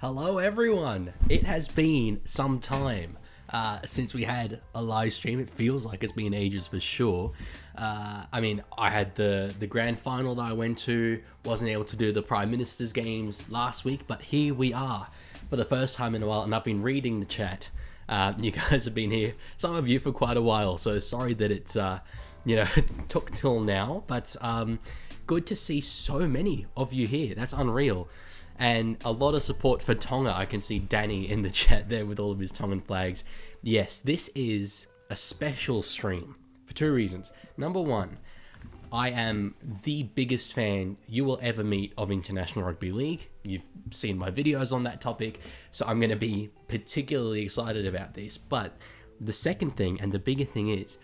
Hello everyone! It has been some time since we had a live stream. It feels like it's been ages for sure. I had the grand final that I went to, wasn't able to do the Prime Minister's games last week, but here we are for the first time in a while, and I've been reading the chat. You guys have been here, some of you for quite a while, so sorry that it's, took till now, but good to see so many of you here. That's unreal. And a lot of support for Tonga. I can see Danny in the chat there with all of his Tongan flags. Yes, this is a special stream for two reasons. Number one, I am the biggest fan you will ever meet of International Rugby League. You've seen my videos on that topic, so I'm going to be particularly excited about this. But the second thing, and the bigger thing is,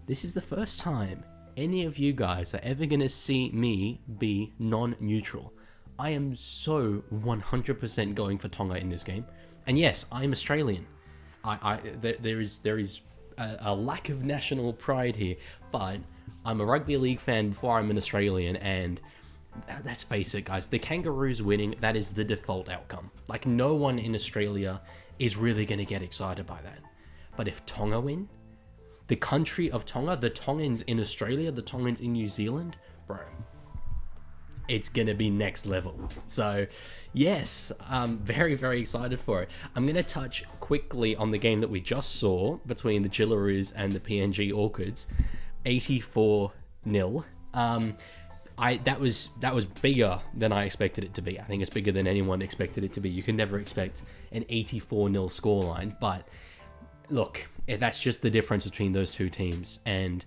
this is the first time any of you guys are ever going to see me be non-neutral. I am so 100% going for Tonga in this game. And yes, I'm Australian. There is a lack of national pride here, but I'm a rugby league fan before I'm an Australian, and let's face it, guys, the Kangaroos winning, that is the default outcome. Like, no one in Australia is really going to get excited by that. But if Tonga win, the country of Tonga, the Tongans in Australia, the Tongans in New Zealand, bro, it's gonna be next level. So yes, I'm very, very excited for it. I'm gonna touch quickly on the game that we just saw between the Jillaroos and the PNG Orchids. 84-0. That was bigger than I expected it to be. I think it's bigger than anyone expected it to be. You can never expect an 84-0 scoreline, but look, that's just the difference between those two teams, and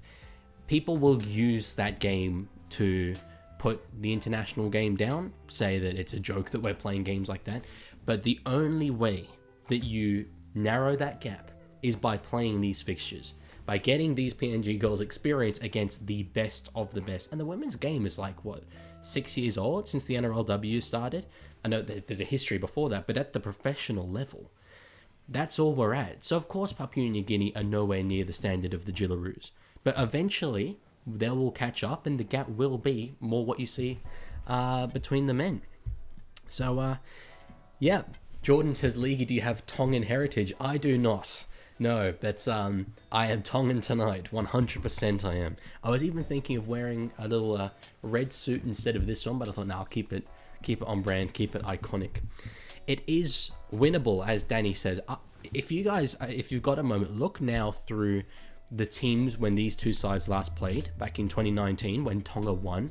people will use that game to put the international game down, say that it's a joke that we're playing games like that. But the only way that you narrow that gap is by playing these fixtures, by getting these PNG girls experience against the best of the best. And the women's game is like, what, 6 years old since the NRLW started? I know that there's a history before that, but at the professional level, that's all we're at. So of course Papua New Guinea are nowhere near the standard of the Jillaroos, but eventually they will catch up, and the gap will be more what you see between the men. So, yeah. Jordan says, Leaguie, do you have Tongan heritage? I do not. No, that's, I am Tongan tonight. 100% I am. I was even thinking of wearing a little red suit instead of this one, but I thought, no, I'll keep it on brand, keep it iconic. It is winnable, as Danny says. If you've got a moment, look now through the teams when these two sides last played back in 2019 when Tonga won.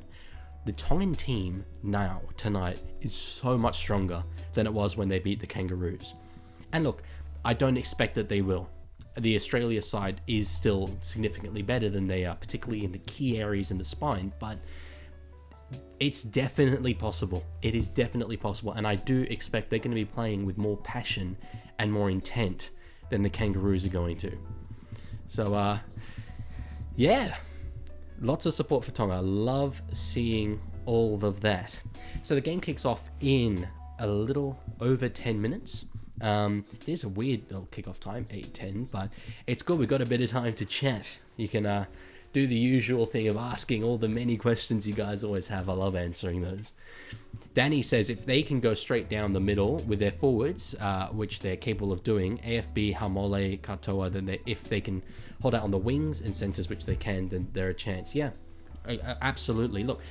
The Tongan team now, tonight, is so much stronger than it was when they beat the Kangaroos. And look, I don't expect that they will. The Australia side is still significantly better than they are, particularly in the key areas in the spine, but it's definitely possible. It is definitely possible, and I do expect they're going to be playing with more passion and more intent than the Kangaroos are going to. So, yeah, lots of support for Tonga. I love seeing all of that. So the game kicks off in a little over 10 minutes. It is a weird little kickoff time, 8:10, but it's good. We've got a bit of time to chat. You can do the usual thing of asking all the many questions you guys always have. I love answering those. Danny says if they can go straight down the middle with their forwards, which they're capable of doing, AFB, Hamole, Katoa, then if they can hold out on the wings and centers, which they can, then they're a chance. Yeah, absolutely. Look,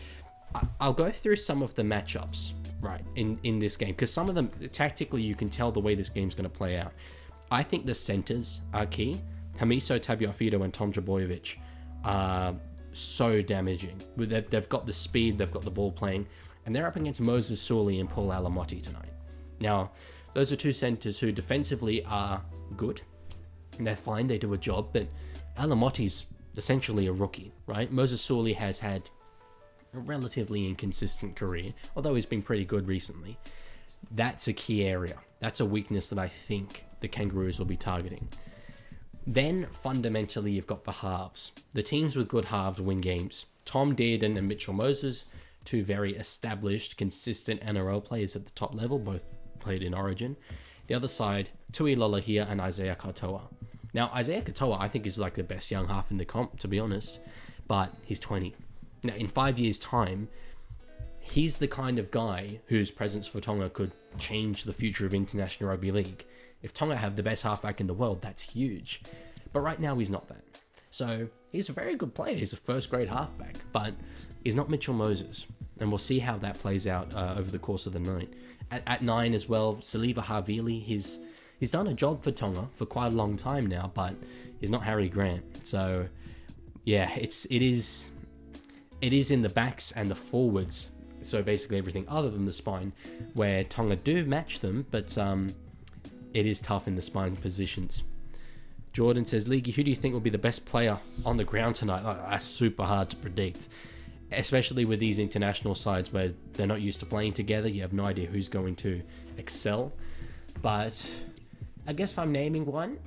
I'll go through some of the matchups, right, in this game, because some of them, tactically, you can tell the way this game's going to play out. I think the centers are key. Hamiso, Tabuafido, and Tom Trbojevic are so damaging. They've got the speed, they've got the ball playing, and they're up against Moses Suli and Paul Alamotti tonight. Now, those are two centers who defensively are good. They're fine, they do a job, but Alamotti's essentially a rookie, right? Moses Suli has had a relatively inconsistent career, although he's been pretty good recently. That's a key area. That's a weakness that I think the Kangaroos will be targeting. Then, fundamentally, you've got the halves. The teams with good halves win games. Tom Dearden and Mitchell Moses, two very established, consistent NRL players at the top level, both played in Origin. The other side, Tui Lolahia and Isaiah Katoa. Now, Isaiah Katoa, I think, is like the best young half in the comp, to be honest, but he's 20. Now, in 5 years' time, he's the kind of guy whose presence for Tonga could change the future of international rugby league. If Tonga have the best halfback in the world, that's huge. But right now he's not that. So he's a very good player. He's a first-grade halfback, but he's not Mitchell Moses. And we'll see how that plays out over the course of the night. At 9 as well, Saliva Havili, he's done a job for Tonga for quite a long time now, but he's not Harry Grant. So yeah, it is in the backs and the forwards. So basically everything other than the spine, where Tonga do match them, but it is tough in the spine positions. Jordan says, Leaguie, who do you think will be the best player on the ground tonight? Oh, that's super hard to predict, especially with these international sides where they're not used to playing together. You have no idea who's going to excel. But I guess if I'm naming one,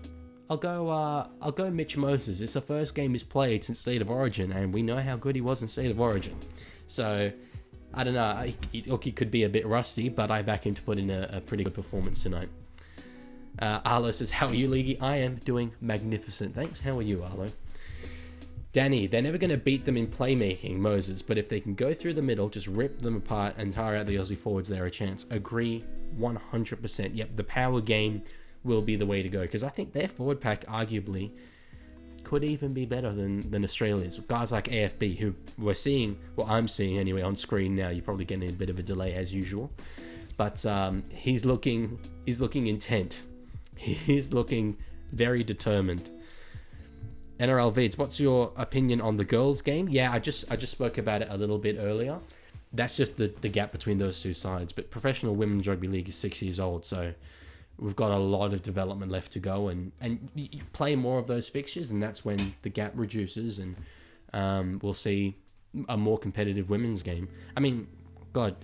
I'll go Mitch Moses. It's the first game he's played since State of Origin, and we know how good he was in State of Origin. So I don't know. He could be a bit rusty, but I back him to put in a pretty good performance tonight. Arlo says, how are you, Leaguie? I am doing magnificent. Thanks. How are you, Arlo? Danny, they're never going to beat them in playmaking, Moses, but if they can go through the middle, just rip them apart and tire out the Aussie forwards, they're a chance. Agree 100%. Yep, the power game will be the way to go, because I think their forward pack arguably could even be better than Australia's. Guys like AFB, who we're seeing, well, I'm seeing anyway on screen now. You're probably getting a bit of a delay as usual, but he's looking intent. He's looking very determined. NRL Vids, what's your opinion on the girls' game? Yeah, I just spoke about it a little bit earlier. That's just the gap between those two sides. But professional women's rugby league is 6 years old, so we've got a lot of development left to go, and you play more of those fixtures, and that's when the gap reduces, and we'll see a more competitive women's game. I mean, God,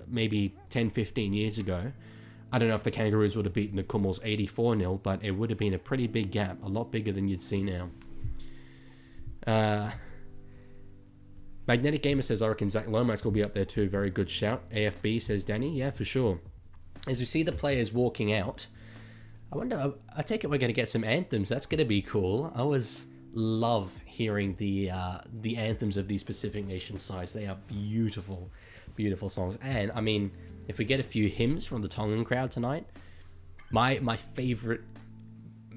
maybe 10, 15 years ago, I don't know if the Kangaroos would have beaten the Kummels 84-0, but it would have been a pretty big gap, a lot bigger than you'd see now. Magnetic Gamer says, I reckon Zach Lomax will be up there too. Very good shout. AFB says, Danny, yeah, for sure. As we see the players walking out, I take it we're going to get some anthems. That's going to be cool. I always love hearing the anthems of these Pacific Nation sides. They are beautiful, beautiful songs. And I mean, if we get a few hymns from the Tongan crowd tonight, my favorite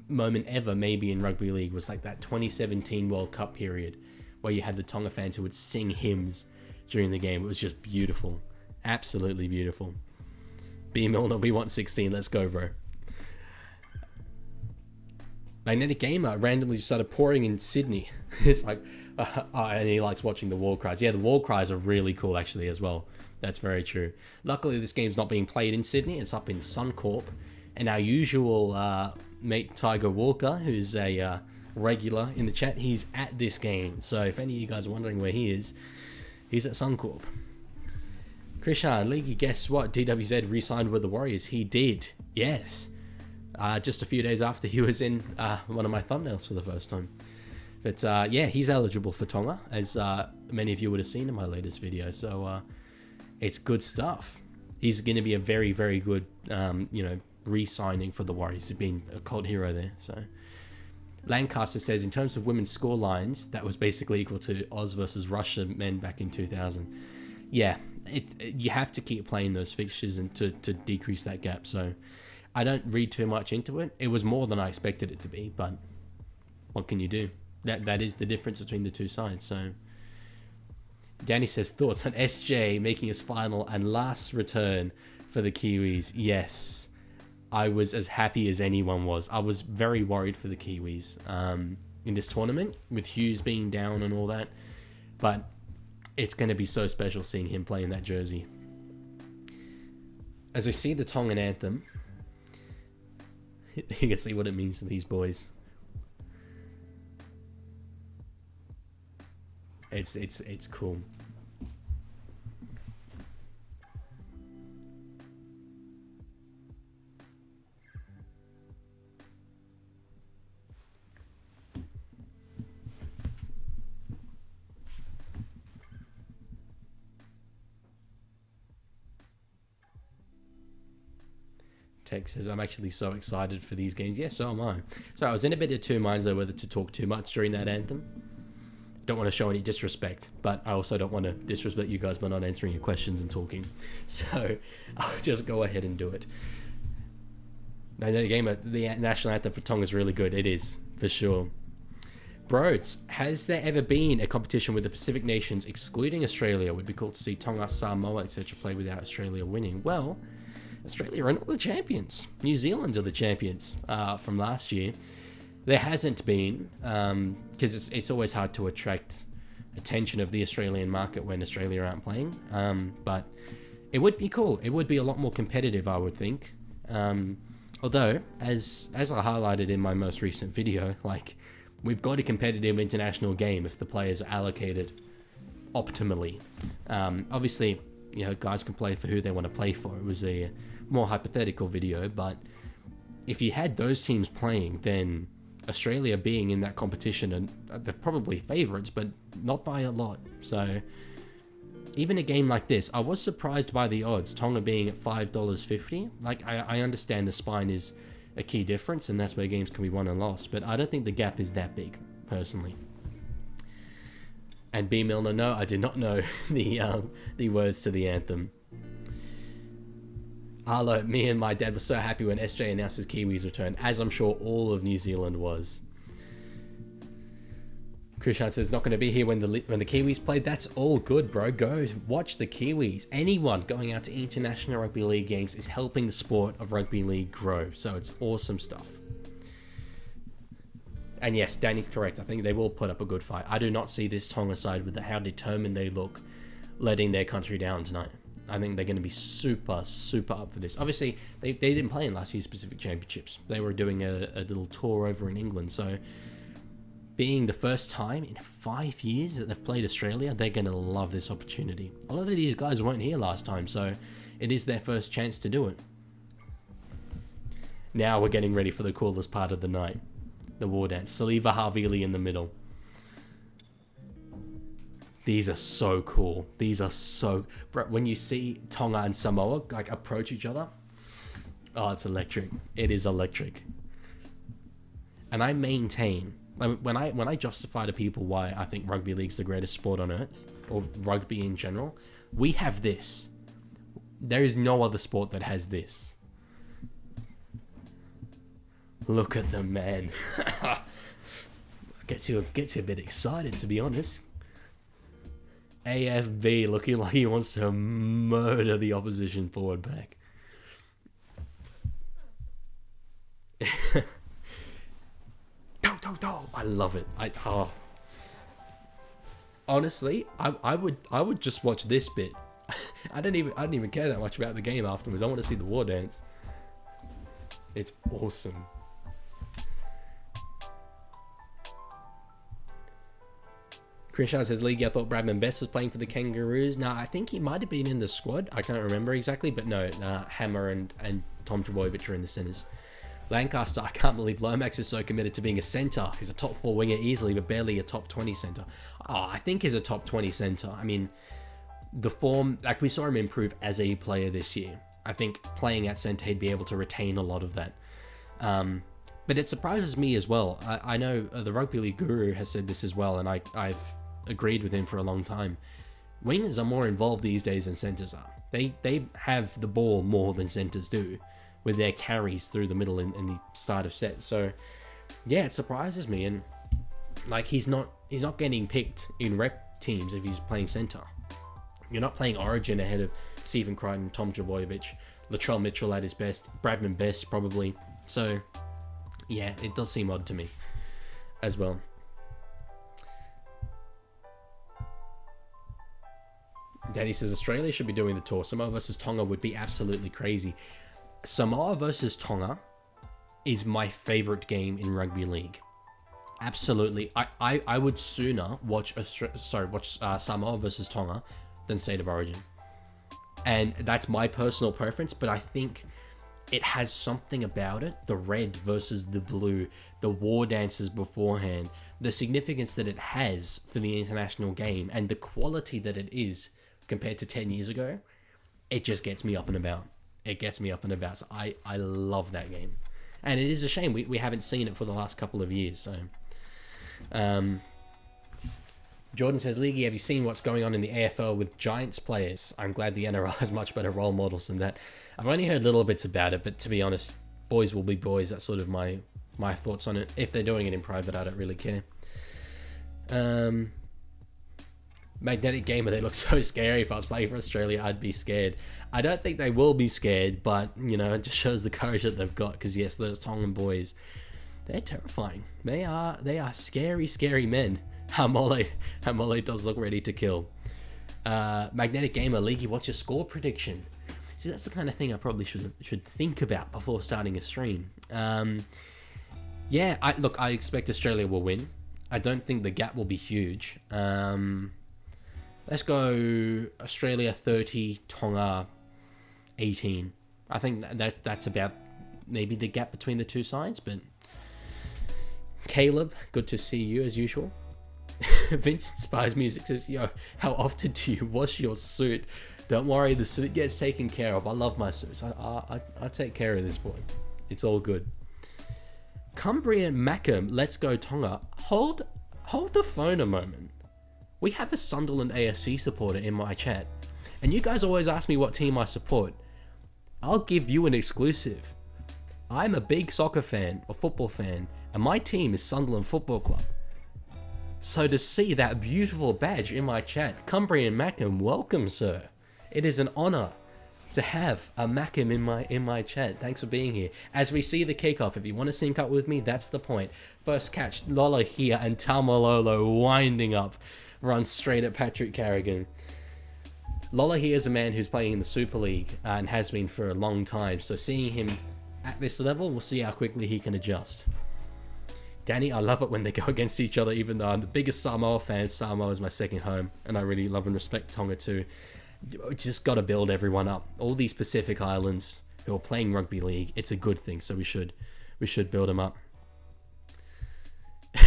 moment ever maybe in rugby league was like that 2017 World Cup period where you had the Tonga fans who would sing hymns during the game. It was just beautiful. Absolutely beautiful. B Milner, we want 16. Let's go, bro. Magnetic Gamer randomly started pouring in Sydney. It's like, and he likes watching the war cries. Yeah, the war cries are really cool actually as well. That's very true. Luckily, this game's not being played in Sydney. It's up in Suncorp. And our usual mate Tiger Walker, who's a regular in the chat, he's at this game. So if any of you guys are wondering where he is, he's at Suncorp. Krishan, Leaguie, guess what? DWZ re-signed with the Warriors. He did. Yes. Just a few days after he was in one of my thumbnails for the first time. But yeah, he's eligible for Tonga, as many of you would have seen in my latest video. So it's good stuff. He's going to be a very, very good, re-signing for the Warriors. He's been a cult hero there. So Lancaster says, in terms of women's score lines, that was basically equal to Oz versus Russia men back in 2000. Yeah, you have to keep playing those fixtures and to decrease that gap. So I don't read too much into it. It was more than I expected it to be, but what can you do? That is the difference between the two sides. So Danny says, thoughts on SJ making his final and last return for the Kiwis? Yes, I was as happy as anyone was. I was very worried for the Kiwis in this tournament with Hughes being down and all that, but it's going to be so special seeing him play in that jersey. As we see the Tongan anthem, you can see what it means to these boys. It's cool. Tex says, I'm actually so excited for these games. Yeah, so am I. So I was in a bit of two minds though whether to talk too much during that anthem. don't want to show any disrespect, but I also don't want to disrespect you guys by not answering your questions and talking. So I'll just go ahead and do it. Now, the national anthem for Tonga is really good. It is, for sure. Broads, has there ever been a competition with the Pacific nations excluding Australia? Would be cool to see Tonga, Samoa, etc. play without Australia winning. Well, Australia are not the champions. New Zealand are the champions from last year. There hasn't been, because it's always hard to attract attention of the Australian market when Australia aren't playing. But it would be cool. It would be a lot more competitive, I would think. Although, as I highlighted in my most recent video, like, we've got a competitive international game if the players are allocated optimally. Obviously, you know, guys can play for who they want to play for. It was a more hypothetical video, but if you had those teams playing, then Australia being in that competition, and they're probably favourites, but not by a lot. So even a game like this, I was surprised by the odds, Tonga being at $5.50. Like, I understand the spine is a key difference, and that's where games can be won and lost, but I don't think the gap is that big, personally. And B. Milner, no, I did not know the words to the anthem. Arlo, me and my dad were so happy when SJ announced his Kiwis return, as I'm sure all of New Zealand was. Krishan says, not going to be here when the Kiwis played. That's all good, bro. Go watch the Kiwis. Anyone going out to international rugby league games is helping the sport of rugby league grow. So it's awesome stuff. And yes, Danny's correct. I think they will put up a good fight. I do not see this Tonga side, with how determined they look, letting their country down tonight. I think they're going to be super, super up for this. Obviously, they didn't play in last year's Pacific Championships. They were doing a little tour over in England. So being the first time in 5 years that they've played Australia, they're going to love this opportunity. A lot of these guys weren't here last time, so it is their first chance to do it. Now we're getting ready for the coolest part of the night. The war dance. Saliva Havili in the middle. These are so cool. These are so... Bro, when you see Tonga and Samoa like approach each other, oh, it's electric. It is electric. And I maintain... When I justify to people why I think rugby league's the greatest sport on earth, or rugby in general, we have this. There is no other sport that has this. Look at them, man. Gets you a bit excited, to be honest. AFB looking like he wants to murder the opposition forward back. I love it. Honestly, I would just watch this bit. I didn't even care that much about the game afterwards. I want to see the war dance. It's awesome. Krishan says, Leaguie, I thought Bradman Best was playing for the Kangaroos. No, I think he might have been in the squad. I can't remember exactly, but no, Hammer and Tom Trbojevic are in the centres. Lancaster, I can't believe Lomax is so committed to being a centre. He's a top 4 winger easily, but barely a top 20 centre. Oh, I think he's a top 20 centre. I mean, the form, like, we saw him improve as a player this year. I think playing at centre, he'd be able to retain a lot of that. But it surprises me as well. I know the Rugby League Guru has said this as well, and I've agreed with him for a long time. Wingers are more involved these days than centres are. They have the ball more than centres do, with their carries through the middle in the start of set. So yeah, it surprises me. And like, he's not getting picked in rep teams if he's playing centre. You're not playing Origin ahead of Stephen Crichton, Tom Trbojevic, Latrell Mitchell at his best, Bradman Best probably. So yeah, it does seem odd to me as well. Danny says Australia should be doing the tour. Samoa versus Tonga would be absolutely crazy. Samoa versus Tonga is my favorite game in rugby league. Absolutely. I would sooner watch Samoa versus Tonga than State of Origin. And that's my personal preference, but I think it has something about it. The red versus the blue, the war dances beforehand, the significance that it has for the international game, and the quality that it is compared to 10 years ago. It just gets me up and about. It gets me up and about. So I love that game. And it is a shame we haven't seen it for the last couple of years. So Jordan says, Leaguie, have you seen what's going on in the AFL with Giants players? I'm glad the NRL has much better role models than that. I've only heard little bits about it, but to be honest, boys will be boys. That's sort of my thoughts on it. If they're doing it in private, I don't really care. Magnetic Gamer, they look so scary. If I was playing for Australia, I'd be scared. I don't think they will be scared, but, you know, it just shows the courage that they've got. Because, yes, those Tongan boys, they're terrifying. They are scary, scary men. Hamole does look ready to kill. Magnetic Gamer, Leaguie, what's your score prediction? See, that's the kind of thing I probably should think about before starting a stream. Yeah, I expect Australia will win. I don't think the gap will be huge. Let's go Australia 30, Tonga 18. I think that's about maybe the gap between the two sides, but Caleb, good to see you as usual. Vincent Spies Music says, yo, how often do you wash your suit? Don't worry, the suit gets taken care of. I love my suits. I take care of this boy. It's all good. Cumbrian Mackham, let's go Tonga. Hold the phone a moment. We have a Sunderland AFC supporter in my chat, and you guys always ask me what team I support. I'll give you an exclusive. I'm a big soccer fan, or football fan, and my team is Sunderland Football Club. So to see that beautiful badge in my chat, Cumbrian Mackham, welcome, sir. It is an honor to have a Mackham in my chat. Thanks for being here. As we see the kickoff, if you want to sync up with me, that's the point. First catch, Lola here, and Tamalolo winding up. Runs straight at Patrick Carrigan. Lola here is a man who's playing in the Super League and has been for a long time. So seeing him at this level, we'll see how quickly he can adjust. Danny, I love it when they go against each other, even though I'm the biggest Samoa fan. Samoa is my second home, and I really love and respect Tonga too. Just got to build everyone up. All these Pacific Islands who are playing rugby league, it's a good thing. So we should build them up.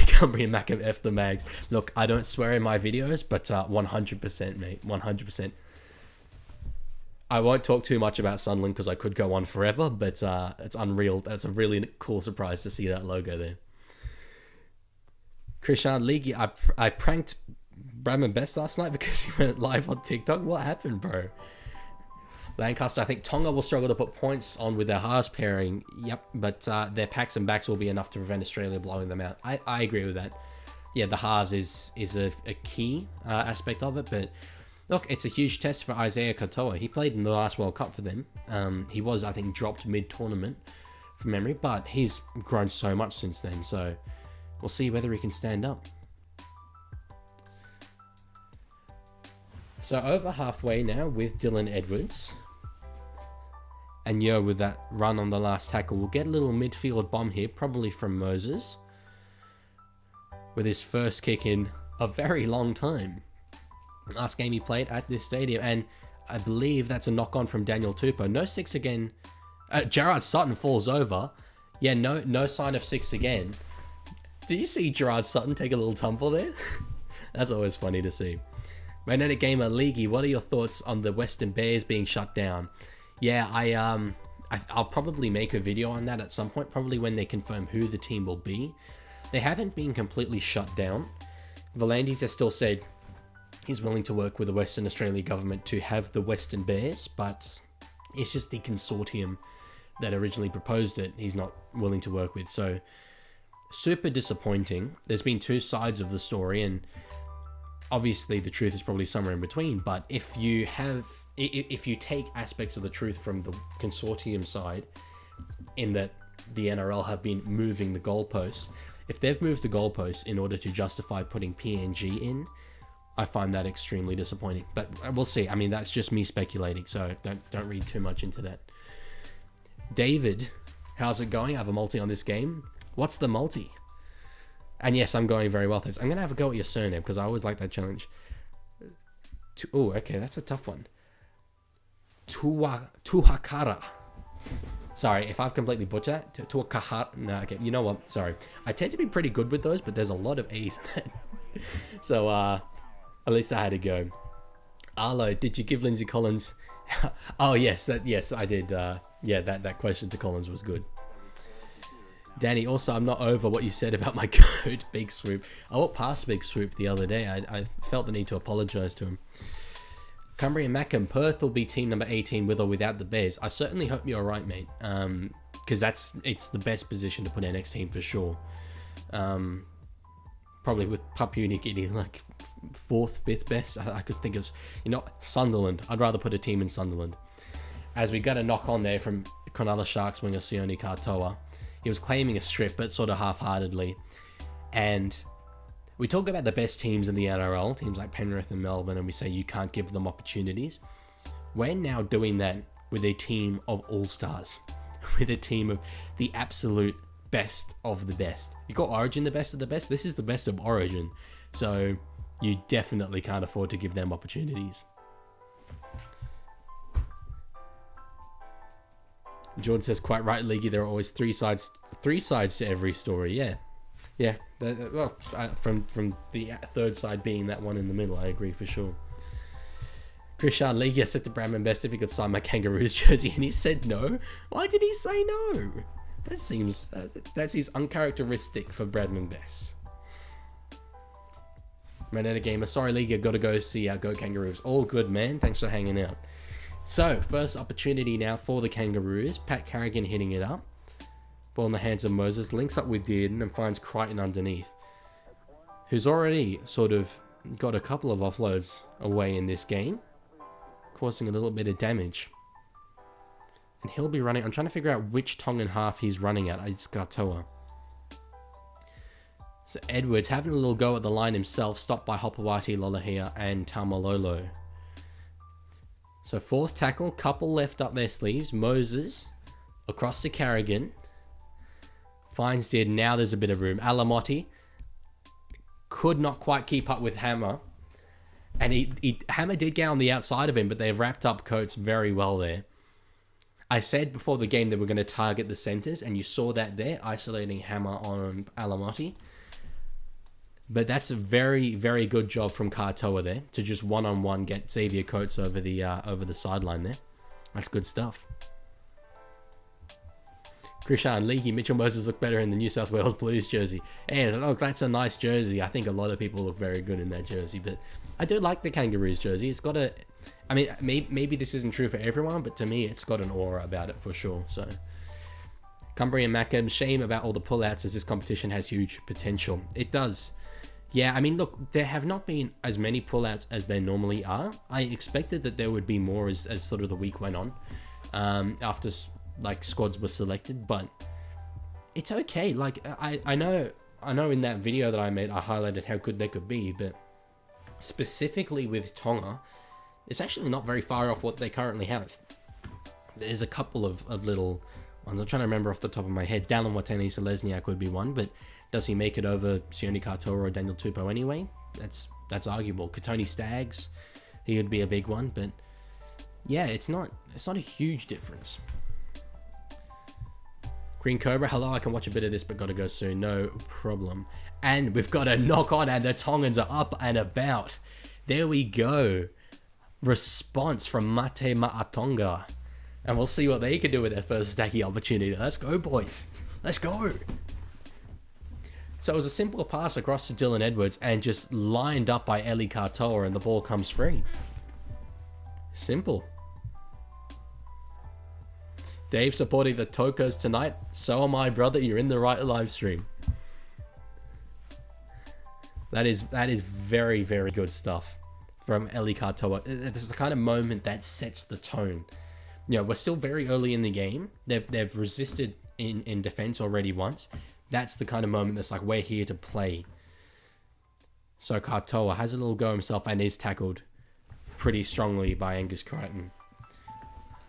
Cumbrian Mackham F the mags. Look, I don't swear in my videos, but 100%, mate. 100%. I won't talk too much about Sunderland because I could go on forever, but it's unreal. That's a really cool surprise to see that logo there. Krishan Leaguie, I pranked Bradman Best last night because he went live on TikTok. What happened, bro? Lancaster, I think Tonga will struggle to put points on with their halves pairing. Yep, but their packs and backs will be enough to prevent Australia blowing them out. I agree with that. Yeah, the halves is a key aspect of it, but look, it's a huge test for Isaiah Katoa. He played in the last World Cup for them. He was, I think, dropped mid-tournament from memory, but he's grown so much since then, so we'll see whether he can stand up. So over halfway now with Dylan Edwards. And Yo with that run on the last tackle. We'll get a little midfield bomb here, probably from Moses. With his first kick in a very long time. Last game he played at this stadium. And I believe that's a knock-on from Daniel Tupou. No 6 again. Gerard Sutton falls over. Yeah, no sign of 6 again. Did you see Gerard Sutton take a little tumble there? That's always funny to see. Magnetic Gamer Leaguie, what are your thoughts on the Western Bears being shut down? Yeah, I'll probably make a video on that at some point, probably when they confirm who the team will be. They haven't been completely shut down. Volandis has still said he's willing to work with the Western Australia government to have the Western Bears, but it's just the consortium that originally proposed it he's not willing to work with. So super disappointing. There's been two sides of the story, and obviously the truth is probably somewhere in between, but if you take aspects of the truth from the consortium side, in that the NRL have been moving the goalposts, if they've moved the goalposts in order to justify putting PNG in, I find that extremely disappointing. But we'll see. I mean, that's just me speculating, so don't read too much into that. David, how's it going? I have a multi on this game. What's the multi? And yes, I'm going very well. I'm going to have a go at your surname because I always like that challenge. Oh, okay, that's a tough one. Tuhakara. Sorry, if I've completely butchered that. Tuhakara. No, okay, you know what? Sorry. I tend to be pretty good with those, but there's a lot of A's in that. So, at least I had to go. Arlo, did you give Lindsay Collins... Oh, yes, I did. Yeah, that question to Collins was good. Danny, also, I'm not over what you said about my code, Big Swoop. I walked past Big Swoop the other day. I felt the need to apologise to him. Cumbria Mackham, Perth will be team number 18 with or without the Bears. I certainly hope you're right, mate. Because it's the best position to put our next team for sure. Probably with Papua New Guinea, like 4th, 5th best. I could think of, Sunderland. I'd rather put a team in Sunderland. As we got a knock on there from Cronulla Sharks winger Sione Katoa. He was claiming a strip, but sort of half-heartedly. And we talk about the best teams in the NRL, teams like Penrith and Melbourne, and we say you can't give them opportunities. We're now doing that with a team of all-stars. With a team of the absolute best of the best. You got Origin the best of the best? This is the best of Origin. So you definitely can't afford to give them opportunities. Jordan says, quite right, Leaguie, there are always three sides to every story. Yeah. From the third side being that one in the middle, I agree for sure. Krishan, Leaguie, I said to Bradman Best if he could sign my Kangaroos jersey, and he said no. Why did he say no? That seems uncharacteristic for Bradman Best. Manetta Gamer, sorry League, I gotta go see our Go Kangaroos. All good, man. Thanks for hanging out. So, first opportunity now for the Kangaroos. Pat Carrigan hitting it up. Ball in the hands of Moses. Links up with Dearden and finds Crichton underneath. Who's already sort of got a couple of offloads away in this game. Causing a little bit of damage. And he'll be running. I'm trying to figure out which Tongan half he's running at. It's Katoa. So Edwards having a little go at the line himself. Stopped by Hopawati, Lolahia and Tamalolo. So 4th tackle. Couple left up their sleeves. Moses across to Carrigan. Finds Dearden. Now there's a bit of room. Alamotti could not quite keep up with Hammer. And Hammer did get on the outside of him, but they've wrapped up Coates very well there. I said before the game that we're going to target the centres, and you saw that there, isolating Hammer on Alamotti. But that's a very, very good job from Katoa there, to just one-on-one get Xavier Coates over the sideline there. That's good stuff. Krishan, Leaky, Mitchell Moses look better in the New South Wales Blues jersey. Hey, look, that's a nice jersey. I think a lot of people look very good in that jersey, but I do like the Kangaroos jersey. It's got I mean, maybe this isn't true for everyone, but to me, it's got an aura about it for sure. So, Cumbria Mackham, shame about all the pullouts as this competition has huge potential. It does. Yeah, I mean, look, there have not been as many pullouts as there normally are. I expected that there would be more as sort of the week went on, after like squads were selected, but it's okay. Like I know in that video that I made, I highlighted how good they could be, but specifically with Tonga, it's actually not very far off what they currently have. There's a couple of little ones. I'm trying to remember off the top of my head. Dallin Watene Selesniak would be one, but does he make it over Sione Katoa or Daniel Tupou anyway? That's arguable. Katoni Staggs, he would be a big one, but yeah, it's not a huge difference. Green Cobra, hello, I can watch a bit of this, but gotta go soon. No problem. And we've got a knock on, and the Tongans are up and about. There we go. Response from Mate Ma'atonga. And we'll see what they can do with their first stacky opportunity. Let's go, boys. Let's go. So it was a simple pass across to Dylan Edwards and just lined up by Eli Katoa, and the ball comes free. Simple. Dave supporting the Tokos tonight. So am I, brother. You're in the right live stream. That is very, very good stuff from Eli Katoa. This is the kind of moment that sets the tone. You know, we're still very early in the game. They've resisted in defense already once. That's the kind of moment that's like, we're here to play. So Katoa has a little go himself and is tackled pretty strongly by Angus Crichton.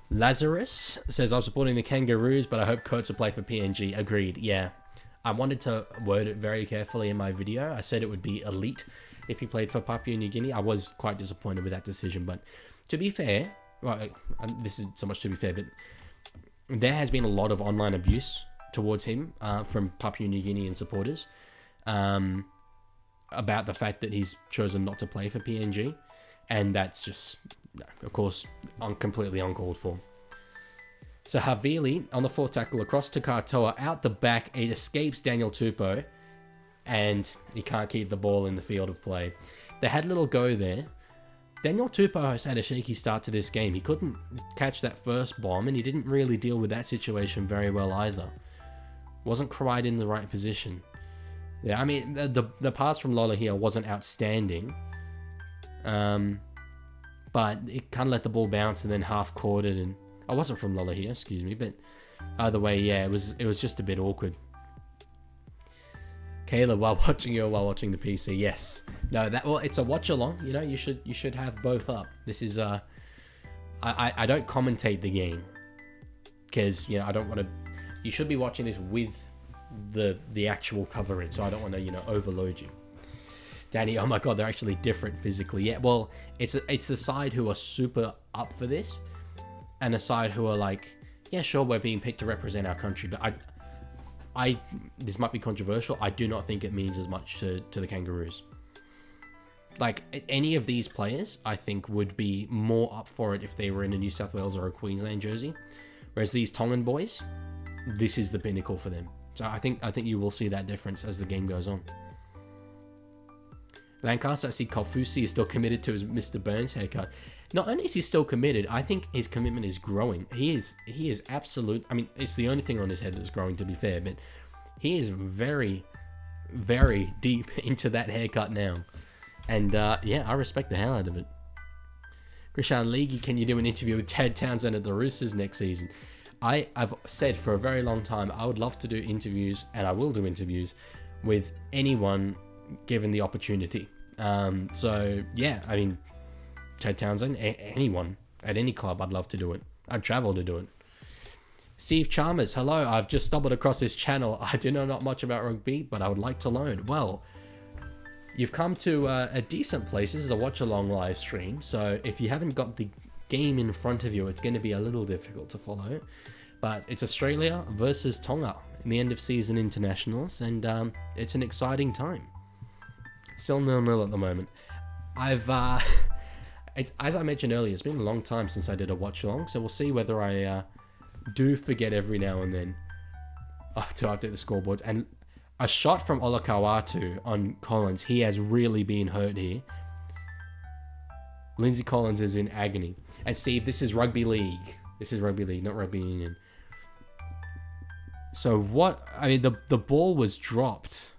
Lazarus says, I'm supporting the Kangaroos, but I hope Kurtz will play for PNG. Agreed, yeah. I wanted to word it very carefully in my video. I said it would be elite if he played for Papua New Guinea. I was quite disappointed with that decision, but to be fair, well, this is so much to be fair, but there has been a lot of online abuse towards him from Papua New Guinean supporters about the fact that he's chosen not to play for PNG, and that's just, of course, completely uncalled for. So Havili on the fourth tackle across to Katoa, out the back, it escapes Daniel Tupou, and he can't keep the ball in the field of play. They had a little go there. Daniel Tupou has had a shaky start to this game. He couldn't catch that first bomb, and he didn't really deal with that situation very well either. Wasn't quite in the right position. Yeah, I mean, the pass from Lola here wasn't outstanding. But it kind of let the ball bounce and then half-caught it, and I wasn't from Lola here, excuse me, but either way, yeah, it was just a bit awkward. Kayla, while watching the PC, yes. No, it's a watch along. You know, you should have both up. This is I don't commentate the game because I don't want to. You should be watching this with the actual cover in, so I don't want to overload you. Danny, oh my god, they're actually different physically. Yeah, well, it's the side who are super up for this, and a side who are like, yeah, sure, we're being picked to represent our country, but I this might be controversial. I do not think it means as much to the Kangaroos. Like, any of these players, I think, would be more up for it if they were in a New South Wales or a Queensland jersey. Whereas these Tongan boys, this is the pinnacle for them. So I think you will see that difference as the game goes on. Lancaster, I see Kofusi is still committed to his Mr. Burns haircut. Not only is he still committed, I think his commitment is growing. He is absolute. I mean, it's the only thing on his head that's growing, to be fair, but he is very, very deep into that haircut now. And yeah, I respect the hell out of it. Krishan Leaguie, can you do an interview with Chad Townsend at the Roosters next season? I've said for a very long time I would love to do interviews, and I will do interviews with anyone given the opportunity. So yeah, I mean, Chad Townsend, anyone at any club, I'd love to do it. I'd travel to do it. Steve Chalmers, hello, I've just stumbled across this channel. I do know not much about rugby, but I would like to learn. Well, you've come to a decent place. This is a watch-along live stream, so if you haven't got the game in front of you, it's going to be a little difficult to follow. But it's Australia versus Tonga in the end-of-season internationals, and it's an exciting time. Still 0-0 at the moment. As I mentioned earlier, it's been a long time since I did a watch-along, so we'll see whether I do forget every now and then to update the scoreboards. And a shot from Olakau'atu on Collins. He has really been hurt here. Lindsay Collins is in agony. And Steve, this is rugby league. This is rugby league, not rugby union. So what? I mean, the ball was dropped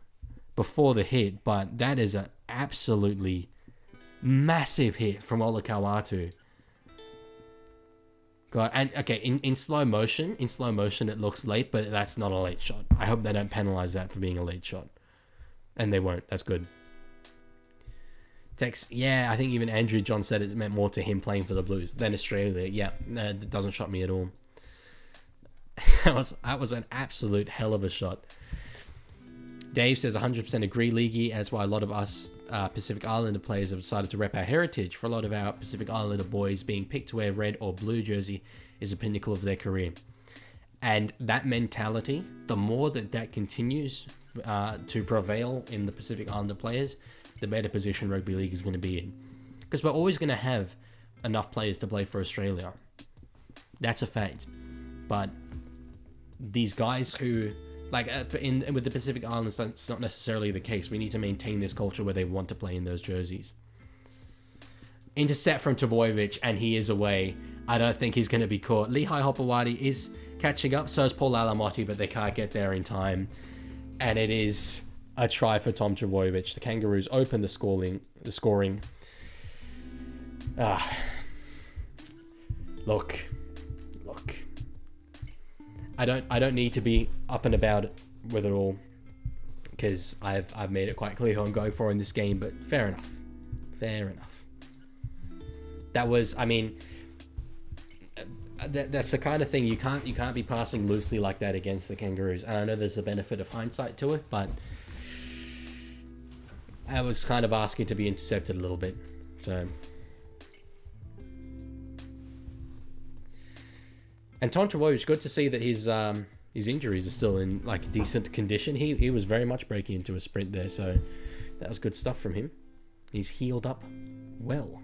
before the hit, but that is an absolutely massive hit from Olakau'atu. God, and okay, in slow motion, it looks late, but that's not a late shot. I hope they don't penalize that for being a late shot. And they won't. That's good. Text, yeah, I think even Andrew John said it meant more to him playing for the Blues than Australia. Yeah, it doesn't shock me at all. that was an absolute hell of a shot. Dave says 100% agree, Leaguie. That's why a lot of us Pacific Islander players have decided to rep our heritage. For a lot of our Pacific Islander boys, being picked to wear red or blue jersey is a pinnacle of their career. And that mentality, the more that continues to prevail in the Pacific Islander players, the better position rugby league is going to be in. Because we're always going to have enough players to play for Australia. That's a fact. But these guys who, like with the Pacific Islands, that's not necessarily the case. We need to maintain this culture where they want to play in those jerseys. Intercept from Trbojevic, and he is away. I don't think he's going to be caught. Lehigh Hopewadi is catching up, so is Paul Alamotti, but they can't get there in time. And it is a try for Tom Trbojevic. The Kangaroos open the scoring. Look. I don't need to be up and about it with it all, because I've made it quite clear who I'm going for in this game. But fair enough. That was, I mean, that's the kind of thing you can't be passing loosely like that against the Kangaroos. And I know there's a benefit of hindsight to it, but I was kind of asking to be intercepted a little bit. So. And Tom Trbojevic, good to see that his injuries are still in like decent condition. He was very much breaking into a sprint there, so that was good stuff from him. He's healed up well.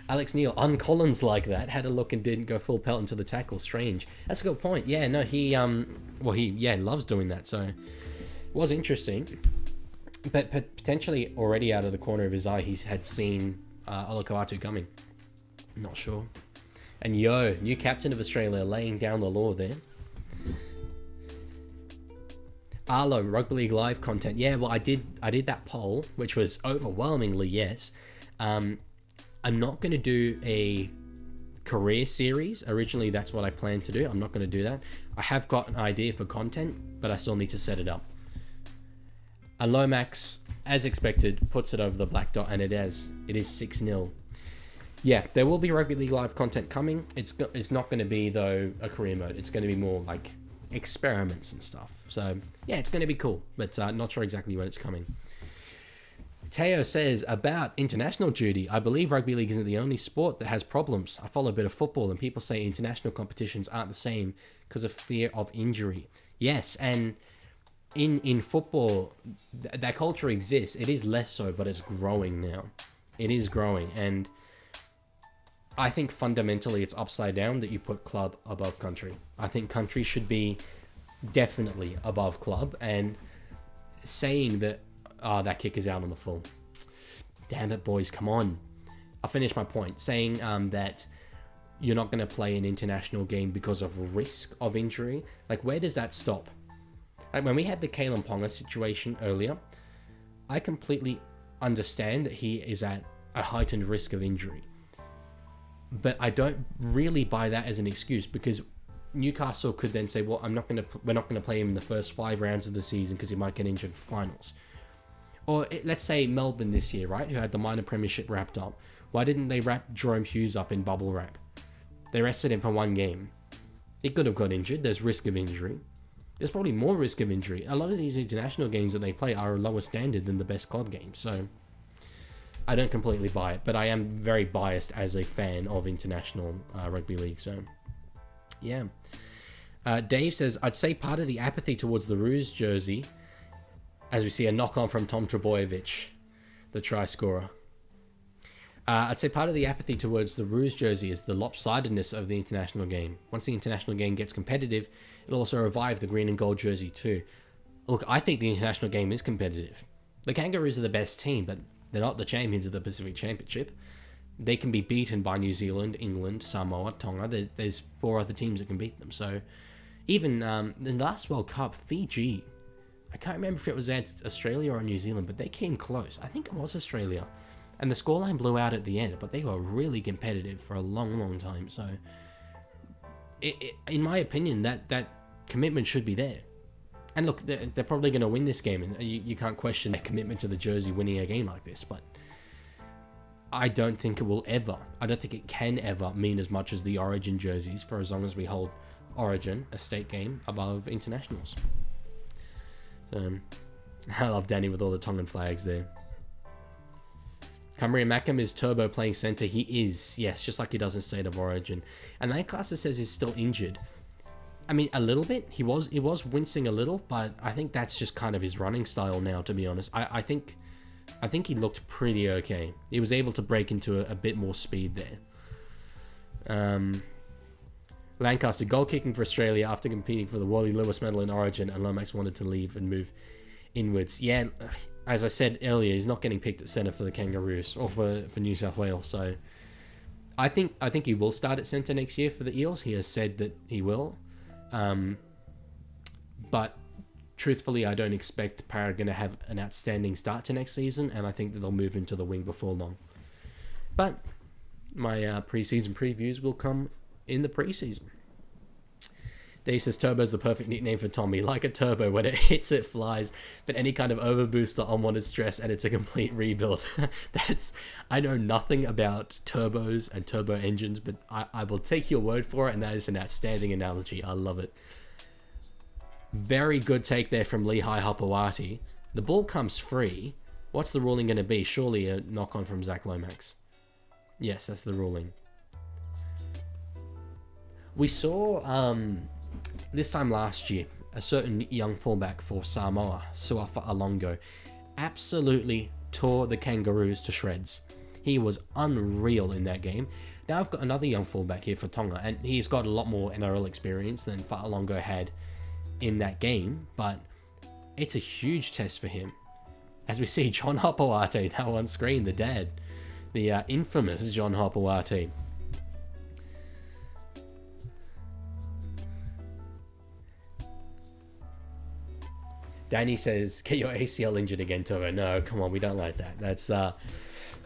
Alex Neil, Collins like that, had a look and didn't go full pelt into the tackle. Strange. That's a good point. Yeah, no, he loves doing that. So it was interesting, but potentially already out of the corner of his eye, he had seen Olakau'atu coming. Not sure. And new captain of Australia, laying down the law there. Arlo, Rugby League Live content. Yeah, well, I did that poll, which was overwhelmingly yes. I'm not going to do a career series. Originally, that's what I planned to do. I'm not going to do that. I have got an idea for content, but I still need to set it up. And Lomax, as expected, puts it over the black dot, and it is 6-0. Yeah, there will be Rugby League Live content coming. It's not going to be, though, a career mode. It's going to be more like experiments and stuff. So, yeah, it's going to be cool, but not sure exactly when it's coming. Teo says, about international duty, I believe rugby league isn't the only sport that has problems. I follow a bit of football, and people say international competitions aren't the same because of fear of injury. Yes, and in football, that culture exists. It is less so, but it's growing now. It is growing, and I think fundamentally it's upside down that you put club above country. I think country should be definitely above club, and saying that that kick is out on the full. Damn it, boys, come on. I'll finish my point. Saying that you're not going to play an international game because of risk of injury. Like, where does that stop? Like, when we had the Kalen Ponga situation earlier, I completely understand that he is at a heightened risk of injury. But I don't really buy that as an excuse, because Newcastle could then say, well, we're not going to play him in the first 5 rounds of the season because he might get injured for finals. Or let's say Melbourne this year, right, who had the minor premiership wrapped up. Why didn't they wrap Jerome Hughes up in bubble wrap? They rested him for 1 game. He could have got injured. There's risk of injury. There's probably more risk of injury. A lot of these international games that they play are a lower standard than the best club games. So I don't completely buy it, but I am very biased as a fan of international rugby league. So yeah. Dave says, I'd say part of the apathy towards the Roos jersey, as we see a knock-on from Tom Trbojevic, the try scorer. I'd say part of the apathy towards the Roos jersey is the lopsidedness of the international game. Once the international game gets competitive, it'll also revive the green and gold jersey too. Look, I think the international game is competitive. The Kangaroos are the best team, but they're not the champions of the Pacific Championship. They can be beaten by New Zealand, England, Samoa, Tonga. There's 4 other teams that can beat them. So even in the last World Cup, Fiji, I can't remember if it was Australia or New Zealand, but they came close. I think it was Australia. And the scoreline blew out at the end, but they were really competitive for a long, long time. So, in my opinion, that commitment should be there. And look, they're probably going to win this game, and you can't question their commitment to the jersey winning a game like this. But I don't think it can ever mean as much as the Origin jerseys for as long as we hold Origin, a state game, above internationals. So, I love Danny with all the Tongan flags there. Camry Mackham is Turbo playing centre. He is, yes, just like he does in State of Origin. And Lancaster says he's still injured. I mean, a little bit. He was wincing a little, but I think that's just kind of his running style now, to be honest. I think he looked pretty okay. He was able to break into a bit more speed there. Lancaster, goal kicking for Australia after competing for the Wally Lewis medal in Origin, and Lomax wanted to leave and move inwards. Yeah, as I said earlier, he's not getting picked at centre for the Kangaroos or for New South Wales. So I think he will start at centre next year for the Eels. He has said that he will. But truthfully, I don't expect Para going to have an outstanding start to next season, and I think that they'll move into the wing before long. But my pre-season previews will come in the pre-season. Dave says Turbo's the perfect nickname for Tommy. Like a turbo, when it hits, it flies. But any kind of overboost or unwanted stress, and it's a complete rebuild. I know nothing about turbos and turbo engines, but I will take your word for it, and that is an outstanding analogy. I love it. Very good take there from Lehigh Hapawati. The ball comes free. What's the ruling going to be? Surely a knock-on from Zach Lomax. Yes, that's the ruling. We saw this time last year a certain young fullback for Samoa, Suafa Alongo, absolutely tore the Kangaroos to shreds. He was unreal in that game. Now I've got another young fullback here for Tonga, and he's got a lot more NRL experience than Fa'alongo had in that game, but it's a huge test for him. As we see John Hopoate now on screen, the dad, the infamous John Hopoate. Danny says, get your ACL injured again, Toro. No, come on, we don't like that. That's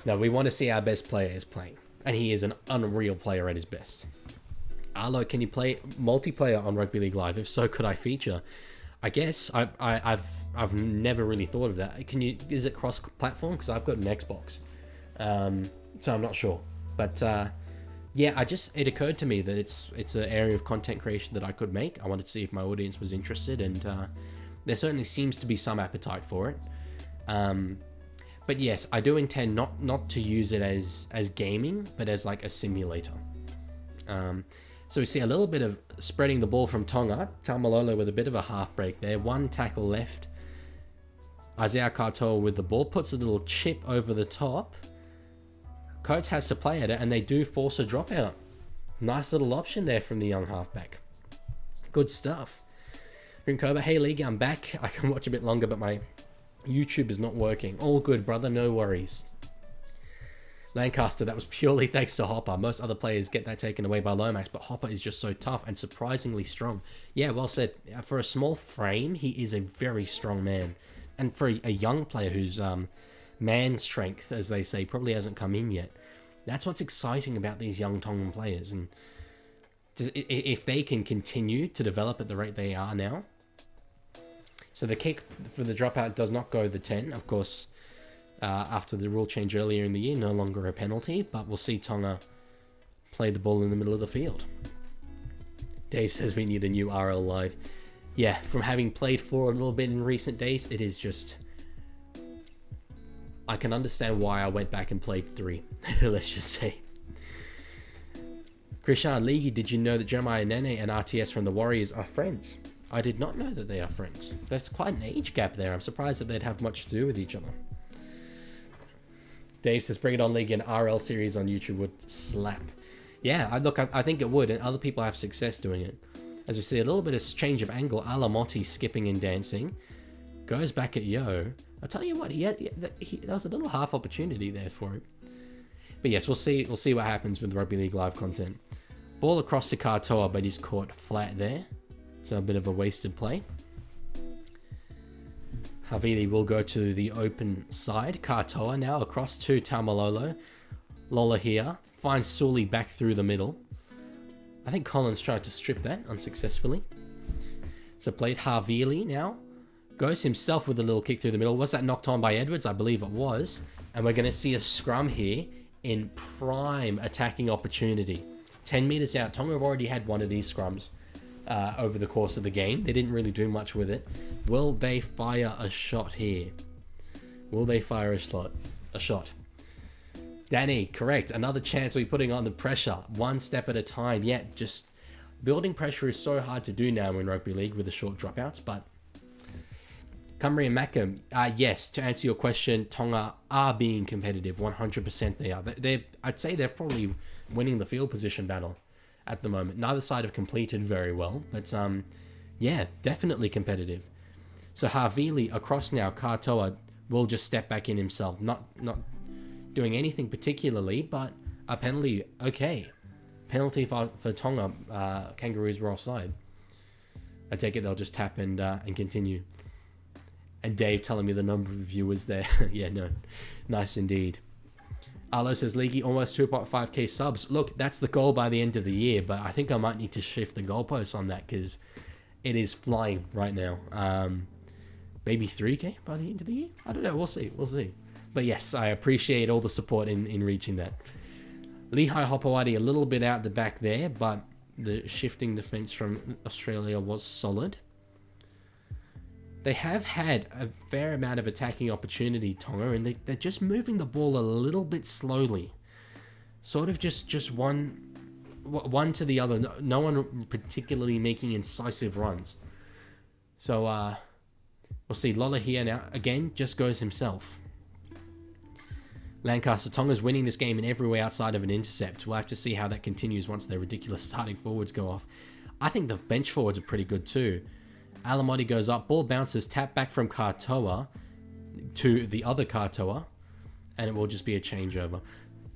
no, we want to see our best players playing. And he is an unreal player at his best. Arlo, can you play multiplayer on Rugby League Live? If so, could I feature? I guess I've never really thought of that. Can you? Is it cross-platform? Because I've got an Xbox, so I'm not sure. But yeah, it occurred to me that it's an area of content creation that I could make. I wanted to see if my audience was interested, and there certainly seems to be some appetite for it. But yes, I do intend not to use it as gaming, but as like a simulator. So we see a little bit of spreading the ball from Tonga. Taumalolo with a bit of a half break there. One tackle left. Isaiah Katoa with the ball. Puts a little chip over the top. Coates has to play at it, and they do force a dropout. Nice little option there from the young halfback. Good stuff. Grinkoba, hey League, I'm back. I can watch a bit longer, but my YouTube is not working. All good, brother. No worries. Lancaster, that was purely thanks to Hopper. Most other players get that taken away by Lomax, but Hopper is just so tough and surprisingly strong. Yeah, well said. For a small frame, he is a very strong man. And for a young player whose man strength, as they say, probably hasn't come in yet, that's what's exciting about these young Tongan players. And if they can continue to develop at the rate they are now. So the kick for the dropout does not go the 10, of course. After the rule change earlier in the year, no longer a penalty, but we'll see Tonga play the ball in the middle of the field. Dave says we need a new RL Live. Yeah, from having played 4 a little bit in recent days, it is just... I can understand why I went back and played 3, let's just say. Krishan Leaguie, did you know that Jeremiah Nene and RTS from the Warriors are friends? I did not know that they are friends. There's quite an age gap there. I'm surprised that they'd have much to do with each other. Dave says, bring it on League, and RL series on YouTube would slap. Yeah, I think it would, and other people have success doing it. As we see a little bit of change of angle, Alamotti skipping and dancing. Goes back at Yo. I'll tell you what, there was a little half opportunity there for him. But yes, we'll see what happens with Rugby League Live content. Ball across to Katoa, but he's caught flat there. So a bit of a wasted play. Havili will go to the open side. Katoa now across to Taumalolo. Lola here. Finds Sully back through the middle. I think Collins tried to strip that unsuccessfully. So played Havili now. Goes himself with a little kick through the middle. Was that knocked on by Edwards? I believe it was. And we're going to see a scrum here in prime attacking opportunity. 10 meters out. Tonga have already had one of these scrums over the course of the game. They didn't really do much with it. Will they fire a shot here? Will they fire a shot? Danny, correct. Another chance we're putting on the pressure. One step at a time. Yeah, just building pressure is so hard to do now in Rugby League with the short dropouts, but Cumry and Mackham, yes, to answer your question, Tonga are being competitive. 100% they are. I'd say they're probably winning the field position battle at the moment. Neither side have completed very well, but yeah, definitely competitive. So Havili across now. Katoa will just step back in himself. Not doing anything particularly, but a penalty, okay. Penalty for Tonga. Kangaroos were offside. I take it they'll just tap and continue. And Dave telling me the number of viewers there. Yeah, no. Nice indeed. Arlo says, Leaguie, almost 2.5k subs. Look, that's the goal by the end of the year, but I think I might need to shift the goalposts on that because it is flying right now. Maybe 3k by the end of the year? I don't know. We'll see. But yes, I appreciate all the support in reaching that. Lehigh Hopewadi a little bit out the back there, but the shifting defense from Australia was solid. They have had a fair amount of attacking opportunity, Tonga, and they're just moving the ball a little bit slowly. Sort of just one to the other. No one particularly making incisive runs. So we'll see. Lola here now, again, just goes himself. Lancaster, Tonga's winning this game in every way outside of an intercept. We'll have to see how that continues once their ridiculous starting forwards go off. I think the bench forwards are pretty good too. Alamotti goes up, ball bounces, tap back from Katoa to the other Katoa, and it will just be a changeover.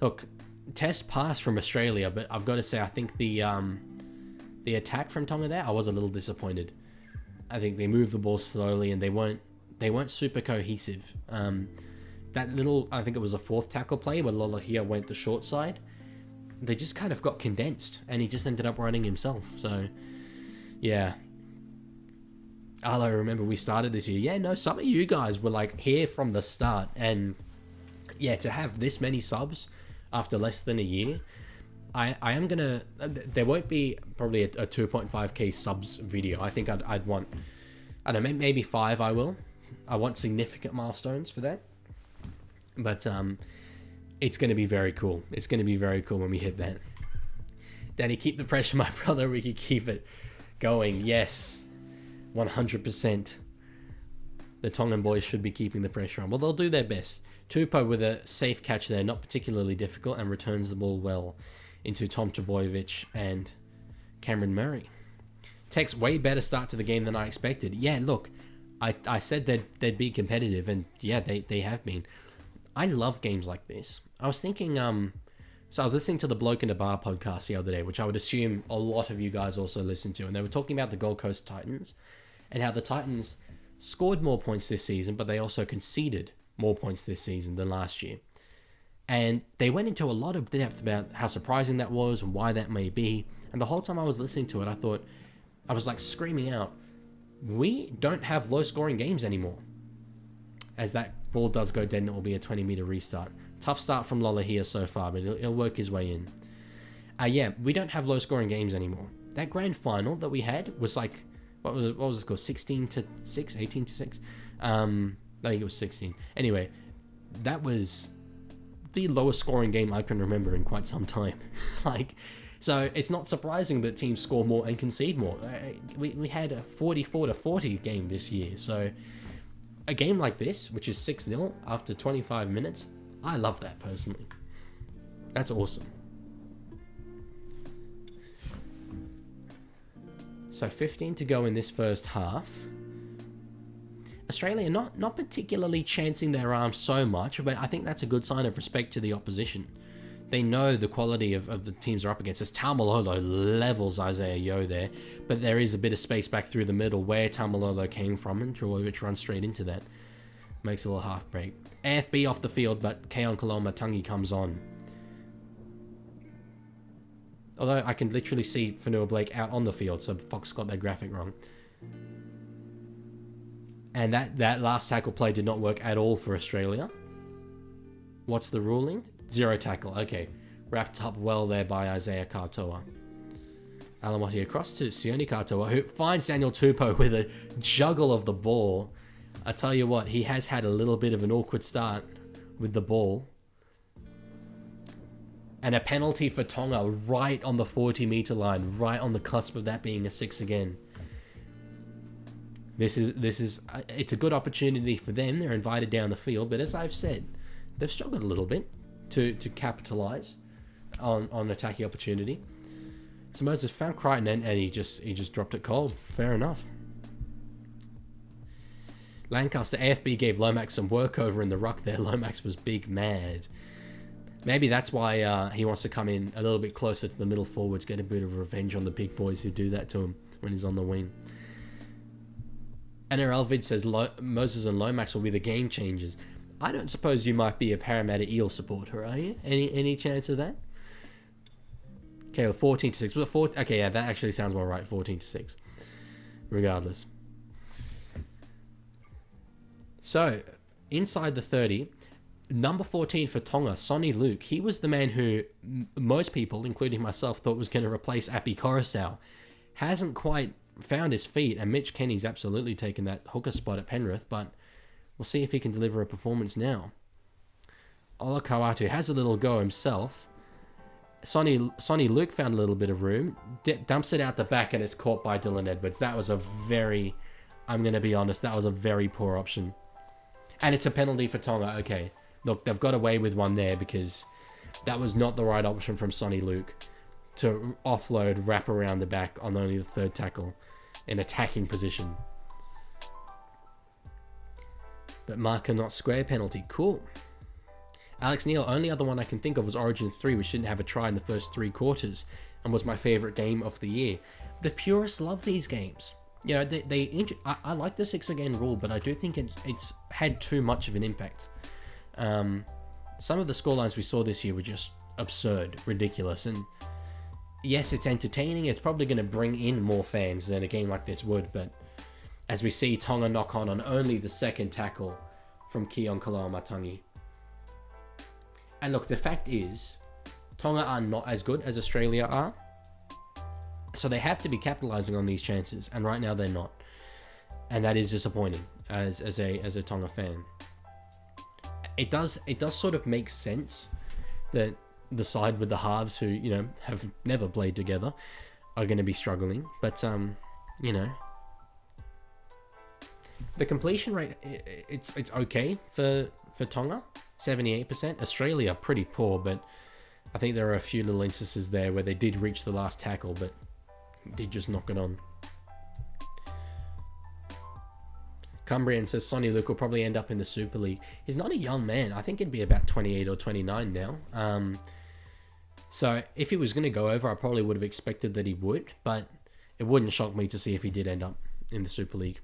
Look, test pass from Australia, but I've got to say, I think the attack from Tonga there, I was a little disappointed. I think they moved the ball slowly and they weren't super cohesive. That little, I think it was a fourth tackle play where Lolohea went the short side. They just kind of got condensed and he just ended up running himself. So, yeah. Arlo, remember we started this year. Yeah, no, some of you guys were like here from the start. And yeah, to have this many subs after less than a year, I am going to... There won't be probably a 2.5k subs video. I think I'd want... I don't know, maybe 5 I will. I want significant milestones for that. But it's going to be very cool. It's going to be very cool when we hit that. Danny, keep the pressure, my brother. We can keep it going. Yes, 100%. The Tongan boys should be keeping the pressure on. Well, they'll do their best. Tupou with a safe catch there, not particularly difficult, and returns the ball well into Tom Trbojevic and Cameron Murray. Tex, way better start to the game than I expected. Yeah, look, I said they'd be competitive, and yeah, they have been. I love games like this. I was thinking, so I was listening to the Bloke in the Bar podcast the other day, which I would assume a lot of you guys also listen to, and they were talking about the Gold Coast Titans and how the Titans scored more points this season, but they also conceded more points this season than last year. And they went into a lot of depth about how surprising that was and why that may be. And the whole time I was listening to it, I was like screaming out, we don't have low-scoring games anymore. As that ball does go dead and it will be a 20-meter restart. Tough start from Lolohea so far, but he'll work his way in. Yeah, we don't have low-scoring games anymore. That grand final that we had was like, what was it called? 16-6? 18-6? I think it was 16. Anyway, that was the lowest scoring game I can remember in quite some time. So it's not surprising that teams score more and concede more. We had a 44-40 game this year, so a game like this, which is 6-0 after 25 minutes, I love that personally. That's awesome. So 15 to go in this first half. Australia not particularly chancing their arms so much, but I think that's a good sign of respect to the opposition. They know the quality of the teams they're up against. As Taumalolo levels Isaiah Yeo there, but there is a bit of space back through the middle where Taumalolo came from, and Trbojevic runs straight into that. Makes a little half break. AFB off the field, but Keon Kaloma-Tangi comes on. Although I can literally see Fanua Blake out on the field, so Fox got that graphic wrong. And that last tackle play did not work at all for Australia. What's the ruling? 0 tackle. Okay. Wrapped up well there by Isaiah Katoa. Alamotti across to Sione Katoa, who finds Daniel Tupou with a juggle of the ball. I tell you what, he has had a little bit of an awkward start with the ball. And a penalty for Tonga right on the 40-meter line, right on the cusp of that being a 6 again. It's a good opportunity for them. They're invited down the field, but as I've said, they've struggled a little bit to capitalize on attacking opportunity. So Moses found Crichton and he just dropped it cold. Fair enough. Lancaster, AFB gave Lomax some work over in the ruck there. Lomax was big mad. Maybe that's why he wants to come in a little bit closer to the middle forwards, get a bit of revenge on the big boys who do that to him when he's on the wing. NRL Vid says Moses and Lomax will be the game changers. I don't suppose you might be a Parramatta Eel supporter, are you? Any chance of that? Okay, well, 14-6. Was it okay, yeah, that actually sounds more right. 14-6. Regardless. So, inside the 30, number 14 for Tonga, Sonny Luke. He was the man who most people, including myself, thought was going to replace Api Coruscant. Hasn't quite found his feet, and Mitch Kenny's absolutely taken that hooker spot at Penrith, but we'll see if he can deliver a performance now. Ola Kawatu has a little go himself. Sonny Luke found a little bit of room, dumps it out the back, and it's caught by Dylan Edwards. That was I'm going to be honest, that was a very poor option. And it's a penalty for Tonga. Okay, look, they've got away with one there because that was not the right option from Sonny Luke to offload, wrap around the back on only the third tackle in attacking position. But marker not square penalty. Cool. Alex Neil, only other one I can think of was Origin 3, which didn't have a try in the first 3 quarters and was my favourite game of the year. The purists love these games. You know, I like the 6 again rule, but I do think it's had too much of an impact. Some of the scorelines we saw this year were just absurd, ridiculous, and yes, it's entertaining. It's probably going to bring in more fans than a game like this would, but as we see Tonga knock on only the second tackle from Keon Koloamatangi. And look, the fact is, Tonga are not as good as Australia are, so they have to be capitalizing on these chances, and right now they're not, and that is disappointing as a Tonga fan. It does sort of make sense that the side with the halves who, you know, have never played together are going to be struggling, but you know, the completion rate, it's okay for Tonga, 78%. Australia pretty poor, but I think there are a few little instances there where they did reach the last tackle, but did just knock it on. Cumbrian says Sonny Luke will probably end up in the Super League. He's not a young man. I think he'd be about 28 or 29 now. So if he was going to go over, I probably would have expected that he would, but it wouldn't shock me to see if he did end up in the Super League.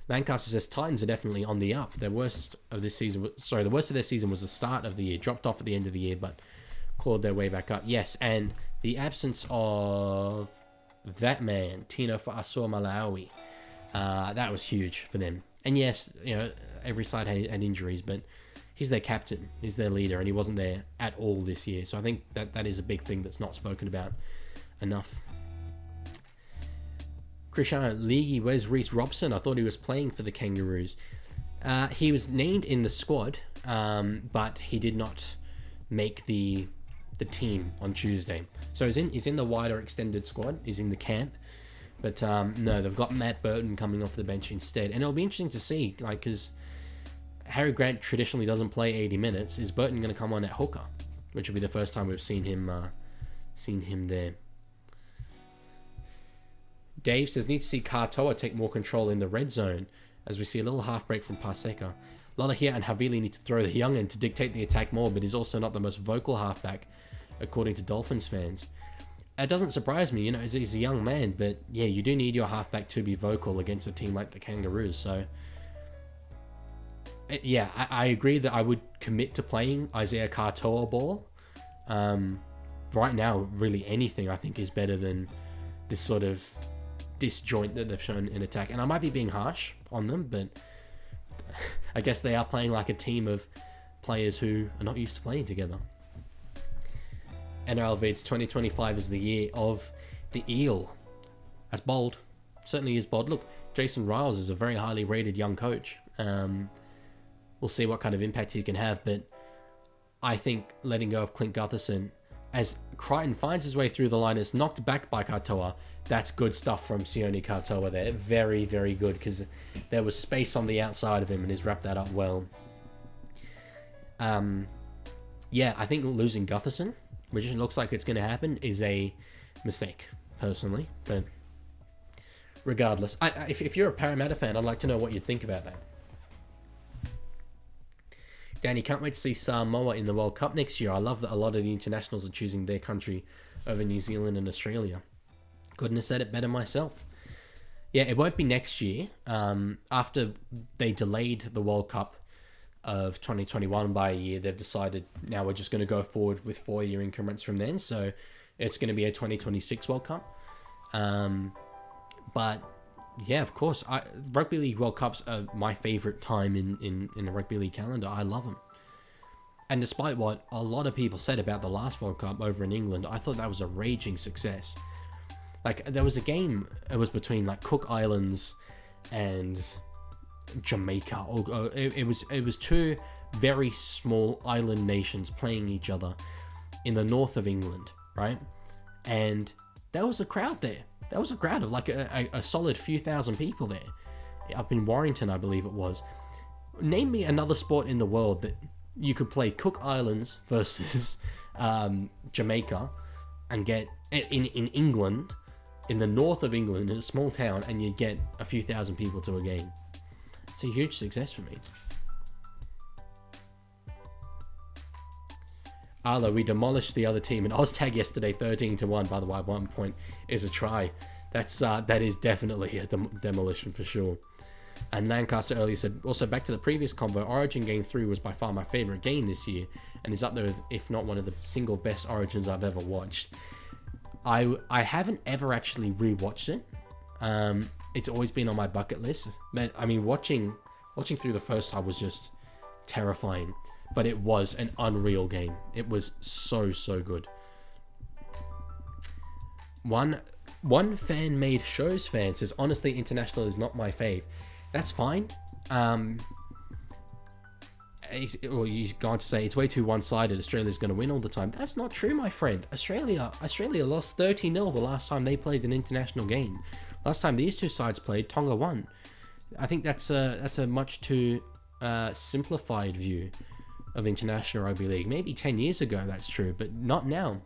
Lancaster says Titans are definitely on the up. The worst of their season was the start of the year. Dropped off at the end of the year, but clawed their way back up. Yes, and the absence of that man, Tino Fa'asua Malawi, that was huge for them. And yes, you know, every side had injuries, but he's their captain, he's their leader, and he wasn't there at all this year. So I think that is a big thing that's not spoken about enough. Cristiano Leaguie, where's Reece Robson? I thought he was playing for the Kangaroos. He was named in the squad, but he did not make the team on Tuesday. So he's in the wider extended squad. He's in the camp. But no, they've got Matt Burton coming off the bench instead. And it'll be interesting to see, like, because Harry Grant traditionally doesn't play 80 minutes. Is Burton going to come on at hooker? Which will be the first time we've seen him there. Dave says, need to see Katoa take more control in the red zone as we see a little half break from Paseka. Lalahia and Havili need to throw the young end to dictate the attack more, but he's also not the most vocal halfback, according to Dolphins fans. It doesn't surprise me, you know, he's a young man, but yeah, you do need your halfback to be vocal against a team like the Kangaroos. So, yeah, I agree that I would commit to playing Isaiah Katoa ball. Right now, really anything I think is better than this sort of disjoint that they've shown in attack. And I might be being harsh on them, but I guess they are playing like a team of players who are not used to playing together. NRL Vids 2025 is the year of the Eel. That's bold. Certainly is bold. Look, Jason Riles is a very highly rated young coach. We'll see what kind of impact he can have, but I think letting go of Clint Gutherson as Crichton finds his way through the line, is knocked back by Katoa. That's good stuff from Sione Katoa there. Very, very good, because there was space on the outside of him and he's wrapped that up well. Yeah, I think losing Gutherson, which looks like it's going to happen, is a mistake, personally. But regardless, if you're a Parramatta fan, I'd like to know what you'd think about that. Danny, can't wait to see Samoa in the World Cup next year. I love that a lot of the internationals are choosing their country over New Zealand and Australia. Couldn't have said it better myself. Yeah, it won't be next year. After they delayed the World Cup of 2021 by a year, they've decided now we're just going to go forward with 4-year increments from then. So it's going to be a 2026 World Cup. But yeah, of course, Rugby League World Cups are my favourite time in the Rugby League calendar. I love them. And despite what a lot of people said about the last World Cup over in England, I thought that was a raging success. Like, there was a game, it was between like Cook Islands and Jamaica. It was two very small island nations playing each other in the north of England, right? And there was a crowd there. There was a crowd of like a solid few thousand people there. Up in Warrington, I believe it was. Name me another sport in the world that you could play Cook Islands versus Jamaica and get in England, in the north of England, in a small town, and you'd get a few thousand people to a game. It's a huge success for me. Arlo, we demolished the other team in OzTag yesterday, 13-1. By the way, 1 point is a try. That is definitely a demolition for sure. And Lancaster earlier said, also back to the previous convo, Origin Game 3 was by far my favourite game this year, and is up there with, if not one of the single best Origins I've ever watched. I haven't ever actually rewatched it. It's always been on my bucket list. But I mean, watching through the first time was just terrifying. But it was an unreal game. It was so good. One fan-made shows fan says, honestly, international is not my fave. That's fine. He's going to say it's way too one-sided. Australia's going to win all the time. That's not true, my friend. Australia lost 30-0 the last time they played an international game. Last time these two sides played, Tonga won. I think that's a much too simplified view of international rugby league. Maybe 10 years ago that's true, but not now.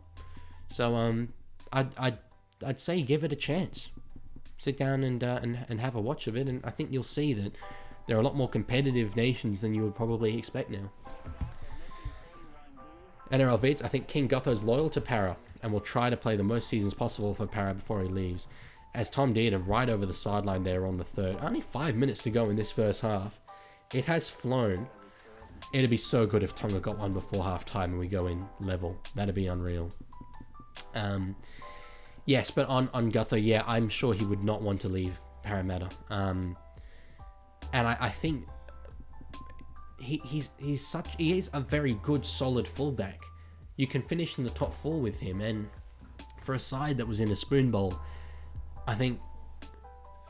So I'd say give it a chance. Sit down and have a watch of it, and I think you'll see that there are a lot more competitive nations than you would probably expect now. NRL Vids, I think King Gutho's loyal to Para and will try to play the most seasons possible for Para before he leaves. As Tom did, and right over the sideline there on the third. Only 5 minutes to go in this first half. It has flown. It'd be so good if Tonga got one before half time and we go in level. That'd be unreal. Yes, but on Gutho, yeah, I'm sure he would not want to leave Parramatta. And I think he is a very good, solid fullback. You can finish in the top 4 with him, and for a side that was in a spoon bowl, I think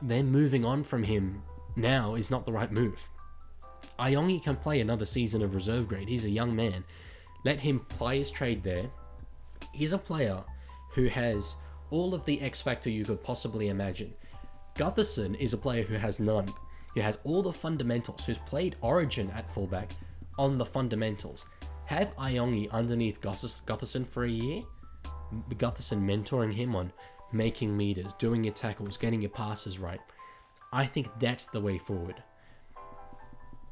then moving on from him now is not the right move. Iongi can play another season of reserve grade. He's a young man. Let him play his trade there. He's a player who has all of the X factor you could possibly imagine. Gutherson is a player who has none. He has all the fundamentals, who's played Origin at fullback on the fundamentals. Have Iongi underneath Gutherson for a year. Gutherson mentoring him on making meters, doing your tackles, getting your passes right. I think that's the way forward.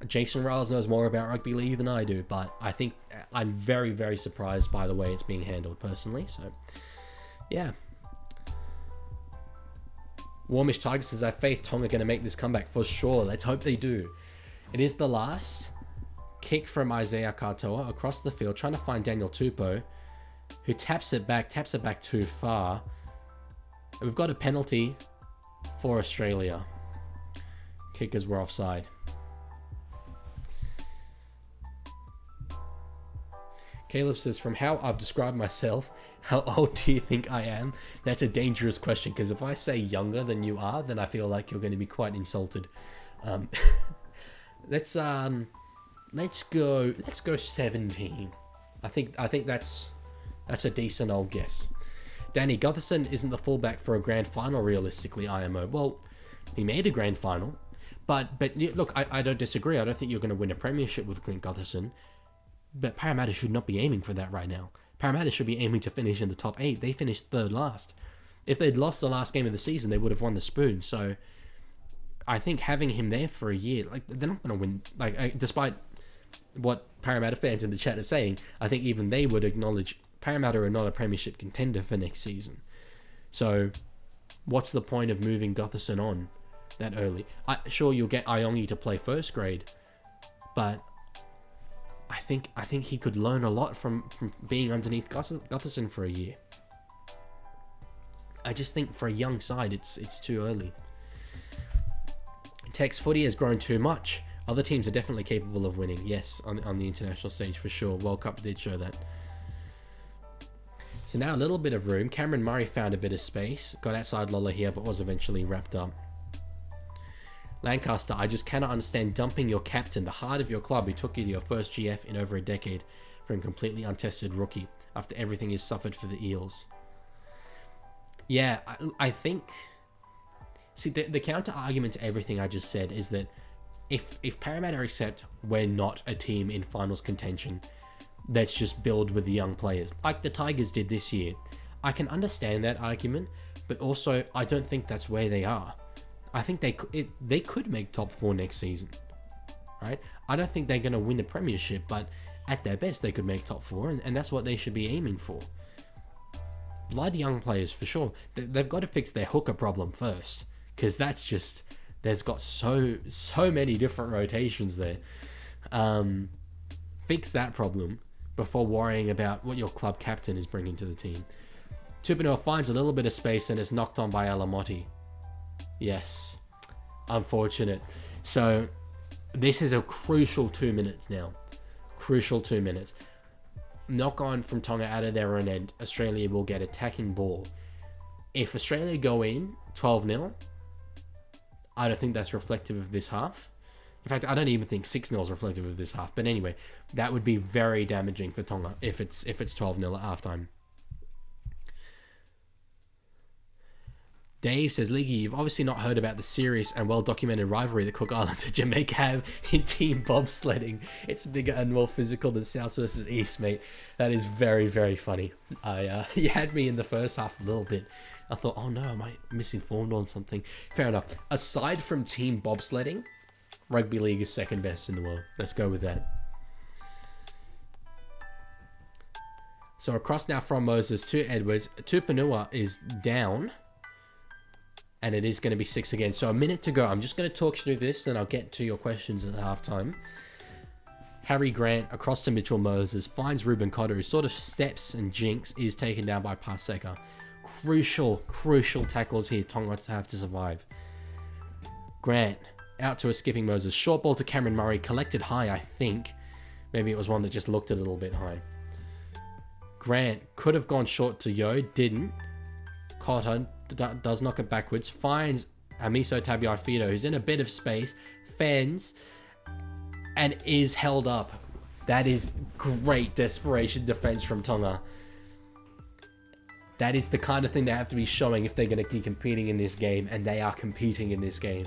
Jason Riles knows more about rugby league than I do, but I think I'm very, very surprised by the way it's being handled personally. So, yeah. Warmish Tiger says, I have faith Tonga are going to make this comeback for sure. Let's hope they do. It is the last kick from Isaiah Katoa across the field, trying to find Daniel Tupou, who taps it back too far. And we've got a penalty for Australia. Kickers were offside. Caleb says, from how I've described myself, how old do you think I am? That's a dangerous question, because if I say younger than you are, then I feel like you're going to be quite insulted. Let's go 17. I think that's a decent old guess. Danny, Gutherson isn't the fullback for a grand final realistically, IMO. Well, he made a grand final, but look, I don't disagree. I don't think you're going to win a premiership with Clint Gutherson. But Parramatta should not be aiming for that right now. Parramatta should be aiming to finish in the top 8. They finished third last. If they'd lost the last game of the season, they would have won the spoon. So I think having him there for a year, like, they're not going to win. Like, despite what Parramatta fans in the chat are saying, I think even they would acknowledge Parramatta are not a premiership contender for next season. So what's the point of moving Gutherson on that early? Sure, you'll get Iongi to play first grade, but I think he could learn a lot from being underneath Gutherson for a year. I just think for a young side, it's too early. Tex, footy has grown too much. Other teams are definitely capable of winning. Yes, on the international stage for sure. World Cup did show that. So now a little bit of room. Cameron Murray found a bit of space. Got outside Lola here, but was eventually wrapped up. Lancaster, I just cannot understand dumping your captain, the heart of your club, who took you to your first GF in over a decade, for a completely untested rookie, after everything he's suffered for the Eels. Yeah, I think... See, the counter argument to everything I just said is that if Parramatta accept we're not a team in finals contention, let's just build with the young players like the Tigers did this year, I can understand that argument, but also I don't think that's where they are. I think they could make top 4 next season, right? I don't think they're going to win a premiership, but at their best they could make top 4, and that's what they should be aiming for. Blood young players for sure. They've got to fix their hooker problem first, because that's just, there's got so many different rotations there. Fix that problem before worrying about what your club captain is bringing to the team. Tupanua finds a little bit of space and is knocked on by Alamotti. Yes, unfortunate. So this is a crucial 2 minutes now. Crucial 2 minutes. Knock on from Tonga out of their own end. Australia will get attacking ball. If Australia go in 12-0, I don't think that's reflective of this half. In fact, I don't even think 6-0 is reflective of this half. But anyway, that would be very damaging for Tonga if it's 12-0 at halftime. Dave says, Leaguie, you've obviously not heard about the serious and well-documented rivalry that Cook Islands and Jamaica have in team bobsledding. It's bigger and more physical than South versus East, mate. That is very, very funny. You had me in the first half a little bit. I thought, oh no, am I misinformed on something? Fair enough. Aside from team bobsledding, rugby league is second best in the world. Let's go with that. So across now from Moses to Edwards. Tupanua is down. And it is going to be 6 again. So a minute to go. I'm just going to talk through this, and I'll get to your questions at halftime. Harry Grant across to Mitchell Moses. Finds Ruben Cotter, who sort of steps and jinks. Is taken down by Paseka. Crucial tackles here. Tonga to have to survive. Grant out to a skipping Moses. Short ball to Cameron Murray. Collected high, I think. Maybe it was one that just looked a little bit high. Grant could have gone short to Yo. Didn't. Cotter does knock it backwards, finds Amiso Tabiai-Fido, who's in a bit of space, fends, and is held up. That is great desperation defense from Tonga. That is the kind of thing they have to be showing if they're going to be competing in this game, and they are competing in this game.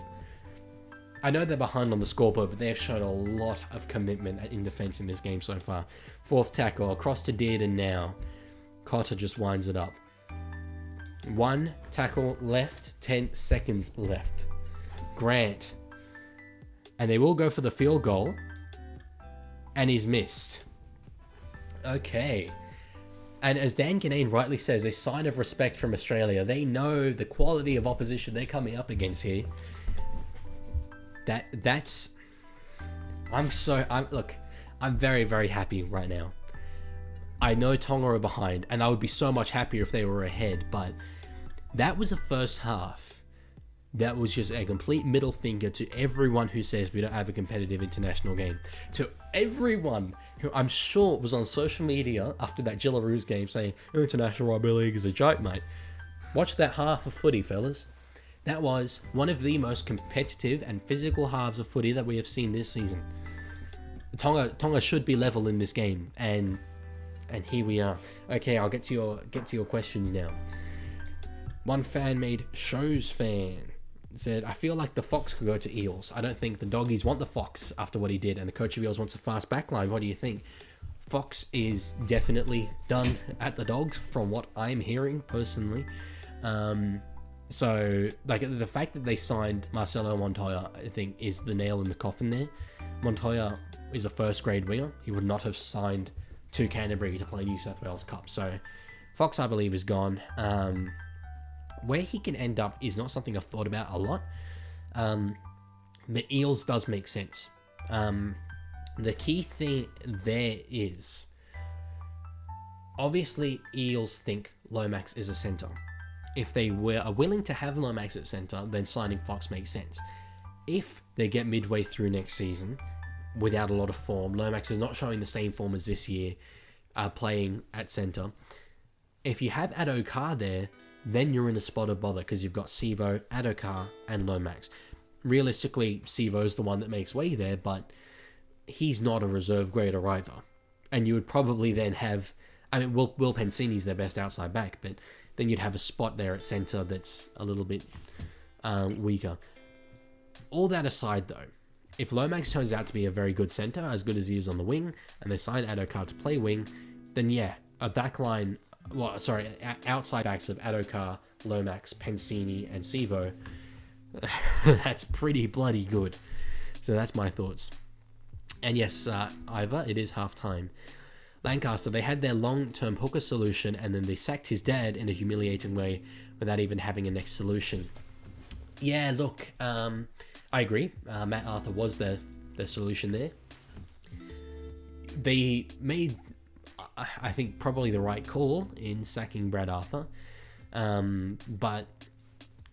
I know they're behind on the scoreboard, but they have shown a lot of commitment in defense in this game so far. Fourth tackle, across to Dearden now. Cotter just winds it up. 1 tackle left, 10 seconds left. Grant. And they will go for the field goal. And he's missed. Okay. And as Dan Ganane rightly says, a sign of respect from Australia. They know the quality of opposition they're coming up against here. That's... Look, I'm very, very happy right now. I know Tonga are behind, and I would be so much happier if they were ahead, but that was a first half that was just a complete middle finger to everyone who says we don't have a competitive international game. To everyone who I'm sure was on social media after that Jillaroos game saying, international rugby league is a joke, mate. Watch that half of footy, fellas. That was one of the most competitive and physical halves of footy that we have seen this season. Tonga should be level in this game, and here we are. Okay, I'll get to your questions now. One fan made Shows fan said, I feel like the Fox could go to Eels. I don't think the Doggies want the Fox after what he did, and the coach of Eels wants a fast backline. What do you think? Fox is definitely done at the Dogs from what I'm hearing personally. So like the fact that they signed Marcelo Montoya, I think, is the nail in the coffin there. Montoya is a first grade winger. He would not have signed to Canterbury to play New South Wales Cup. So Fox, I believe, is gone. Where he can end up is not something I've thought about a lot. The Eels does make sense. The key thing there is, obviously, Eels think Lomax is a centre. If they are willing to have Lomax at centre, then signing Fox makes sense. If they get midway through next season without a lot of form, Lomax is not showing the same form as this year, playing at centre. If you have Addo-Carr there, then you're in a spot of bother because you've got Sivo, Addo-Carr, and Lomax. Realistically, Sivo's the one that makes way there, but he's not a reserve grader either. And you would probably then have... I mean, Will Pensini's their best outside back, but then you'd have a spot there at centre that's a little bit weaker. All that aside, though, if Lomax turns out to be a very good centre, as good as he is on the wing, and they sign Adokar to play wing, then yeah, a backline, outside backs of Adokar, Lomax, Pensini, and Sivo, that's pretty bloody good. So that's my thoughts. And yes, Ivor, it is half time. Lancaster, they had their long-term hooker solution, and then they sacked his dad in a humiliating way without even having a next solution. Yeah, look, I agree. Matt Arthur was the solution there. They made, I think, probably the right call in sacking Brad Arthur. But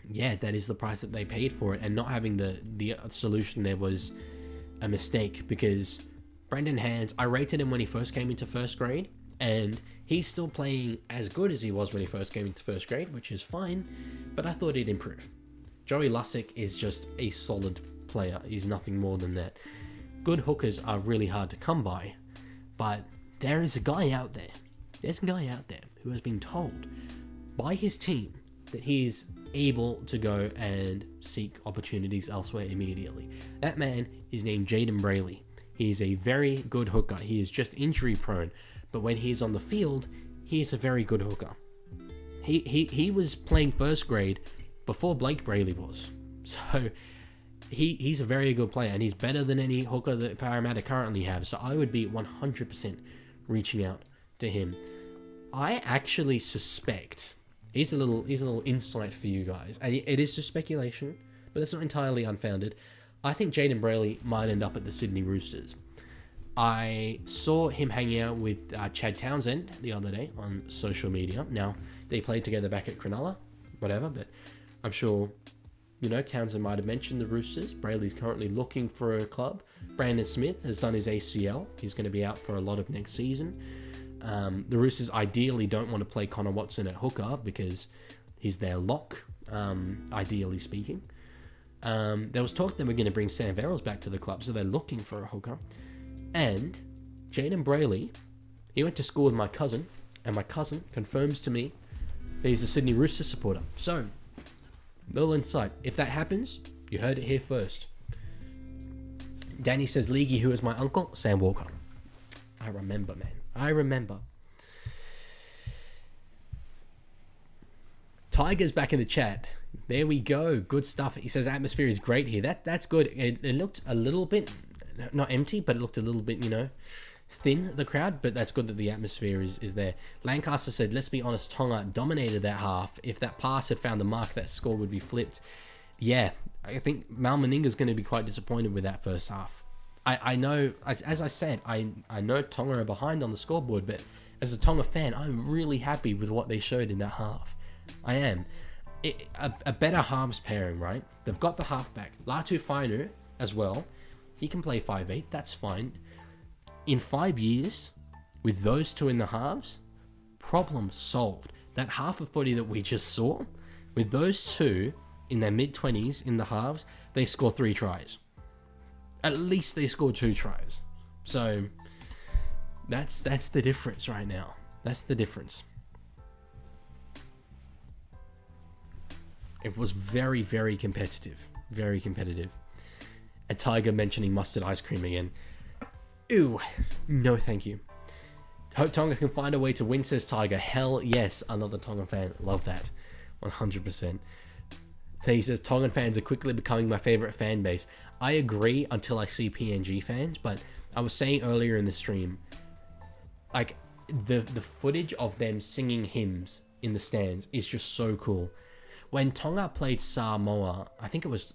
yeah, that is the price that they paid for it, and not having the solution there was a mistake, because Brendan Hands, I rated him when he first came into first grade, and he's still playing as good as he was when he first came into first grade, which is fine, but I thought he'd improve. Joey Lussick is just a solid player. He's nothing more than that. Good hookers are really hard to come by, but there is a guy out there. There's a guy out there who has been told by his team that he is able to go and seek opportunities elsewhere immediately. That man is named Jaden Brayley. He is a very good hooker. He is just injury prone, but when he's on the field, he is a very good hooker. He was playing first grade before Blake Brayley was. So he's a very good player, and he's better than any hooker that Parramatta currently have. So I would be 100% reaching out to him. I actually suspect, here's a little insight for you guys. And it is just speculation, but it's not entirely unfounded. I think Jaden Brayley might end up at the Sydney Roosters. I saw him hanging out with Chad Townsend the other day on social media. Now, they played together back at Cronulla, whatever, but I'm sure, Townsend might have mentioned the Roosters. Brayley's currently looking for a club. Brandon Smith has done his ACL. He's going to be out for a lot of next season. The Roosters ideally don't want to play Connor Watson at hooker because he's their lock, ideally speaking. There was talk they were going to bring Sam Verrills back to the club, so they're looking for a hooker. And Jaden Brayley, he went to school with my cousin, and my cousin confirms to me that he's a Sydney Roosters supporter. So, little insight. If that happens, you heard it here first. Danny says, Leaguie, who is my uncle? Sam Walker. I remember, man. I remember. Tiger's back in the chat. There we go. Good stuff. He says atmosphere is great here. That's good. It looked a little bit, not empty, but it looked a little bit, thin, the crowd, but that's good that the atmosphere is there. Lancaster said, let's be honest, Tonga dominated that half. If that pass had found the mark, that score would be flipped. Yeah, I think Mal Meninga's going to be quite disappointed with that first half. I know, as I said, I know Tonga are behind on the scoreboard, but as a Tonga fan, I'm really happy with what they showed in that half. I am. A better halves pairing, right? They've got the halfback. Latu Fainu as well. He can play 5'8", that's fine. In 5 years, with those two in the halves, problem solved. That half of footy that we just saw, with those two in their mid-20s in the halves, they score 3 tries. At least they score 2 tries. So, that's the difference right now. That's the difference. It was very, very competitive. Very competitive. A Tiger mentioning mustard ice cream again. Ew. No, thank you. Hope Tonga can find a way to win, says Tiger. Hell yes. Another Tongan fan. Love that. 100%. So he says, Tongan fans are quickly becoming my favorite fan base. I agree until I see PNG fans, but I was saying earlier in the stream, like, the footage of them singing hymns in the stands is just so cool. When Tonga played Samoa, I think it was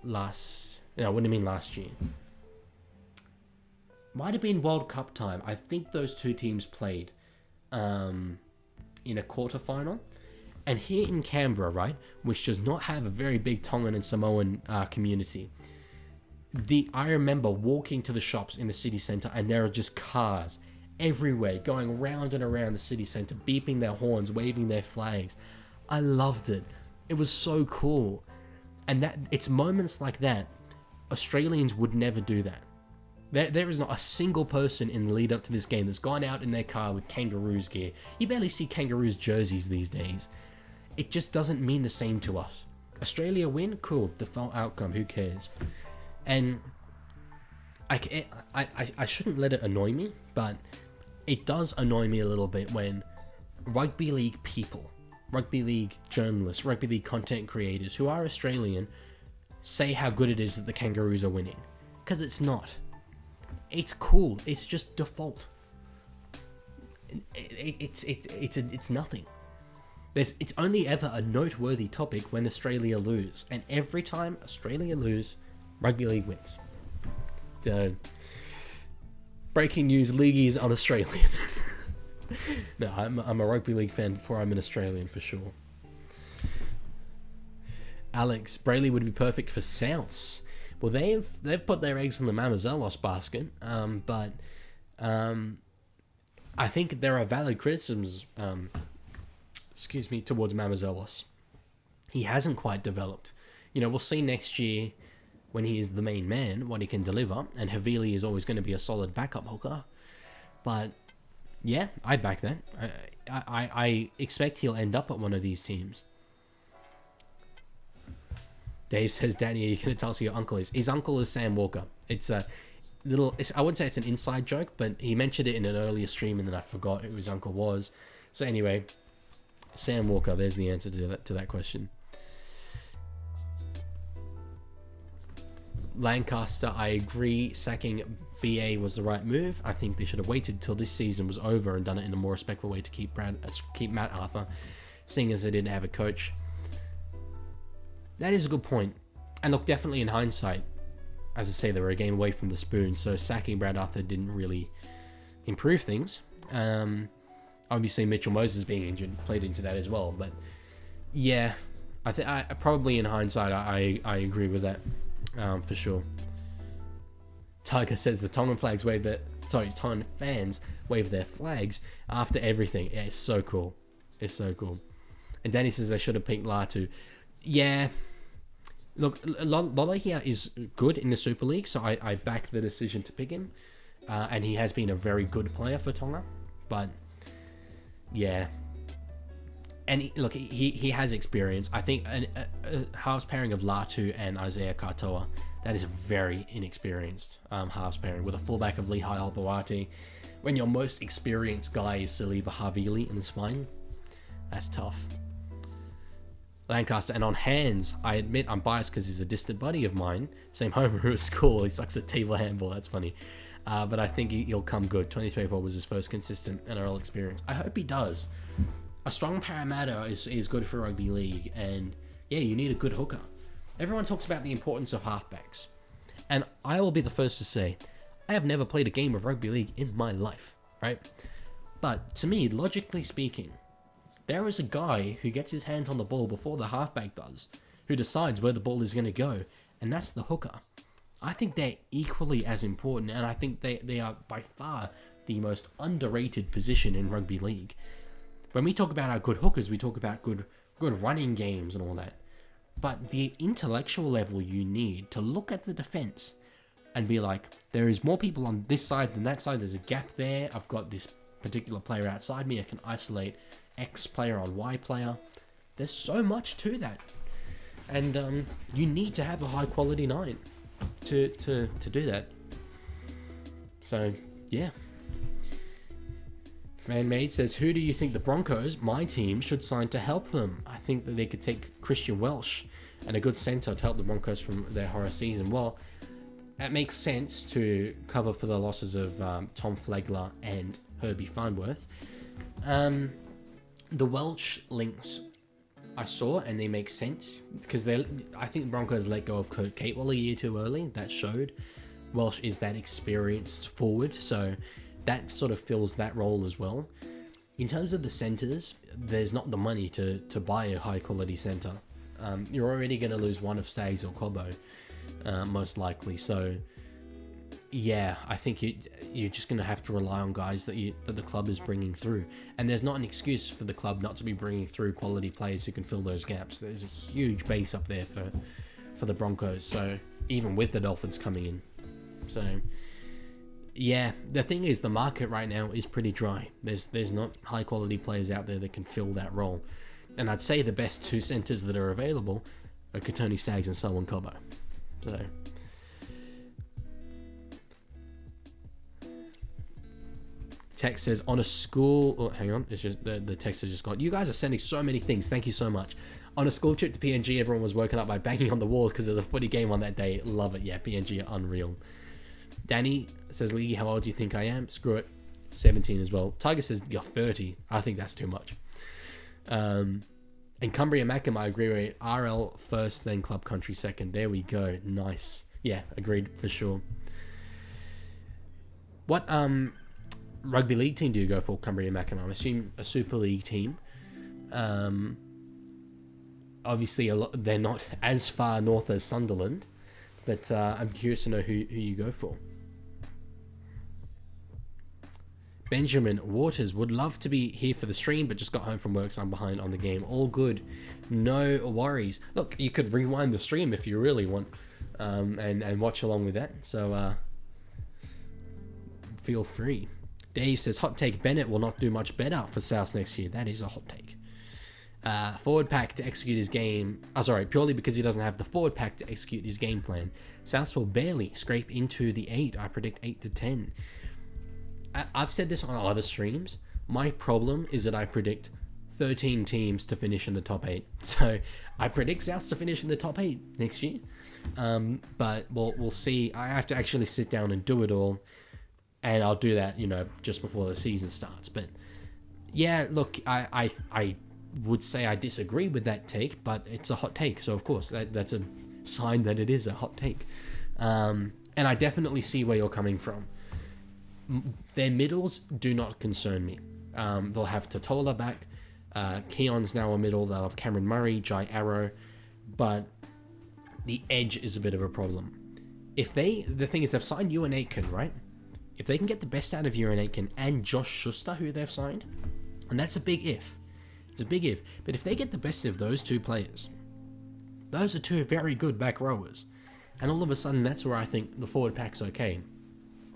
last year. Might have been World Cup time. I think those two teams played in a quarterfinal. And here in Canberra, right, which does not have a very big Tongan and Samoan community, I remember walking to the shops in the city centre, and there are just cars everywhere going round and around the city centre, beeping their horns, waving their flags. I loved it. It was so cool. And it's moments like that, Australians would never do that. There is not a single person in the lead up to this game that's gone out in their car with Kangaroos gear. You barely see Kangaroos jerseys these days. It just doesn't mean the same to us. Australia win? Cool. Default outcome. Who cares? And I shouldn't let it annoy me, but it does annoy me a little bit when rugby league people, rugby league journalists, rugby league content creators who are Australian say how good it is that the Kangaroos are winning. Because it's not. It's cool. It's just default. It's nothing. It's only ever a noteworthy topic when Australia lose. And every time Australia lose, rugby league wins. So, breaking news, Leaguie is un-Australian. No, I'm a rugby league fan before I'm an Australian for sure. Alex, Brayley would be perfect for Souths. Well, they've put their eggs in the Mamazelos basket, but I think there are valid criticisms, towards Mamazelos. He hasn't quite developed. You know, we'll see next year when he is the main man what he can deliver, and Havili is always going to be a solid backup hooker. But yeah, I back that. I expect he'll end up at one of these teams. Dave says, Danny, are you going to tell us who your uncle is? His uncle is Sam Walker. It's a little... I wouldn't say it's an inside joke, but he mentioned it in an earlier stream and then I forgot who his uncle was. So anyway, Sam Walker, there's the answer to that question. Lancaster, I agree. Sacking BA was the right move. I think they should have waited till this season was over and done it in a more respectful way to keep Matt Arthur, seeing as they didn't have a coach. That is a good point. And look, definitely in hindsight, as I say, they were a game away from the spoon, so sacking Brad Arthur didn't really improve things. Obviously, Mitchell Moses being injured played into that as well. But yeah, I probably in hindsight, I agree with that for sure. Tiger says the Tongan fans wave their flags after everything. Yeah, it's so cool. It's so cool. And Danny says they should have picked Latu. Yeah, look, Lolohea is good in the Super League, so I back the decision to pick him, and he has been a very good player for Tonga. But yeah, and he has experience. I think a halves pairing of Latu and Isaiah Katoa, that is a very inexperienced halves pairing with a fullback of Lehigh Alpawati. When your most experienced guy is Saliva Havili in the spine, that's tough. Lancaster, and on hands, I admit I'm biased because he's a distant buddy of mine. Same homer at school. He sucks at table handball. That's funny. But I think he'll come good. 2024 was his first consistent NRL experience. I hope he does. A strong Parramatta is good for rugby league. And yeah, you need a good hooker. Everyone talks about the importance of halfbacks. And I will be the first to say, I have never played a game of rugby league in my life, right? But to me, logically speaking, there is a guy who gets his hands on the ball before the halfback does, who decides where the ball is going to go, and that's the hooker. I think they're equally as important, and I think they are by far the most underrated position in rugby league. When we talk about our good hookers, we talk about good running games and all that. But the intellectual level you need to look at the defense and be like, there is more people on this side than that side, there's a gap there, I've got this particular player outside me, I can isolate X player on Y player. There's so much to that, and you need to have a high quality 9 to do that. So yeah. Fanmade says, who do you think the Broncos, my team, should sign to help them? I think that they could take Christian Welsh and a good centre to help the Broncos from their horror season. Well, that makes sense to cover for the losses of Tom Flegler and Herbie Farnworth. The Welsh links I saw, and they make sense because I think the Broncos let go of Kurt Catewell a year too early. That showed. Welsh is that experienced forward, so that sort of fills that role as well. In terms of the centres, there's not the money to buy a high quality centre. You're already going to lose one of Staggs or Cobbo, most likely. So yeah, I think you're just going to have to rely on guys that the club is bringing through. And there's not an excuse for the club not to be bringing through quality players who can fill those gaps. There's a huge base up there for the Broncos, so even with the Dolphins coming in. So yeah, the thing is, the market right now is pretty dry. There's not high quality players out there that can fill that role. And I'd say the best two centres that are available are Katoni Staggs and Selwyn Cobbo. So Text says, on a school... Oh, hang on. It's just the text has just gone. You guys are sending so many things. Thank you so much. On a school trip to PNG, everyone was woken up by banging on the walls because there's a footy game on that day. Love it. Yeah, PNG are unreal. Danny says, Leaguie, how old do you think I am? Screw it. 17 as well. Tiger says, you're 30. I think that's too much. And Cumbria Macam, I agree with. RL first, then Club Country second. There we go. Nice. Yeah, agreed for sure. What rugby league team do you go for, Cumbria Macam? I assume a Super League team. Obviously, they're not as far north as Sunderland, but I'm curious to know who you go for. Benjamin Waters would love to be here for the stream, but just got home from work, so I'm behind on the game. All good. No worries. Look, you could rewind the stream if you really want, and watch along with that. So feel free. Dave says, hot take, Bennett will not do much better for South next year. That is a hot take. Forward pack to execute his game. Purely because he doesn't have the forward pack to execute his game plan. South will barely scrape into the 8. I predict 8 to 10. I've said this on other streams. My problem is that I predict 13 teams to finish in the top 8. So I predict South to finish in the top 8 next year. But we'll see. I have to actually sit down and do it all. And I'll do that, just before the season starts. But yeah, look, I would say I disagree with that take, but it's a hot take. So of course, that's a sign that it is a hot take. And I definitely see where you're coming from. Their middles do not concern me. They'll have Totola back. Keon's now a middle. They'll have Cameron Murray, Jai Arrow. But the edge is a bit of a problem. The thing is, they've signed Ewan Aitken, right? If they can get the best out of Ewan Aitken and Josh Schuster, who they've signed, and that's a big if. It's a big if. But if they get the best of those two players, those are two very good back rowers. And all of a sudden, that's where I think the forward pack's okay.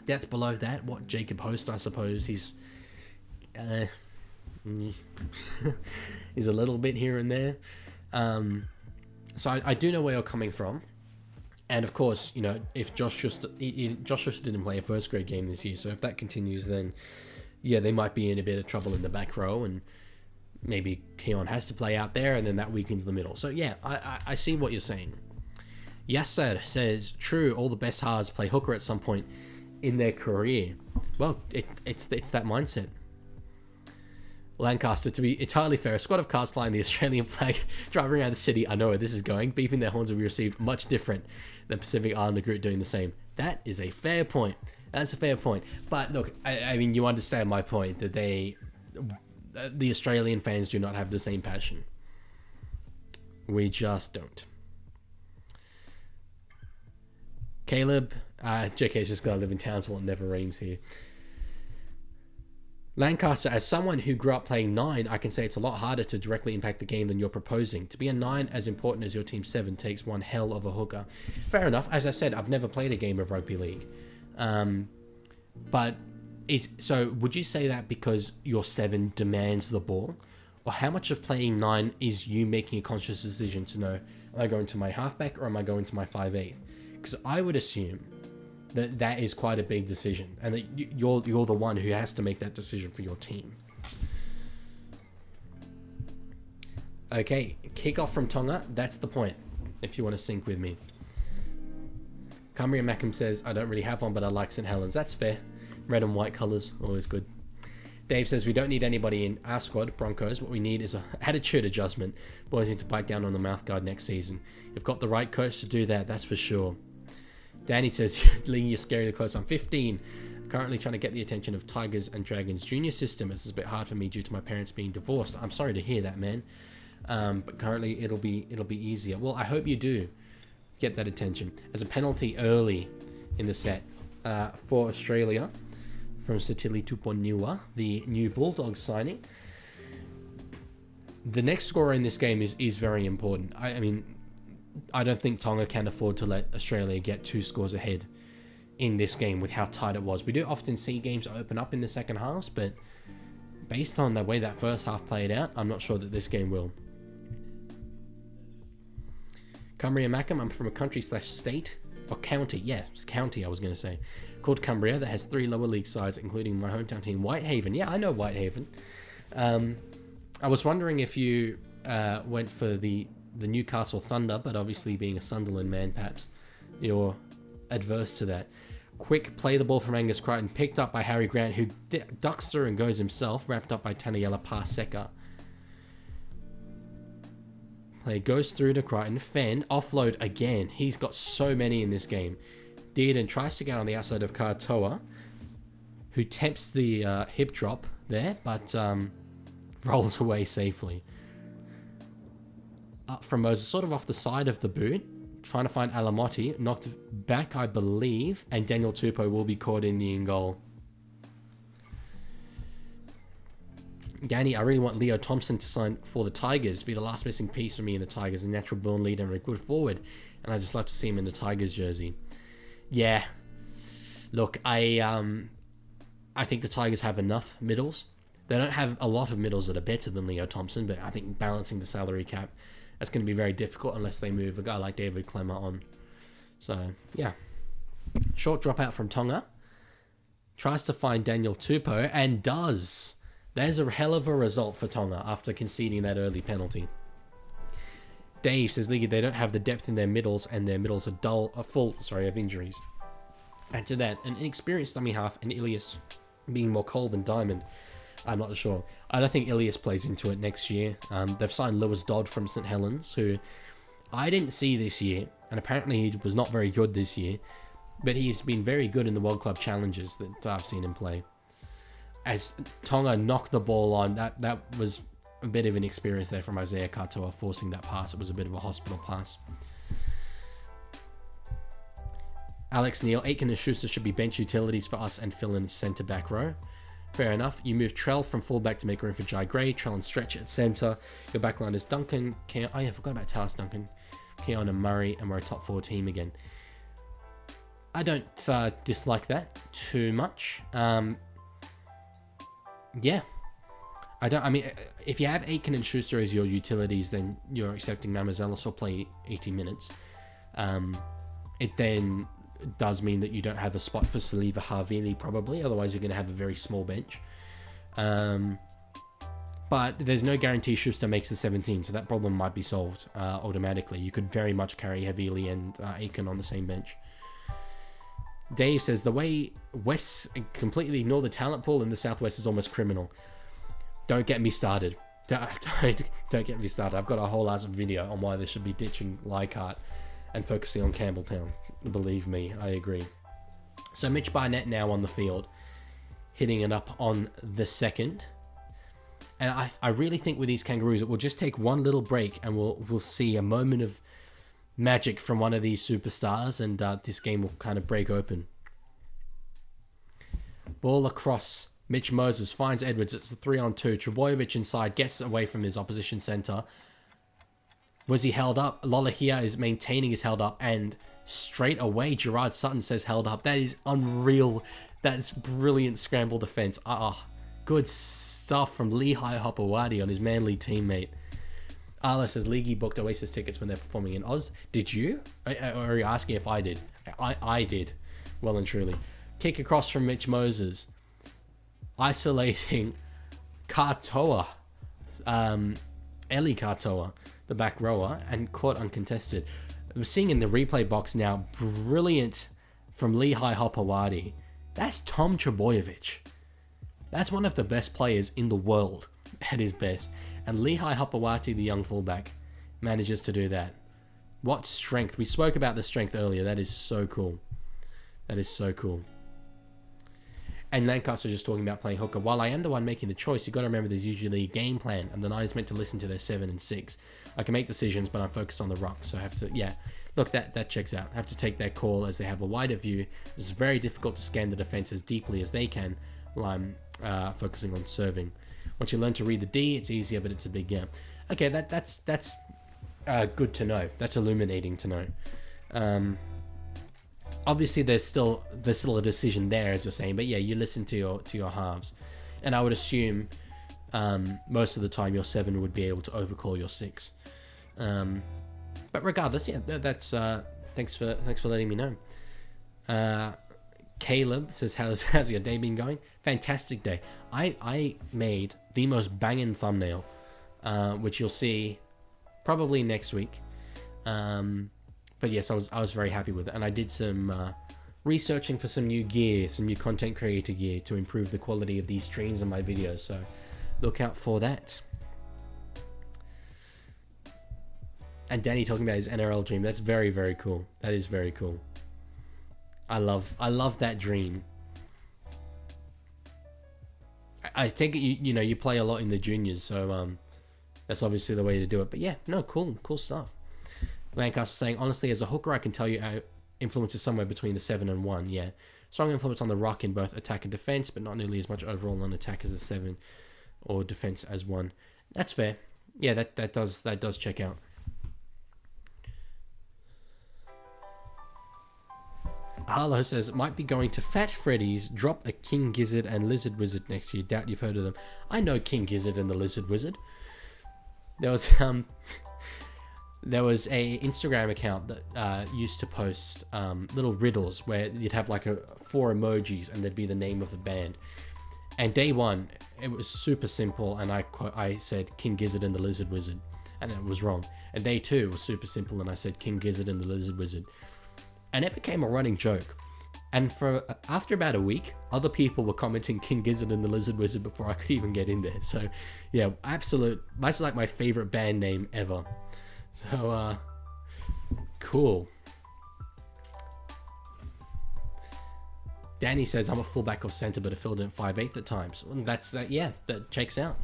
Depth below that, Jacob Host, I suppose. He's he's a little bit here and there. So I do know where you're coming from. And of course, if Josh Schuster didn't play a first grade game this year, so if that continues, then yeah, they might be in a bit of trouble in the back row, and maybe Keon has to play out there, and then that weakens the middle. So yeah, I see what you're saying. Yasser says, true, all the best halves play hooker at some point in their career. Well, it's that mindset. Lancaster, to be entirely fair, a squad of cars flying the Australian flag, driving around the city, I know where this is going, beeping their horns will be received much different than Pacific Islander group doing the same. That is a fair point. That's a fair point. But look, I mean, you understand my point, that the Australian fans do not have the same passion. We just don't. Caleb, JK's just got to live in Townsville, it never rains here. Lancaster, as someone who grew up playing 9, I can say it's a lot harder to directly impact the game than you're proposing. To be a 9 as important as your team 7 takes one hell of a hooker. Fair enough. As I said, I've never played a game of rugby league. But so would you say that because your 7 demands the ball? Or how much of playing 9 is you making a conscious decision to know, am I going to my halfback or am I going to my 5'8"? Because I would assume that is quite a big decision, and that you're the one who has to make that decision for your team. Okay, kick off from Tonga. That's the point, if you want to sync with me. Cumbria Macam says, I don't really have one, but I like St. Helens. That's fair. Red and white colours, always good. Dave says, we don't need anybody in our squad, Broncos. What we need is an attitude adjustment. Boys need to bite down on the mouth guard next season. You've got the right coach to do that, that's for sure. Danny says, League, you're scarily close. I'm 15. Currently trying to get the attention of Tigers and Dragons junior system. It's a bit hard for me due to my parents being divorced. I'm sorry to hear that, man. But currently it'll be easier. Well, I hope you do get that attention. As a penalty early in the set for Australia from Satili Tuponiwa, the new Bulldogs signing. The next scorer in this game is very important. I mean, I don't think Tonga can afford to let Australia get 2 scores ahead in this game with how tight it was. We do often see games open up in the second halves, but based on the way that first half played out, I'm not sure that this game will. Cumbria Macam, I'm from a country/state or county, yeah, it's county I was going to say, called Cumbria that has 3 lower league sides, including my hometown team, Whitehaven. Yeah, I know Whitehaven. I was wondering if you went for the Newcastle Thunder, but obviously being a Sunderland man, perhaps you're adverse to that. Quick play the ball from Angus Crichton, picked up by Harry Grant, who ducks through and goes himself, wrapped up by Taniela Paseka. Play goes through to Crichton. Fenn, offload again. He's got so many in this game. Dearden tries to get on the outside of Katoa, who tempts the hip drop there, but rolls away safely. Up from Moses, sort of off the side of the boot, trying to find Alamotti, knocked back, I believe, and Daniel Tupou will be caught in the in goal. Danny, I really want Leo Thompson to sign for the Tigers, be the last missing piece for me in the Tigers, a natural born leader and a good forward, and I just love to see him in the Tigers jersey. Yeah, look, I think the Tigers have enough middles. They don't have a lot of middles that are better than Leo Thompson, but I think balancing the salary cap, that's going to be very difficult unless they move a guy like David Clemmer on. So, yeah. Short dropout from Tonga. Tries to find Daniel Tupou, and does. There's a hell of a result for Tonga after conceding that early penalty. Dave says, Leaguie, they don't have the depth in their middles, and their middles are full of injuries. Add to that, an inexperienced dummy half, and Ilias being more cold than Diamond. I'm not sure. I don't think Ilias plays into it next year. They've signed Lewis Dodd from St Helens, who I didn't see this year, and apparently he was not very good this year, but he's been very good in the World Club Challenges that I've seen him play. As Tonga knocked the ball on, that was a bit of an experience there from Isaiah Katoa forcing that pass. It was a bit of a hospital pass. Alex Neil, Aiken and Schuster should be bench utilities for us and fill in centre back row. Fair enough. You move Trell from fullback to make room for Jai Gray. Trell and Stretch at centre. Your backline is Duncan. I forgot about Talis Duncan. Keon and Murray, and we're a top 4 team again. I don't dislike that too much. Yeah. I mean, if you have Aiken and Schuster as your utilities, then you're accepting Mamazelos will play 80 minutes. It then does mean that you don't have a spot for Saliva Havili, probably. Otherwise, you're going to have a very small bench. But there's no guarantee Schuster makes the 17, so that problem might be solved automatically. You could very much carry Havili and Aiken on the same bench. Dave says, the way West completely ignore the talent pool in the Southwest is almost criminal. Don't get me started. Don't get me started. I've got a whole ass video on why they should be ditching Leichhardt and focusing on Campbelltown. Believe me, I agree. So Mitch Barnett now on the field, hitting it up on the second. And I really think with these Kangaroos, it will just take one little break and we'll see a moment of magic from one of these superstars, and this game will kind of break open. Ball across. Mitch Moses finds Edwards. It's the 3-on-2. Trebojevic inside, gets away from his opposition centre. Was he held up? Lolahia is maintaining his held up, and straight away Gerard Sutton says held up. That is unreal. That's brilliant scramble defence. Good stuff from Lehigh Hopewadi on his Manly teammate. Arla says Leaguie booked Oasis tickets when they're performing in Oz. Did you? Or are you asking if I did? I did. Well and truly. Kick across from Mitch Moses. Isolating Katoa. Eli Katoa, the back rower, and caught uncontested. I'm seeing in the replay box now, brilliant from Lehigh Hopewadi. That's Tom Trebojevic. That's one of the best players in the world at his best. And Lehigh Hopewadi, the young fullback, manages to do that. What strength. We spoke about the strength earlier. That is so cool. That is so cool. And Lancaster just talking about playing hooker. While I am the one making the choice, you've got to remember there's usually a game plan, and the 9 is meant to listen to their 7 and 6. I can make decisions, but I'm focused on the ruck, so I have to, yeah. Look, that checks out. I have to take their call as they have a wider view. It's very difficult to scan the defense as deeply as they can while I'm focusing on serving. Once you learn to read the D, it's easier, but it's a big gap. Okay, that's good to know. That's illuminating to know. Obviously, there's still a decision there, as you're saying, but yeah, you listen to your halves, and I would assume most of the time your 7 would be able to overcall your 6. But regardless, yeah, that's Thanks for letting me know. Caleb says, how's your day been going? Fantastic day. I made the most banging thumbnail, which you'll see probably next week. But yes, I was very happy with it, and I did some researching for some new gear, some new content creator gear to improve the quality of these streams and my videos. So look out for that. And Danny talking about his NRL dream. That's very, very cool. That is very cool. I love that dream. I think you play a lot in the juniors, so that's obviously the way to do it. But yeah, no, cool stuff. Lancaster saying, honestly, as a hooker, I can tell you our influence is somewhere between the 7 and 1. Yeah, strong influence on the ruck in both attack and defense, but not nearly as much overall on attack as the 7 or defense as 1. That's fair. Yeah, that does check out. Harlow says, might be going to Fat Freddy's, drop a King Gizzard and Lizard Wizard next to you. Doubt you've heard of them. I know King Gizzard and the Lizard Wizard. There was a Instagram account that used to post little riddles where you'd have like 4 emojis and there'd be the name of the band. And day one, it was super simple, and I said King Gizzard and the Lizard Wizard, and it was wrong. And day 2 was super simple, and I said King Gizzard and the Lizard Wizard. And it became a running joke. And after about a week, other people were commenting King Gizzard and the Lizard Wizard before I could even get in there. So yeah, that's like my favorite band name ever. So cool. Danny says, I'm a fullback or center, but I filled in 5/8 at times. Yeah, that checks out.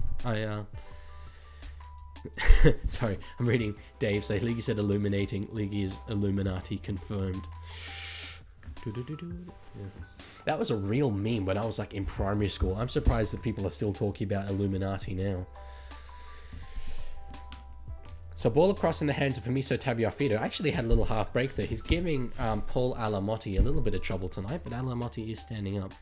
Sorry, I'm reading Dave say, Leaguie said illuminating. Leaguie is Illuminati confirmed. Yeah. That was a real meme when I was like in primary school. I'm surprised that people are still talking about Illuminati now. So ball across in the hands of Hamiso Tabiafito. Actually had a little half break there. He's giving Paul Alamotti a little bit of trouble tonight, but Alamotti is standing up.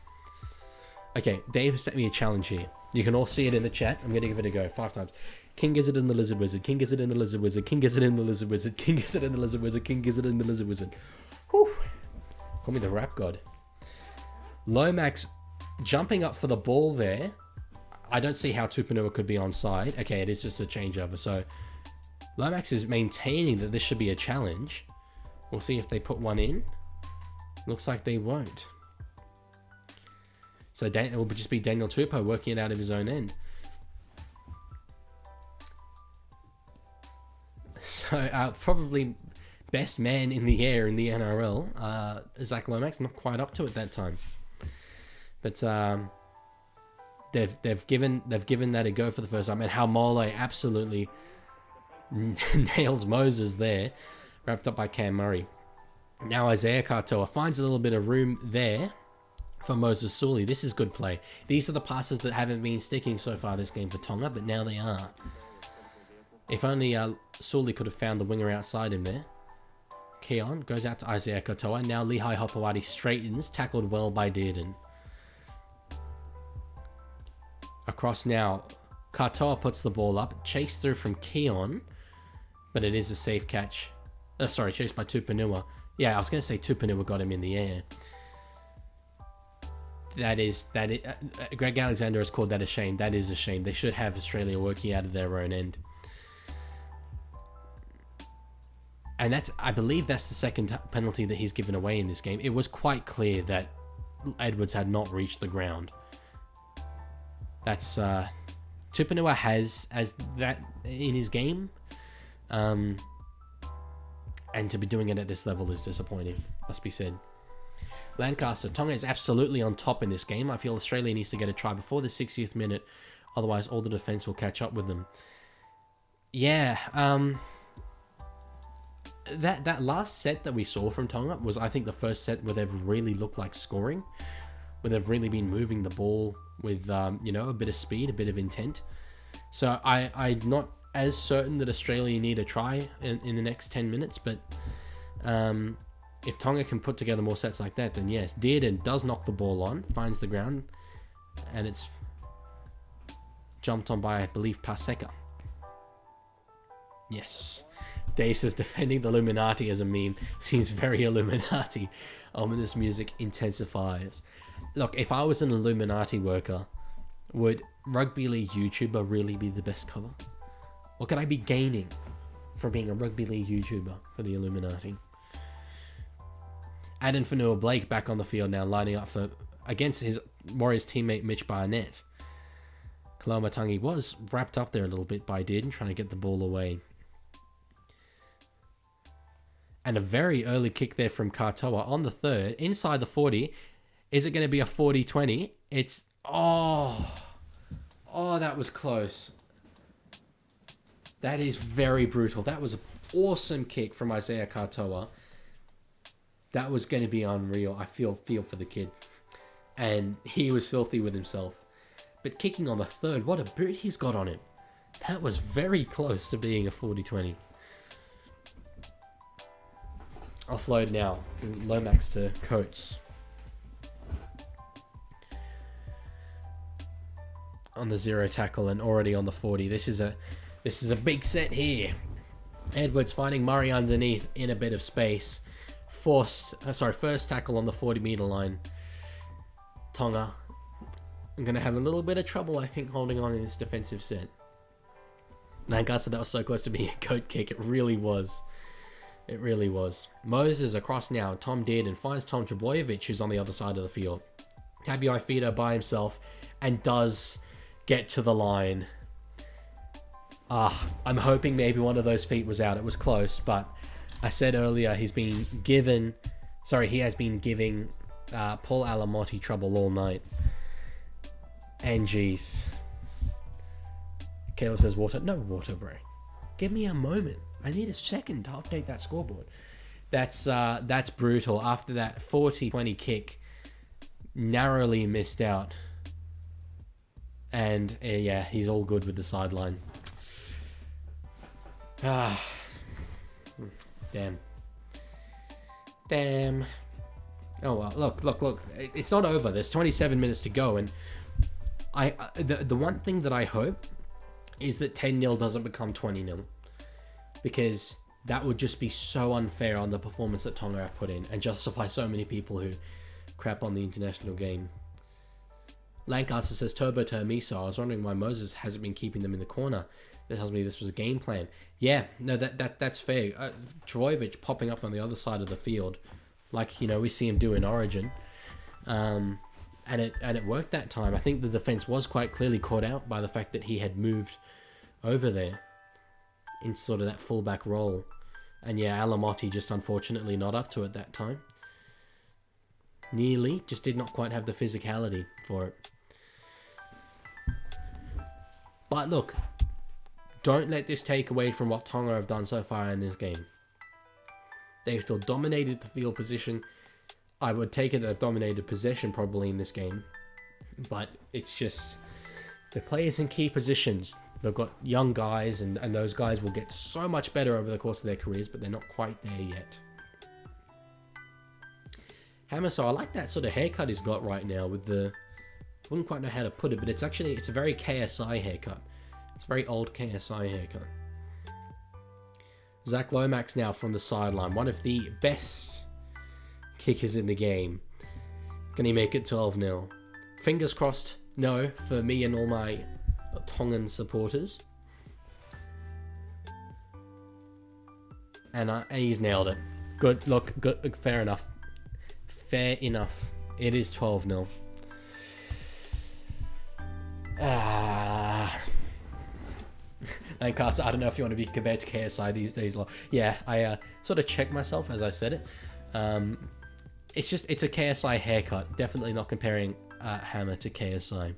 Okay, Dave sent me a challenge here. You can all see it in the chat. I'm going to give it a go 5 times. King Gizzard and the Lizard Wizard. King Gizzard and the Lizard Wizard. King Gizzard and the Lizard Wizard. King Gizzard and the Lizard Wizard. King Gizzard and the Lizard Wizard. Whew. Call me the rap god. Lomax jumping up for the ball there. I don't see how Tupanua could be onside. Okay, it is just a changeover. So Lomax is maintaining that this should be a challenge. We'll see if they put one in. Looks like they won't. So it will just be Daniel Tupou working it out of his own end. So probably best man in the air in the NRL, Zach Lomax, not quite up to it that time. But they've given that a go for the first time, and Haumole absolutely nails Moses there, wrapped up by Cam Murray. Now Isaiah Katoa finds a little bit of room there for Moses Suli. This is good play. These are the passes that haven't been sticking so far this game for Tonga, but now they are. If only Suli could have found the winger outside him there. Keon goes out to Isaiah Katoa. Now Lehigh Hopewadi straightens, tackled well by Dearden. Across now, Katoa puts the ball up, chased through from Keon, but it is a safe catch. Sorry, chased by Tupanua. Yeah, I was going to say Tupanua got him in the air. Greg Alexander has called that a shame. That is a shame. They should have Australia working out of their own end. And I believe that's the second penalty that he's given away in this game. It was quite clear that Edwards had not reached the ground. That's Tupanua has that in his game, and to be doing it at this level is disappointing, must be said. Lancaster, Tonga is absolutely on top in this game. I feel Australia needs to get a try before the 60th minute, otherwise all the defense will catch up with them. Yeah, that last set that we saw from Tonga was, I think, the first set where they've really looked like scoring, where they've really been moving the ball with a bit of speed, a bit of intent. So I'm not as certain that Australia need a try in the next 10 minutes, but if Tonga can put together more sets like that, then yes. Dearden does knock the ball on, finds the ground, and it's jumped on by, I believe, Paseka. Yes. Dave says, defending the Illuminati as a meme seems very Illuminati. Ominous music intensifies. Look, if I was an Illuminati worker, would Rugby League YouTuber really be the best cover? What could I be gaining from being a Rugby League YouTuber for the Illuminati? Aden Fanua Blake back on the field now, lining up against his Warriors teammate Mitch Barnett. Kalamatangi was wrapped up there a little bit by Dearden, trying to get the ball away. And a very early kick there from Katoa on the third, inside the 40. Is it going to be a 40-20? It's... Oh, that was close. That is very brutal. That was an awesome kick from Isaiah Katoa. That was going to be unreal. I feel for the kid. And he was filthy with himself. But kicking on the third, what a boot he's got on him. That was very close to being a 40-20. Offload now. Lomax to Coates. On the 0 tackle and already on the 40. This is a big set here. Edwards finding Murray underneath in a bit of space. First tackle on the 40-meter line. Tonga. I'm going to have a little bit of trouble, I think, holding on in this defensive set. Nankasa, that was so close to being a goat kick. It really was. It really was. Moses across now. Tom Dearden finds Tom Trebojevic, who's on the other side of the field. Tabuai Fito by himself and does get to the line. I'm hoping maybe one of those feet was out. It was close, but I said earlier he has been giving Paul Alamotti trouble all night. And geez. Caleb says water. No water, bro. Give me a moment. I need a second to update that scoreboard. That's brutal. After that 40-20 kick, narrowly missed out. And yeah, he's all good with the sideline. Damn. Oh well, look. It's not over. There's 27 minutes to go, and the one thing that I hope is that 10-0 doesn't become 20-0, because that would just be so unfair on the performance that Tonga have put in and justify so many people who crap on the international game. Lancaster says Turbo Termiso. I was wondering why Moses hasn't been keeping them in the corner. That tells me this was a game plan. Yeah, no, that's fair. Trbojevic popping up on the other side of the field, like we see him do in Origin, and it worked that time. I think the defense was quite clearly caught out by the fact that he had moved over there in sort of that fullback role, and yeah, Alamotti just unfortunately not up to it that time. Nearly, just did not quite have the physicality for it. But look, don't let this take away from what Tonga have done so far in this game. They've still dominated the field position. I would take it that they've dominated possession probably in this game. But it's just the players in key positions. They've got young guys, and those guys will get so much better over the course of their careers, but they're not quite there yet. Hammer, so I like that sort of haircut he's got right now with the... I wouldn't quite know how to put it, but it's a very KSI haircut. It's a very old KSI haircut. Zach Lomax now from the sideline. One of the best kickers in the game. Can he make it 12-0? Fingers crossed, no, for me and all my Tongan supporters. And he's nailed it. Good, look, good, fair enough. Fair enough. It is 12-0. Lancaster, I don't know if you want to be compared to KSI these days. Yeah, I sort of checked myself as I said it. It's a KSI haircut. Definitely not comparing Hammer to KSI.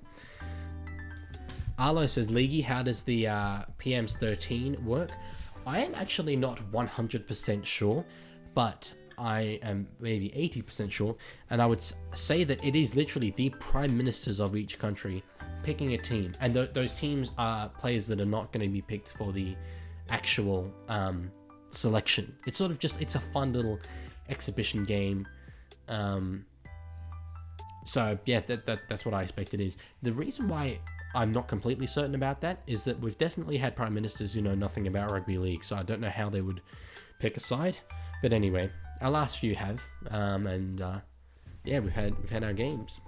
Arlo says, Leaguie, how does the PM's 13 work? I am actually not 100% sure, but I am maybe 80% sure, and I would say that it is literally the prime ministers of each country picking a team, and those teams are players that are not going to be picked for the actual selection. It's sort of just, it's a fun little exhibition game. So yeah, that's what I expect it is. The reason why I'm not completely certain about that, is that we've definitely had prime ministers who know nothing about rugby league, so I don't know how they would pick a side. But anyway, our last few have, yeah, we've had our games.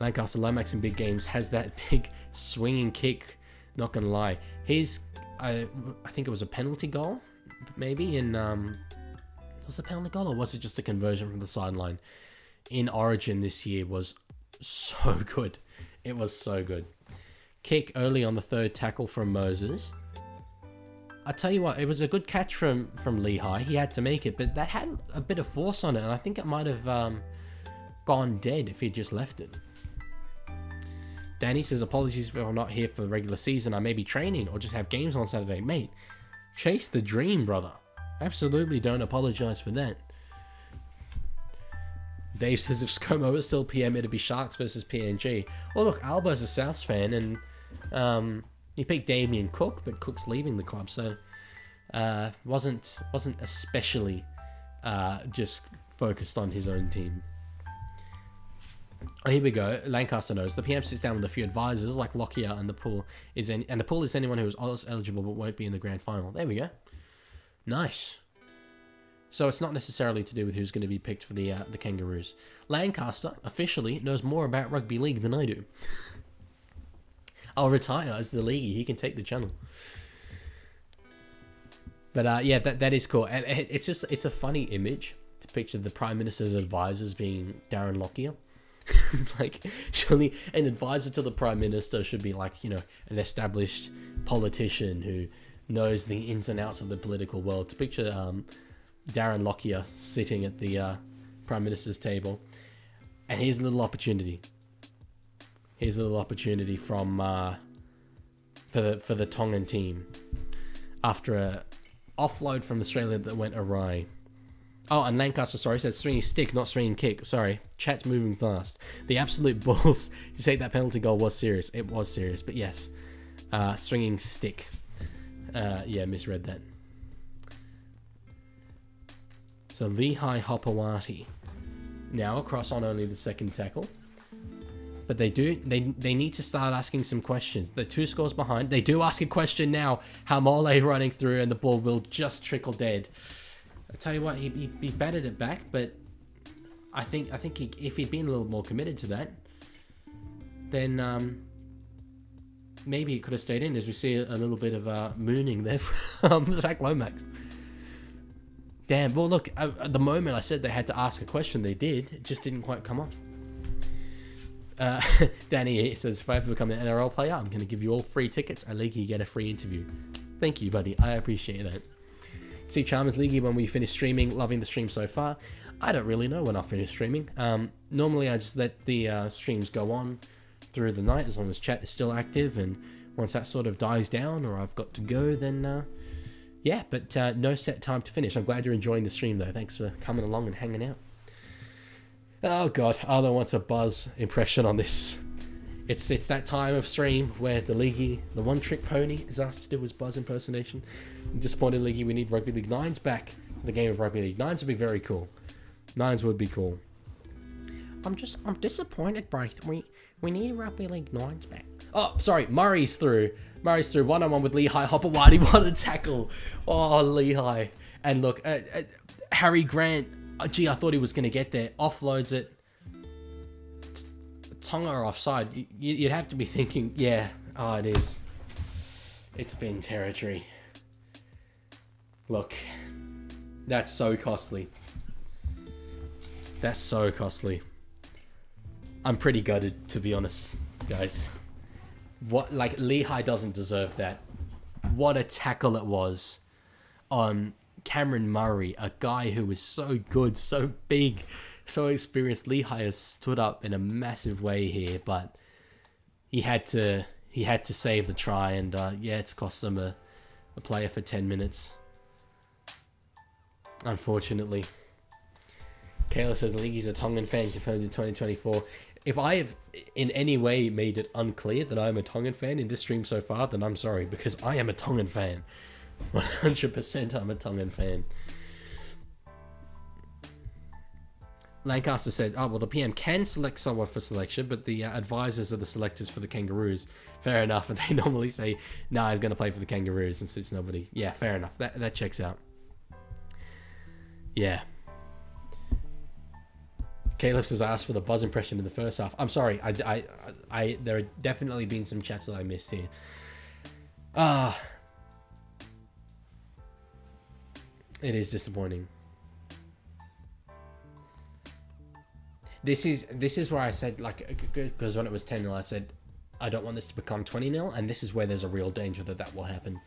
Lancaster Lomax in big games has that big swinging kick. Not gonna lie, I think it was a penalty goal, maybe in was it a penalty goal or was it just a conversion from the sideline? In Origin this year was so good. It was so good. Kick early on the third tackle from Moses. I tell you what, it was a good catch from Leaguie. He had to make it, but that had a bit of force on it, and I think it might have gone dead if he'd just left it. Danny says, apologies if I'm not here for the regular season. I may be training or just have games on Saturday. Mate, chase the dream, brother. Absolutely don't apologize for that. Dave says, if ScoMo is still PM, it'd be Sharks versus PNG. Well, look, Albo's a Souths fan, and he picked Damien Cook, but Cook's leaving the club, so wasn't especially just focused on his own team. Oh, here we go. Lancaster knows the PM sits down with a few advisors like Lockyer, and the pool is anyone who is eligible but won't be in the grand final. There we go. Nice. So it's not necessarily to do with who's going to be picked for the Kangaroos. Lancaster officially knows more about rugby league than I do. I'll retire as the Leaguie. He can take the channel. But yeah, that is cool. And it's a funny image to picture the Prime Minister's advisors being Darren Lockyer. Like, surely an advisor to the Prime Minister should be like, an established politician who knows the ins and outs of the political world. To picture Darren Lockyer sitting at the Prime Minister's table. And here's a little opportunity. Here's a little opportunity from for the Tongan team after a offload from Australia that went awry. Oh, and Lancaster, sorry, said swinging stick, not swinging kick. Sorry, chat's moving fast. The absolute balls to take that penalty goal was serious. It was serious, but yes, swinging stick. Yeah, misread that. So Leaguie Hopewati now across on only the second tackle. But they need to start asking some questions. They're 2 scores behind. They do ask a question now. Hamole running through and the ball will just trickle dead. I tell you what, he batted it back, but I think if he'd been a little more committed to that, then maybe he could have stayed in, as we see a little bit of mooning there from Zach Lomax. Damn, well look, at the moment I said they had to ask a question, they did. It just didn't quite come off. Danny says, if I ever become an NRL player, I'm going to give you all free tickets. At Leaguie, you get a free interview. Thank you, buddy. I appreciate that. Steve Chalmers, Leaguie, when we finish streaming, loving the stream so far. I don't really know when I'll finish streaming. Normally I just let the streams go on through the night as long as chat is still active, and once that sort of dies down or I've got to go, then yeah, but no set time to finish. I'm glad you're enjoying the stream though. Thanks for coming along and hanging out. Oh god, Arlo wants a Buzz impression on this. It's that time of stream where the Leaguie, the one trick pony, is asked to do his Buzz impersonation. I'm disappointed, Leaguie, we need Rugby League 9s back. The game of Rugby League 9s would be very cool. 9s would be cool. I'm disappointed, Bryce. We need Rugby League 9s back. Oh, sorry, Murray's through. Murray's through. 1-on-1 with Leaguie Hopewadi. What a tackle. Oh, Leaguie. And look, Harry Grant, gee, I thought he was going to get there. Offloads it. Tonga are offside. You'd have to be thinking, yeah, oh, it is. It's been territory. Look, that's so costly. That's so costly. I'm pretty gutted, to be honest, guys. Leaguie doesn't deserve that. What a tackle it was on Cameron Murray, a guy who was so good, so big, so experienced. Leaguie has stood up in a massive way here, but he had to save the try, and yeah, it's cost them a player for 10 minutes. Unfortunately. Kayla says Leaguie's a Tongan fan, confirmed in 2024. If I have in any way made it unclear that I am a Tongan fan in this stream so far, then I'm sorry, because I am a Tongan fan. 100% I'm a Tongan fan. Lancaster said, oh, well, the PM can select someone for selection, but the advisors are the selectors for the Kangaroos. Fair enough. And they normally say, nah, he's going to play for the Kangaroos since it's nobody. Yeah, fair enough. That checks out. Yeah. Caleb says, I asked for the Buzz impression in the first half. I'm sorry. There have definitely been some chats that I missed here. It is disappointing. This is where I said, like, because when it was 10-0, I said, I don't want this to become 20-0, and this is where there's a real danger that will happen.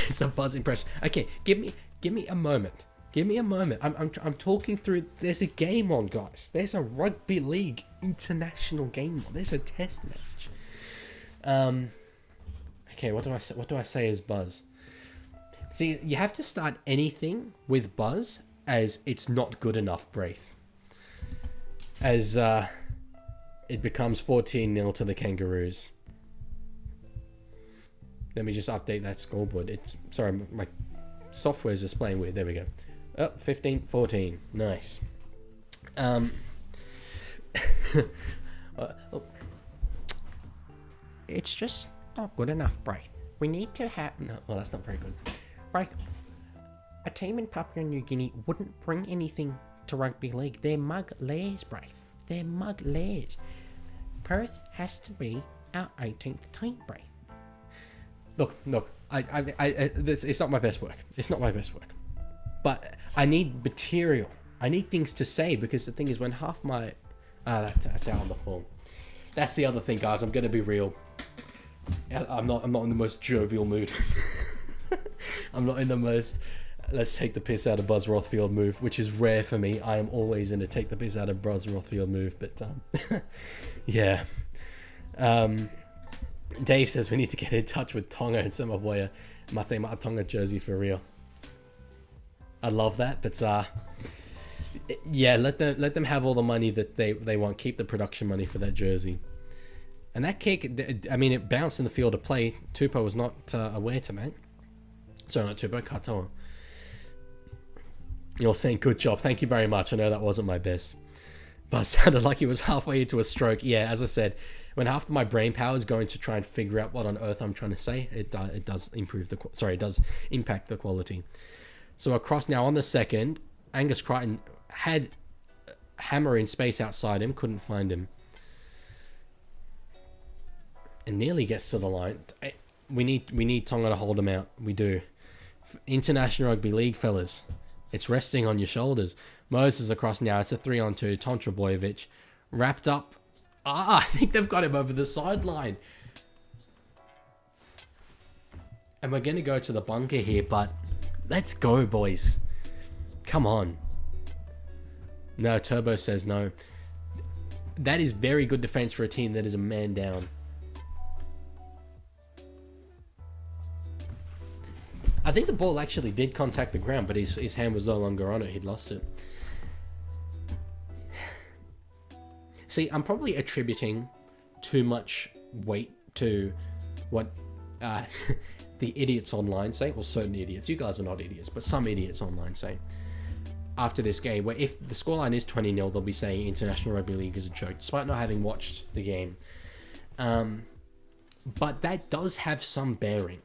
It's a Buzz impression. Okay, give me a moment. Give me a moment. I'm talking through. There's a game on, guys. There's a rugby league international game on. There's a test match. Okay, what do I say as Buzz? See, you have to start anything with Buzz as it's not good enough, Braith. As it becomes 14-0 to the Kangaroos. Let me just update that scoreboard. Sorry, my software's just playing weird. There we go. Oh, 15-14. Nice. It's just not good enough, Braith. We need to have... No, well, that's not very good. Braith, a team in Papua New Guinea wouldn't bring anything to rugby league. They're mug layers, Braith. They're mug layers. Perth has to be our 18th team, Braith. Look. It's not my best work. It's not my best work. But I need material. I need things to say, because the thing is, when half my... that's out on the form. That's the other thing, guys. I'm going to be real. I'm not in the most jovial mood. I'm not in the most let's take the piss out of Buzz Rothfield move, which is rare for me. I am always in a take the piss out of Buzz Rothfield move, but yeah. Dave says we need to get in touch with Tonga and Samoa. Mate Mata Tonga jersey for real. I love that, but yeah, let them have all the money that they want. Keep the production money for that jersey. And that kick, I mean, it bounced in the field of play. Tupou was not aware to, mate. Sorry, not Tupou, Katoa. You're saying good job. Thank you very much. I know that wasn't my best. But it sounded like he was halfway into a stroke. Yeah, as I said, when half of my brain power is going to try and figure out what on earth I'm trying to say, it does improve the... Sorry, it does impact the quality. So across now on the second, Angus Crichton had Hammer in space outside him, couldn't find him. And nearly gets to the line. We need Tonga to hold him out. We do. International Rugby League, fellas. It's resting on your shoulders. Moses across now. It's a 3-on-2. Tom Trebojevic wrapped up. I think they've got him over the sideline. And we're going to go to the bunker here, but let's go, boys. Come on. No, Turbo says no. That is very good defense for a team that is a man down. I think the ball actually did contact the ground, but his hand was no longer on it. He'd lost it. See, I'm probably attributing too much weight to what the idiots online say. Well, certain idiots. You guys are not idiots, but some idiots online say. After this game, where if the scoreline is 20-0, they'll be saying International Rugby League is a joke, despite not having watched the game. But that does have some bearing.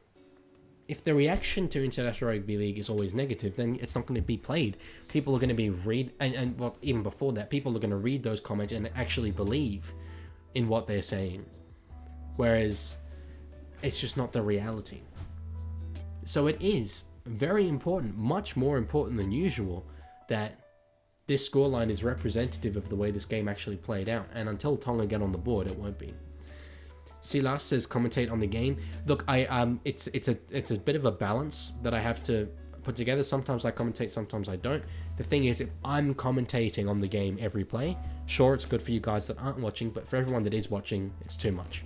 If the reaction to International Rugby League is always negative, then it's not going to be played. People are going to be well, even before that, people are going to read those comments and actually believe in what they're saying. Whereas, it's just not the reality. So it is very important, much more important than usual, that this scoreline is representative of the way this game actually played out. And until Tonga get on the board, it won't be. Silas says commentate on the game. Look, it's a bit of a balance that I have to put together. Sometimes I commentate, sometimes I don't. The thing is, if I'm commentating on the game every play, sure, it's good for you guys that aren't watching, but for everyone that is watching, it's too much.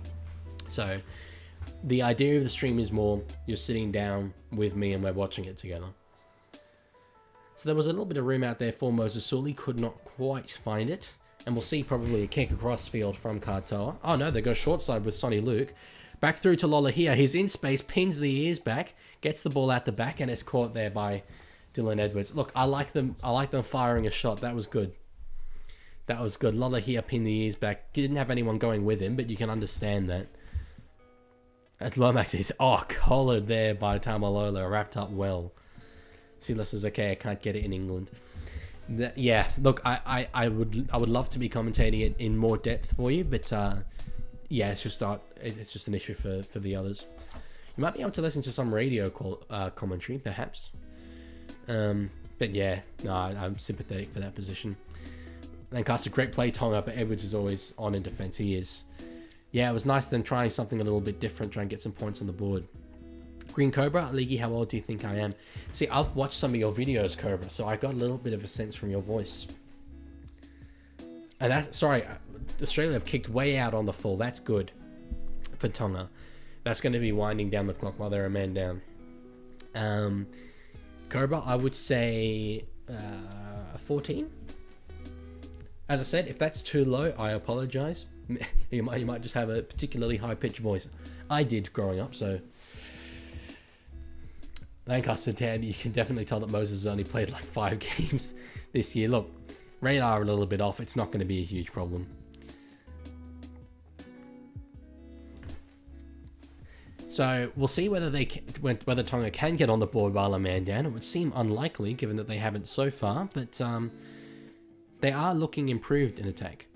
So the idea of the stream is more you're sitting down with me and we're watching it together. So there was a little bit of room out there for Moses Sully, could not quite find it. And we'll see probably a kick across field from Katoa. Oh no, they go short side with Sonny Luke. Back through to Lolohea. He's in space, pins the ears back, gets the ball out the back, and it's caught there by Dylan Edwards. Look, I like them firing a shot. That was good. That was good. Lolohea pinned the ears back. Didn't have anyone going with him, but you can understand that. As Lomax is, collared there by Tamalola, wrapped up well. Silas says, okay, I can't get it in England. Yeah, look, I would love to be commentating it in more depth for you, but yeah, it's just an issue for the others. You might be able to listen to some radio commentary, perhaps. But yeah, no, I'm sympathetic for that position. Lancaster, great play, Tonga, but Edwards is always on in defence. He is. Yeah, it was nice then trying something a little bit different, try and get some points on the board. Green Cobra, Leaguie, how old do you think I am? See, I've watched some of your videos, Cobra, so I got a little bit of a sense from your voice. And Australia have kicked way out on the full. That's good for Tonga. That's going to be winding down the clock while they're a man down. Cobra, I would say 14. As I said, if that's too low, I apologize. You might just have a particularly high-pitched voice. I did growing up, so... Lancaster, Tam, you can definitely tell that Moses has only played like 5 games this year. Look, radar a little bit off. It's not going to be a huge problem. So we'll see whether whether Tonga can get on the board while a man down. It would seem unlikely, given that they haven't so far, but they are looking improved in attack.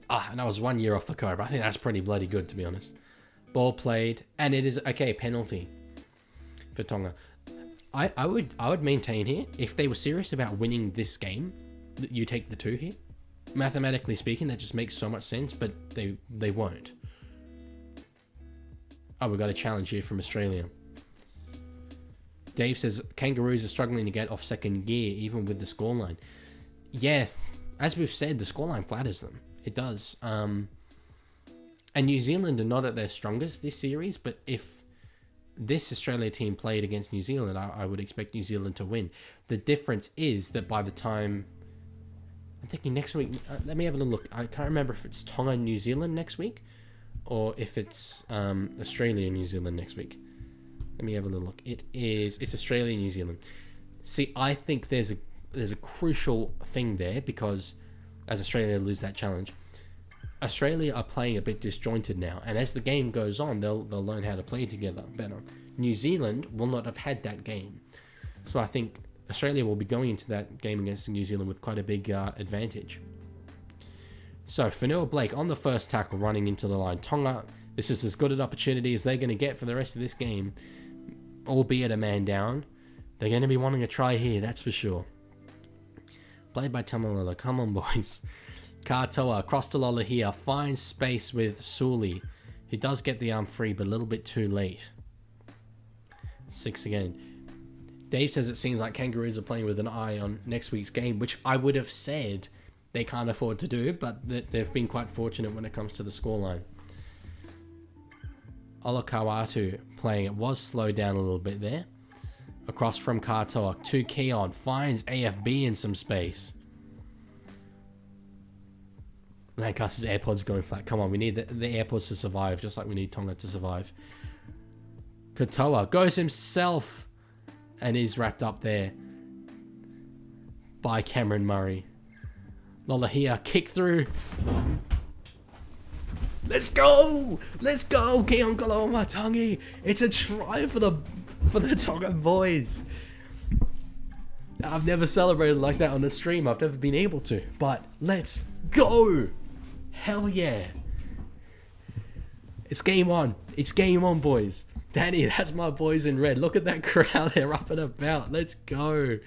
And I was 1 year off the Cobra. I think that's pretty bloody good, to be honest. Ball played, and it is okay. Penalty for Tonga. I would maintain here, if they were serious about winning this game, that you take the 2 here. Mathematically speaking, that just makes so much sense, but they won't. Oh, we've got a challenge here from Australia. Dave says, Kangaroos are struggling to get off second gear, even with the scoreline. Yeah, as we've said, the scoreline flatters them. It does. And New Zealand are not at their strongest this series, but if this Australia team played against New Zealand, I would expect New Zealand to win. The difference is that by the time... I'm thinking next week... let me have a little look. I can't remember if it's Tonga and New Zealand next week, or if it's Australia and New Zealand next week. Let me have a little look. It's Australia and New Zealand. See, I think there's a crucial thing there, because as Australia lose that challenge, Australia are playing a bit disjointed now, and as the game goes on, they'll learn how to play together better. New Zealand will not have had that game, so I think Australia will be going into that game against New Zealand with quite a big advantage. So Fanua Blake on the first tackle, running into the line. Tonga, this is as good an opportunity as they're going to get for the rest of this game, albeit a man down. They're going to be wanting a try here, that's for sure. Played by Tamalolo. Come on, boys. Katoa across to Lolohea, finds space with Suli. He does get the arm free, but a little bit too late. 6 again. Dave says it seems like Kangaroos are playing with an eye on next week's game, which I would have said they can't afford to do, but they've been quite fortunate when it comes to the scoreline. Olakawatu playing it, was slowed down a little bit there. Across from Katoa to Keon, finds AFB in some space. Lancaster's AirPods going flat. Come on, we need the AirPods to survive, just like we need Tonga to survive. Katoa goes himself and is wrapped up there by Cameron Murray. Lolohea, kick through. Let's go! Let's go! Keon Kaloma-Tangi! It's a try for the Tongan boys. I've never celebrated like that on the stream. I've never been able to. But let's go! Hell yeah! It's game on. It's game on, boys. Danny, that's my boys in red. Look at that crowd. They're up and about. Let's go.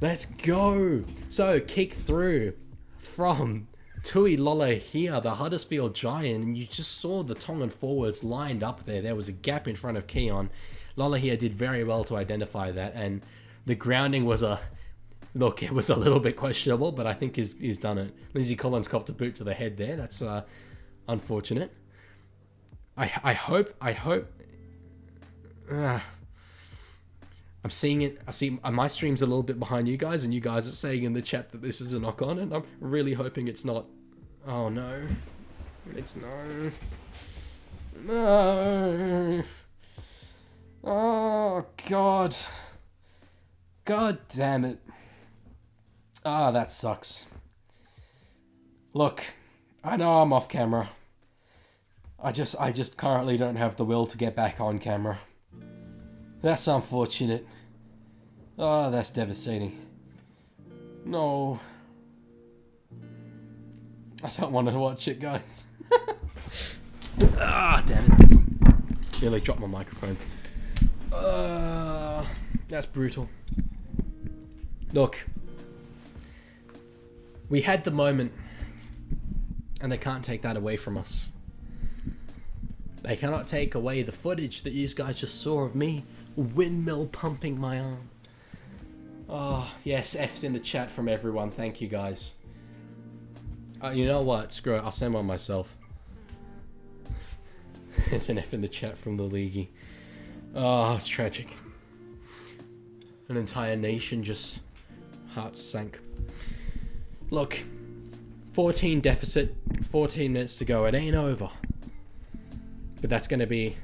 Let's go. So, kick through from Tui Lolohea, the Huddersfield Giant. And you just saw the Tongan forwards lined up there. There was a gap in front of Keon. Lolohea did very well to identify that. And the grounding was look, it was a little bit questionable, but I think he's done it. Lindsay Collins copped a boot to the head there. That's unfortunate. I hope I'm seeing it. I see my stream's a little bit behind you guys, and you guys are saying in the chat that this is a knock on, and I'm really hoping it's not. Oh no, it's no. No. Oh god. God damn it. Ah, that sucks. Look, I know I'm off camera. I just currently don't have the will to get back on camera. That's unfortunate. Oh, that's devastating. No. I don't want to watch it, guys. Ah, damn it. Nearly dropped my microphone. That's brutal. Look. We had the moment, and they can't take that away from us. They cannot take away the footage that you guys just saw of me windmill pumping my arm. Oh, yes, F's in the chat from everyone. Thank you, guys. You know what? Screw it. I'll send one myself. There's an F in the chat from the Leaguie. Oh, it's tragic. An entire nation just hearts sank. Look, 14 deficit, 14 minutes to go. It ain't over. But that's going to be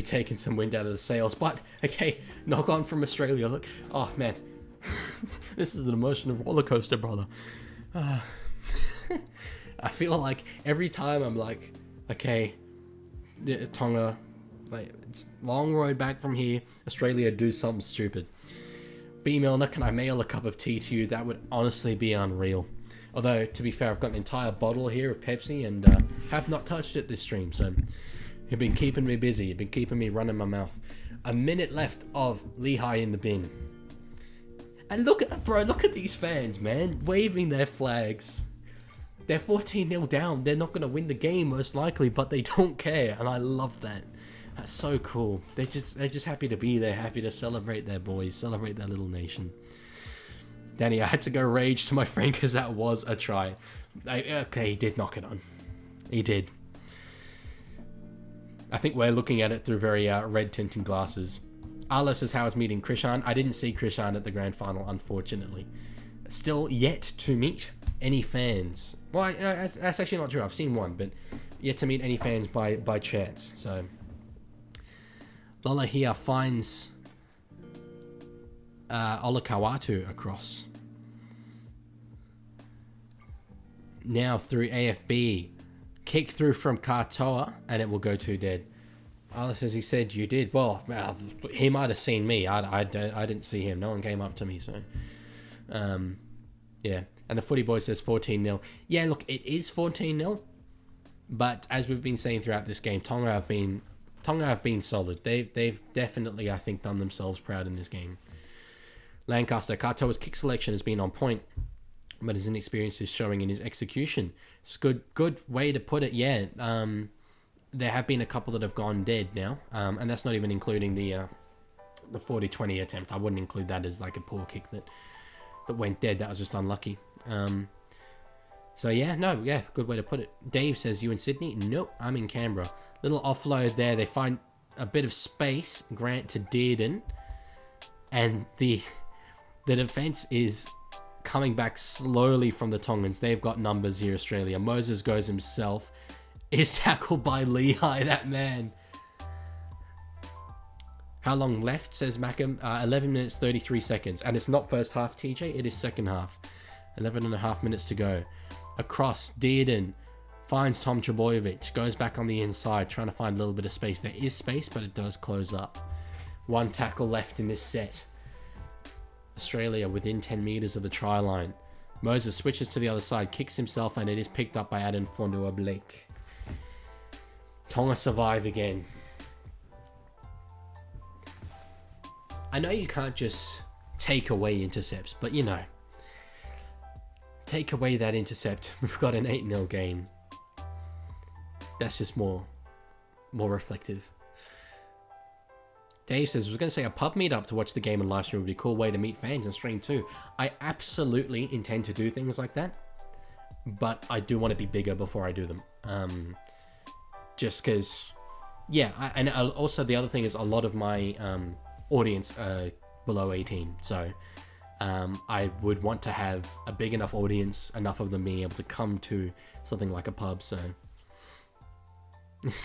taking some wind out of the sails. But, okay, knock on from Australia. Look, oh, man. This is an emotional roller coaster, brother. I feel like every time I'm like, okay, Tonga, like, it's long road back from here. Australia, do something stupid. B. Milner, can I mail a cup of tea to you? That would honestly be unreal. Although, to be fair, I've got an entire bottle here of Pepsi and have not touched it this stream. So, you've been keeping me busy. You've been keeping me running my mouth. A minute left of Leaguie in the bin. And look at these fans, man, waving their flags. They're 14-0 down. They're not going to win the game, most likely, but they don't care. And I love that. That's so cool. They're just happy to be there, happy to celebrate their boys, celebrate their little nation. Danny, I had to go rage to my friend because that was a try. Okay, he did knock it on. He did. I think we're looking at it through very red tinted glasses. Arlo says, how is meeting Krishan? I didn't see Krishan at the grand final, unfortunately. Still yet to meet any fans. Well, that's actually not true. I've seen one, but yet to meet any fans by chance. So, Lola here finds Olakawatu across. Now through AFB. Kick through from Katoa, and it will go to dead. Alice, as he said, you did. Well, he might have seen me. I didn't see him. No one came up to me, so... yeah. And the Footy Boy says 14-0. Yeah, look, it is 14-0. But as we've been saying throughout this game, Tonga have been solid. They've definitely, I think, done themselves proud in this game. Lancaster, Katoa's kick selection has been on point, but his inexperience is showing in his execution. It's good way to put it. Yeah. There have been a couple that have gone dead now, and that's not even including the 40-20 attempt. I wouldn't include that as like a poor kick that went dead. That was just unlucky. So yeah, good way to put it. Dave says, you in Sydney? Nope, I'm in Canberra. Little offload there. They find a bit of space. Grant to Dearden, and the defense is coming back slowly from the Tongans. They've got numbers here, Australia. Moses goes himself. Is tackled by Leaguie, that man. How long left, says Mackham? 11 minutes, 33 seconds. And it's not first half, TJ. It is second half. 11 and a half minutes to go. Across, Dearden finds Tom Trbojevic. Goes back on the inside, trying to find a little bit of space. There is space, but it does close up. One tackle left in this set. Australia within 10 metres of the try line. Moses switches to the other side, kicks himself, and it is picked up by Adam Fondua-Blake. Tonga survive again. I know you can't just take away intercepts, but you know, take away that intercept. We've got an 8-0 game. That's just more reflective. Dave says, I was going to say a pub meetup to watch the game and live stream would be a cool way to meet fans and stream too. I absolutely intend to do things like that, but I do want to be bigger before I do them. Just because Yeah, and also the other thing is a lot of my audience are below 18, so I would want to have a big enough audience, enough of them being able to come to something like a pub. So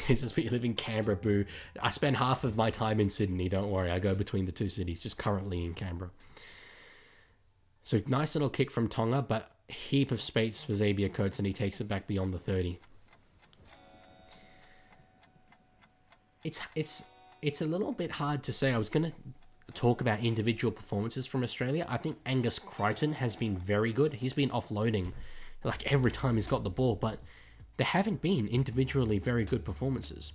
this is we live in Canberra, boo. I spend half of my time in Sydney, don't worry, I go between the two cities, just currently in Canberra. So nice little kick from Tonga, but heap of space for Xavier Coates, and he takes it back beyond the 30. It's a little bit hard to say. I was going to talk about individual performances from Australia. I think Angus Crichton has been very good. He's been offloading like every time he's got the ball, but there haven't been individually very good performances.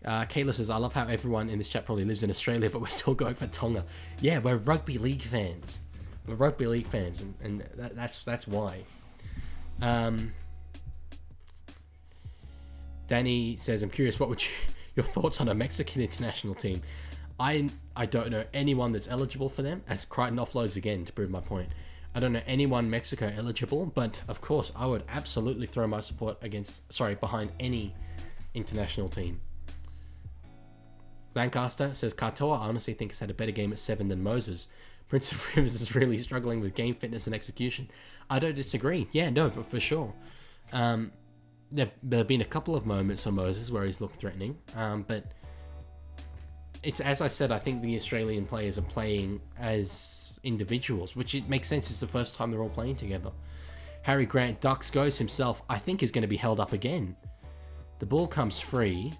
Kayla says, I love how everyone in this chat probably lives in Australia, but we're still going for Tonga. Yeah, we're rugby league fans. We're rugby league fans, and that's why. Danny says, I'm curious, what would your thoughts on a Mexican international team? I don't know anyone that's eligible for them, as Crichton offloads again to prove my point. I don't know anyone Mexico eligible, but of course I would absolutely throw my support behind any international team. Lancaster says, Katoa I honestly think has had a better game at 7 than Moses. Prince of Rivers is really struggling with game fitness and execution. I don't disagree. Yeah, no, for sure. There have been a couple of moments for Moses where he's looked threatening, but it's, as I said, I think the Australian players are playing as individuals, which it makes sense. It's the first time they're all playing together. Harry Grant ducks, goes himself. I think is going to be held up again. The ball comes free.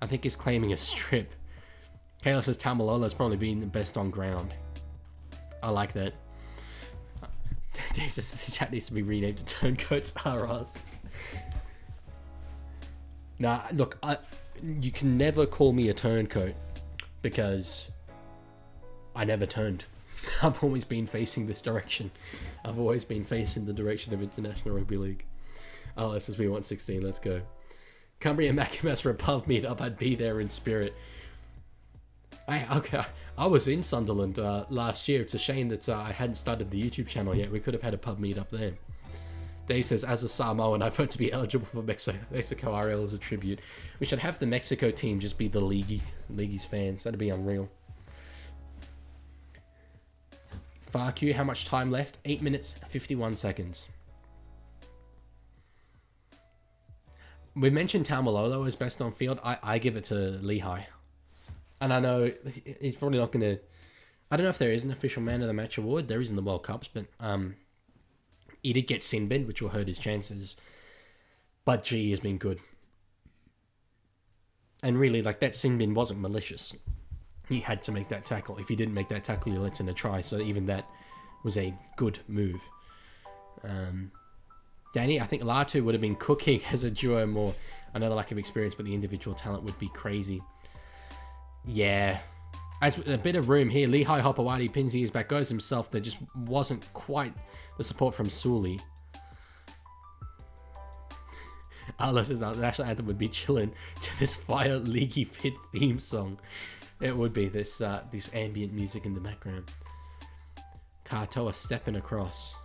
I think he's claiming a strip. Kayla says Tamalolo's probably been the best on ground. I like that. Dave says the chat needs to be renamed to Turncoats R Us. Nah, look, you can never call me a turncoat because I never turned. I've always been facing this direction. I've always been facing the direction of International Rugby League. Oh, SSB 116, let's go. Cumbria Macamas for a pub meetup, I'd be there in spirit. I was in Sunderland last year. It's a shame that I hadn't started the YouTube channel yet. We could have had a pub meetup there. Dave says, as a Samoan, I vote to be eligible for Mexico RL as a tribute. We should have the Mexico team just be the Leaguie's fans. That'd be unreal. FAQ, how much time left? 8 minutes, 51 seconds. We mentioned Taumalolo as best on field. I give it to Leaguie. And I know he's probably not going to... I don't know if there is an official man of the match award. There is in the World Cups, but... he did get sin bin, which will hurt his chances. But G has been good. And really, like, that sin bin wasn't malicious. He had to make that tackle. If he didn't make that tackle, he lets in a try. So even that was a good move. Danny, I think Latu would have been cooking as a duo more. I know the lack of experience, but the individual talent would be crazy. Yeah. As a bit of room here, Leahi Hopawati pins his back, goes himself. There just wasn't quite the support from Sully. Alice says the national anthem would be chilling to this Fire Leaguey Fit theme song. It would be this ambient music in the background. Katoa stepping across.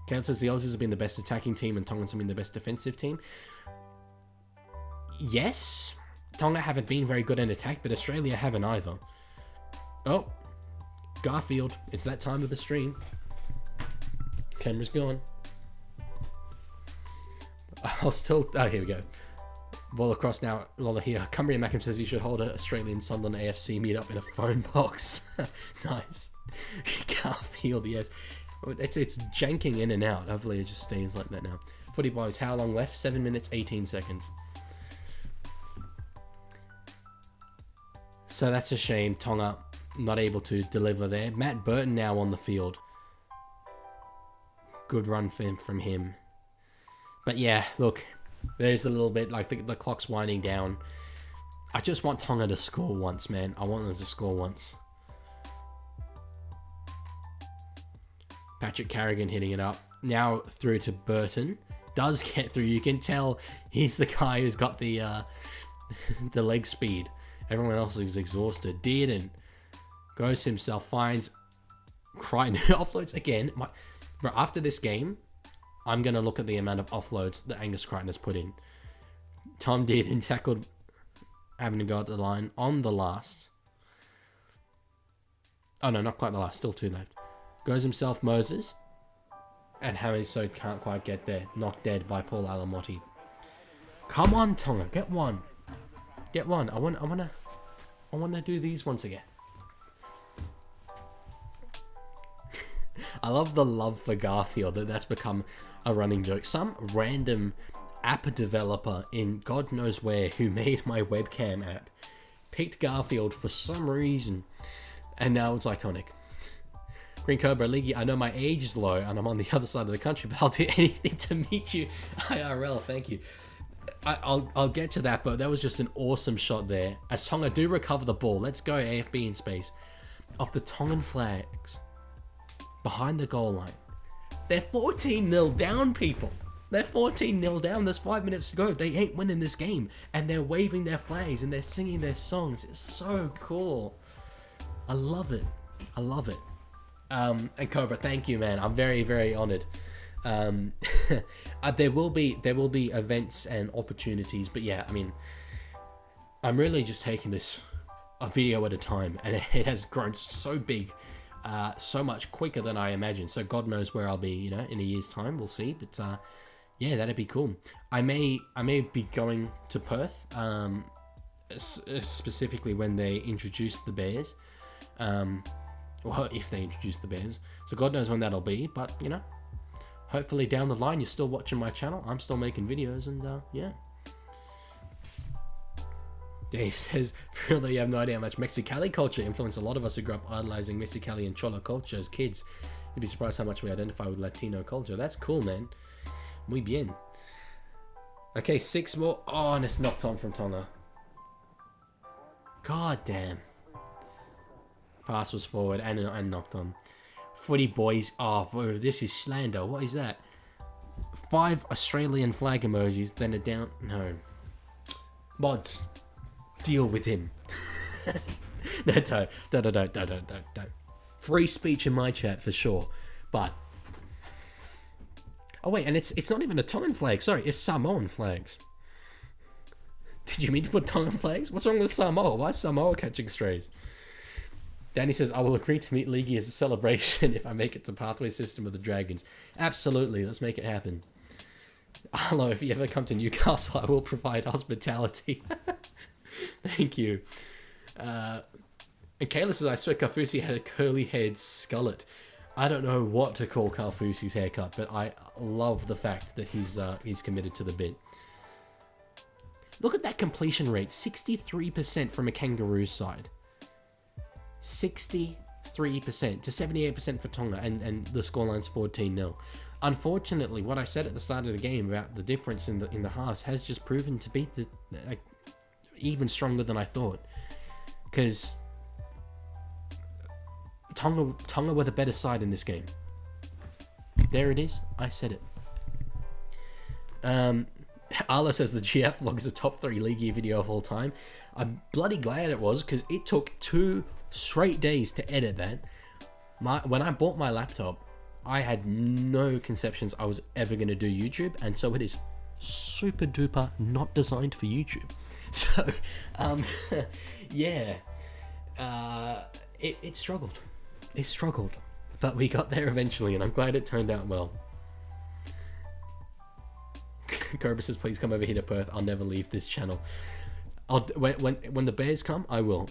Count says the Aussies have been the best attacking team and Tongans have been the best defensive team. Yes, Tonga haven't been very good in attack, but Australia haven't either. Oh, Garfield, it's that time of the stream. Camera's gone. I'll still... Oh, here we go. Ball across now. Lola here. Cumbria Mackham says you should hold a Australian Sunderland AFC meetup in a phone box. Nice. Garfield, yes. It's janking in and out. Hopefully it just stays like that now. Footy boys, how long left? 7 minutes, 18 seconds. So that's a shame. Tonga not able to deliver there. Matt Burton now on the field. Good run from him. But yeah, look, there's a little bit like the clock's winding down. I just want Tonga to score once, man. I want them to score once. Patrick Carrigan hitting it up. Now through to Burton. Does get through. You can tell he's the guy who's got the leg speed. Everyone else is exhausted. Dearden goes himself, finds Crichton, offloads again. After this game, I'm going to look at the amount of offloads that Angus Crichton has put in. Tom did and tackled, having to go at the line on the last. Oh no, not quite the last, still 2 left. Goes himself Moses, and Hamiso can't quite get there. Knocked dead by Paul Alamotti. Come on, Tonga, get one. Get one. I want to do these once again. I love the love for Garfield, that's become a running joke. Some random app developer in God knows where who made my webcam app picked Garfield for some reason, and now it's iconic. Green Cobra, Leaguie, I know my age is low and I'm on the other side of the country, but I'll do anything to meet you IRL. Thank you. I'll get to that, but that was just an awesome shot there. As Tonga do recover the ball, let's go AFB in space. Of the Tongan flags behind the goal line. They're 14-0 down, people. They're 14-0 down. There's 5 minutes to go. They ain't winning this game. And they're waving their flags and they're singing their songs. It's so cool. I love it. I love it. And Cobra, thank you, man. I'm very, very honored. There will be events and opportunities, but yeah, I mean, I'm really just taking this a video at a time, and it has grown so big, so much quicker than I imagined. So God knows where I'll be, you know, in a year's time. We'll see. But yeah, that'd be cool. I may be going to Perth, specifically when they introduce the Bears. Well, if they introduce the Bears. So God knows when that'll be. But you know, hopefully down the line you're still watching my channel. I'm still making videos, and yeah. Dave says, really, you have no idea how much Mexicali culture influenced a lot of us who grew up idolizing Mexicali and Cholo culture as kids. You'd be surprised how much we identify with Latino culture. That's cool, man. Muy bien. Okay, 6 more. Oh, and it's knocked on from Tonga. God damn. Pass was forward and knocked on. Footy boys. Oh, bro, this is slander. What is that? 5 Australian flag emojis, then a down. No. Mods. Deal with him. No, don't. Free speech in my chat for sure. But oh wait, and it's not even a Tongan flag. Sorry, it's Samoan flags. Did you mean to put Tongan flags? What's wrong with Samoa? Why is Samoa catching strays? Danny says, I will agree to meet Leaguie as a celebration if I make it to Pathway System of the Dragons. Absolutely, let's make it happen. Hello, if you ever come to Newcastle, I will provide hospitality. Thank you. And Kayla says, I swear Carfusi had a curly-haired skullet. I don't know what to call Carfusi's haircut, but I love the fact that he's committed to the bit. Look at that completion rate, 63% from a Kangaroo side. 63% to 78% for Tonga, and the scoreline's 14-0. Unfortunately, what I said at the start of the game about the difference in the halves has just proven to be even stronger than I thought, because Tonga were the better side in this game. There it is. I said it. Arlo says the GF vlog is a top 3 Leaguie video of all time. I'm bloody glad it was, because it took 2 straight days to edit that. When I bought my laptop, I had no conceptions I was ever going to do YouTube, and so it is super duper not designed for YouTube. So, yeah, it struggled. It struggled, but we got there eventually, and I'm glad it turned out well. Cobra says, please come over here to Perth. I'll never leave this channel. When the Bears come, I will.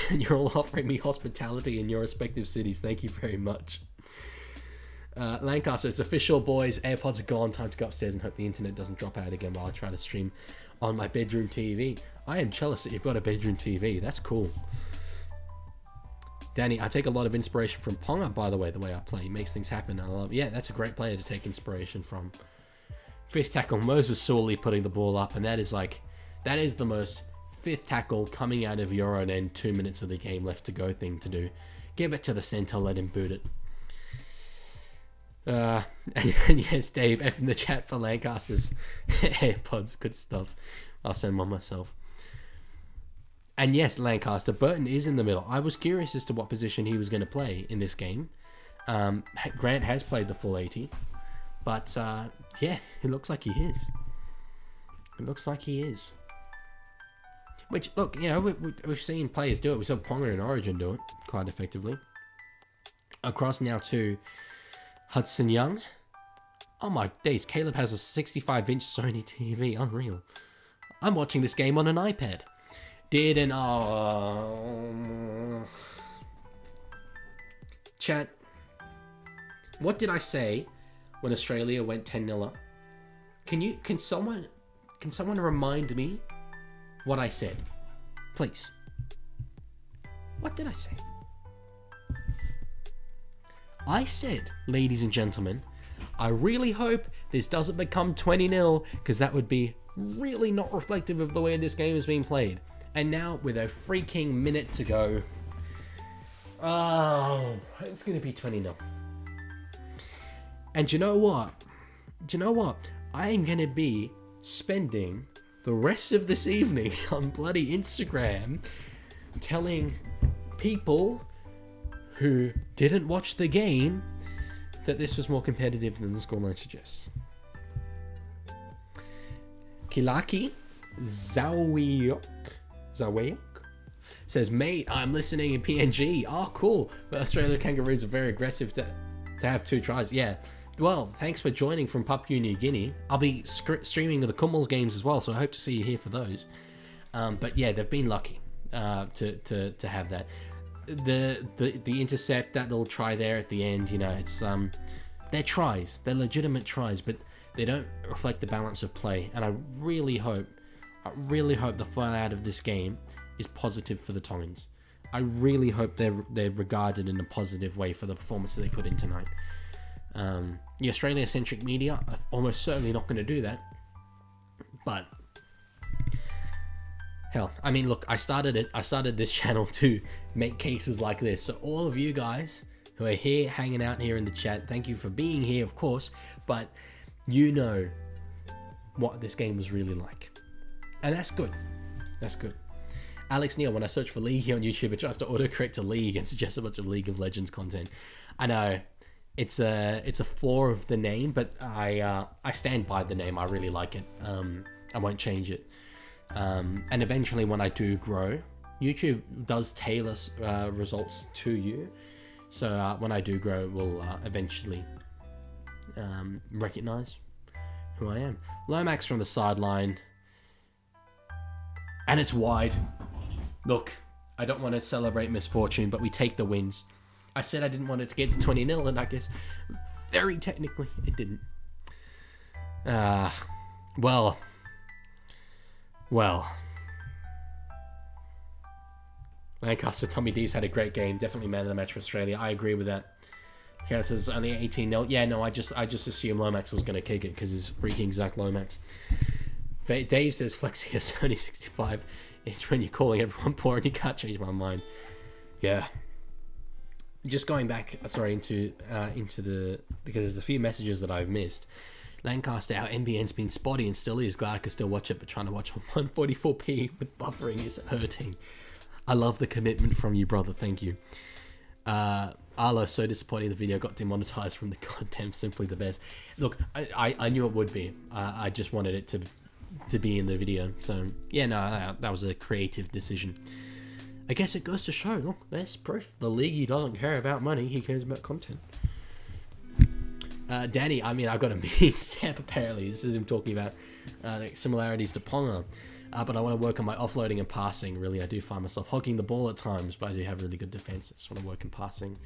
You're all offering me hospitality in your respective cities. Thank you very much. Lancaster, it's official, boys. AirPods are gone. Time to go upstairs and hope the internet doesn't drop out again while I try to stream on my bedroom TV. I am jealous that you've got a bedroom TV. That's cool. Danny, I take a lot of inspiration from Ponga, by the way I play. He makes things happen. I love. Yeah, that's a great player to take inspiration from. 5th tackle, Moses Sawley putting the ball up, and that is the most 5th tackle coming out of your own end, 2 minutes of the game left to go thing to do. Give it to the centre, let him boot it. And yes, Dave, F in the chat for Lancaster's AirPods, good stuff. I'll send one myself. And yes, Lancaster, Burton is in the middle. I was curious as to what position he was going to play in this game. Grant has played the full 80. But yeah, it looks like he is. It looks like he is. Which, look, you know, we've seen players do it. We saw Ponga and Origin do it quite effectively. Across now to Hudson Young. Oh my days, Caleb has a 65-inch Sony TV. Unreal. I'm watching this game on an iPad. Chat. What did I say when Australia went 10-0 up? Can someone remind me what I said? Please. What did I say? I said, ladies and gentlemen, I really hope this doesn't become 20-0, because that would be really not reflective of the way this game is being played. And now, with a freaking minute to go, oh, it's going to be 20-0. And you know what? I am going to be spending the rest of this evening on bloody Instagram telling people who didn't watch the game that this was more competitive than the scoreline suggests. Kilaki Zawiok says, mate, I'm listening in PNG. Oh, cool. But Australia Kangaroos are very aggressive to have 2 tries. Yeah. Well, thanks for joining from Papua New Guinea. I'll be streaming the Kumals games as well, so I hope to see you here for those. But yeah, they've been lucky to have that. The intercept that they'll try there at the end, you know, it's they're tries, they're legitimate tries, but they don't reflect the balance of play. And I really hope the fallout of this game is positive for the Tongans. I really hope they're regarded in a positive way for the performance that they put in tonight. The Australia-centric media are almost certainly not going to do that, but hell, I mean, look, I started this channel to make cases like this. So all of you guys who are here, hanging out here in the chat, thank you for being here, of course. But you know what this game was really like, and that's good. That's good. Alex Neil, when I search for Leaguie on YouTube, it tries to autocorrect to League and suggests a bunch of League of Legends content. I know it's a flaw of the name, but I stand by the name. I really like it. I won't change it. And eventually, when I do grow, YouTube does tailor results to you. So when I do grow, we'll eventually recognize who I am. Lomax from the sideline, and it's wide. Look, I don't want to celebrate misfortune, but we take the wins. I said I didn't want it to get to 20-0, and I guess very technically it didn't. Well. Lancaster, Tommy D's had a great game. Definitely man of the match for Australia. I agree with that. Okay, so it's only 18-0. Yeah, no, I just assumed Lomax was going to kick it because he's freaking Zach Lomax. Dave says flexing a Sony 65 inch when you're calling everyone poor, and you can't change my mind. Yeah. Just going back, into the, because there's a few messages that I've missed. Lancaster, our NBN's been spotty and still is. Glad I can still watch it, but trying to watch on 144p with buffering is hurting. I love the commitment from you, brother. Thank you. Arlo, so disappointing the video got demonetized from the content. Simply the best. Look, I knew it would be. I just wanted it to be in the video. So yeah, no, that was a creative decision. I guess it goes to show. Look, there's proof. The Leaguie doesn't care about money. He cares about content. Danny, I mean, I've got a mean stamp apparently. This is him talking about similarities to Ponga. But I want to work on my offloading and passing. Really, I do find myself hogging the ball at times, but I do have really good defense. I just want to work in passing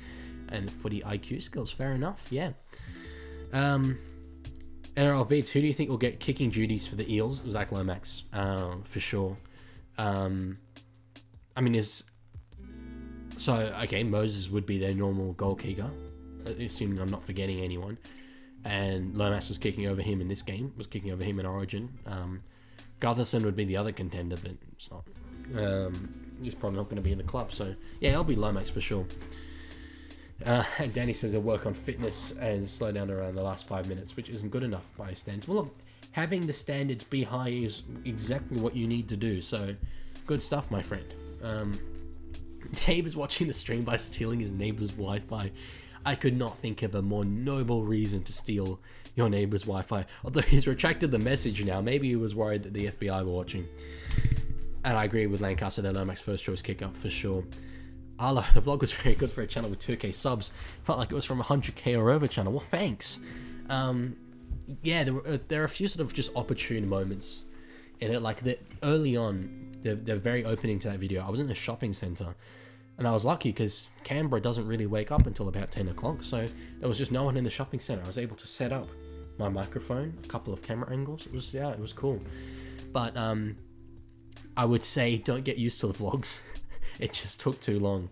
and footy IQ skills. Fair enough, yeah. NRL Vids, who do you think will get kicking duties for the Eels? Zach Lomax, for sure. I mean, okay, Moses would be their normal goal kicker, assuming I'm not forgetting anyone. And Lomax was kicking over him in this game, was kicking over him in Origin. Gutherson would be the other contender, but it's not. He's probably not going to be in the club, so yeah, it'll be Lomax for sure. And Danny says he'll work on fitness and slow down around the last 5 minutes, which isn't good enough by his standards. Well, look, having the standards be high is exactly what you need to do, so good stuff, my friend. Dave is watching the stream by stealing his neighbor's Wi-Fi. I could not think of a more noble reason to steal your neighbor's Wi-Fi. Although he's retracted the message now. Maybe he was worried that the FBI were watching. And I agree with Lancaster, that Lomac's first choice kick-up for sure. Arlo, the vlog was very good for a channel with 2k subs. Felt like it was from a 100k or over channel. Well, thanks. Yeah, there are a few sort of just opportune moments in it. Like early on, the very opening to that video, I was in a shopping centre. And I was lucky because Canberra doesn't really wake up until about 10 o'clock. So there was just no one in the shopping centre. I was able to set up my microphone, a couple of camera angles. It was cool. But I would say don't get used to the vlogs. It just took too long.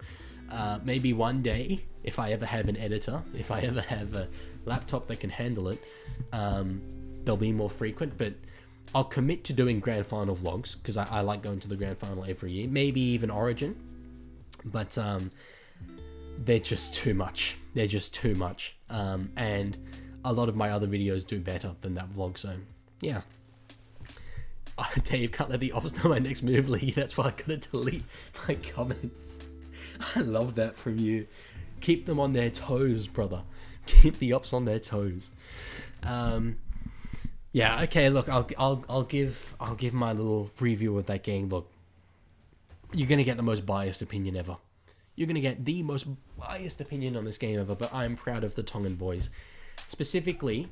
Maybe one day, if I ever have an editor, if I ever have a laptop that can handle it, they'll be more frequent. But I'll commit to doing grand final vlogs because I like going to the grand final every year. Maybe even Origin. But they're just too much. They're just too much. And a lot of my other videos do better than that vlog. So, yeah. Dave, can't let the ops know my next move, League. That's why I gotta delete my comments. I love that from you. Keep them on their toes, brother. Keep the ops on their toes. Yeah, okay, look, I'll give my little review of that game. Look, you're gonna get the most biased opinion ever. You're gonna get the most biased opinion on this game ever, but I'm proud of the Tongan boys. Specifically,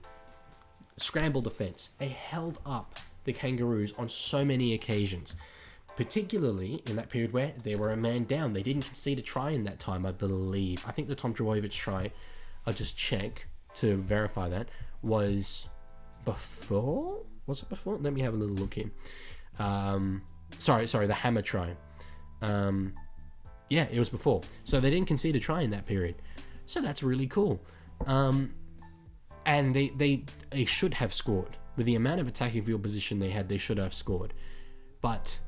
scramble defense. They held up the Kangaroos on so many occasions, particularly in that period where they were a man down. They didn't concede a try in that time, I believe. I think the Tom Drawovic try, I'll just check to verify that, was before? Was it before? Let me have a little look here. Sorry, the hammer try. Yeah, it was before. So they didn't concede a try in that period. So that's really cool. And they should have scored. With the amount of attacking field position they had, they should have scored. But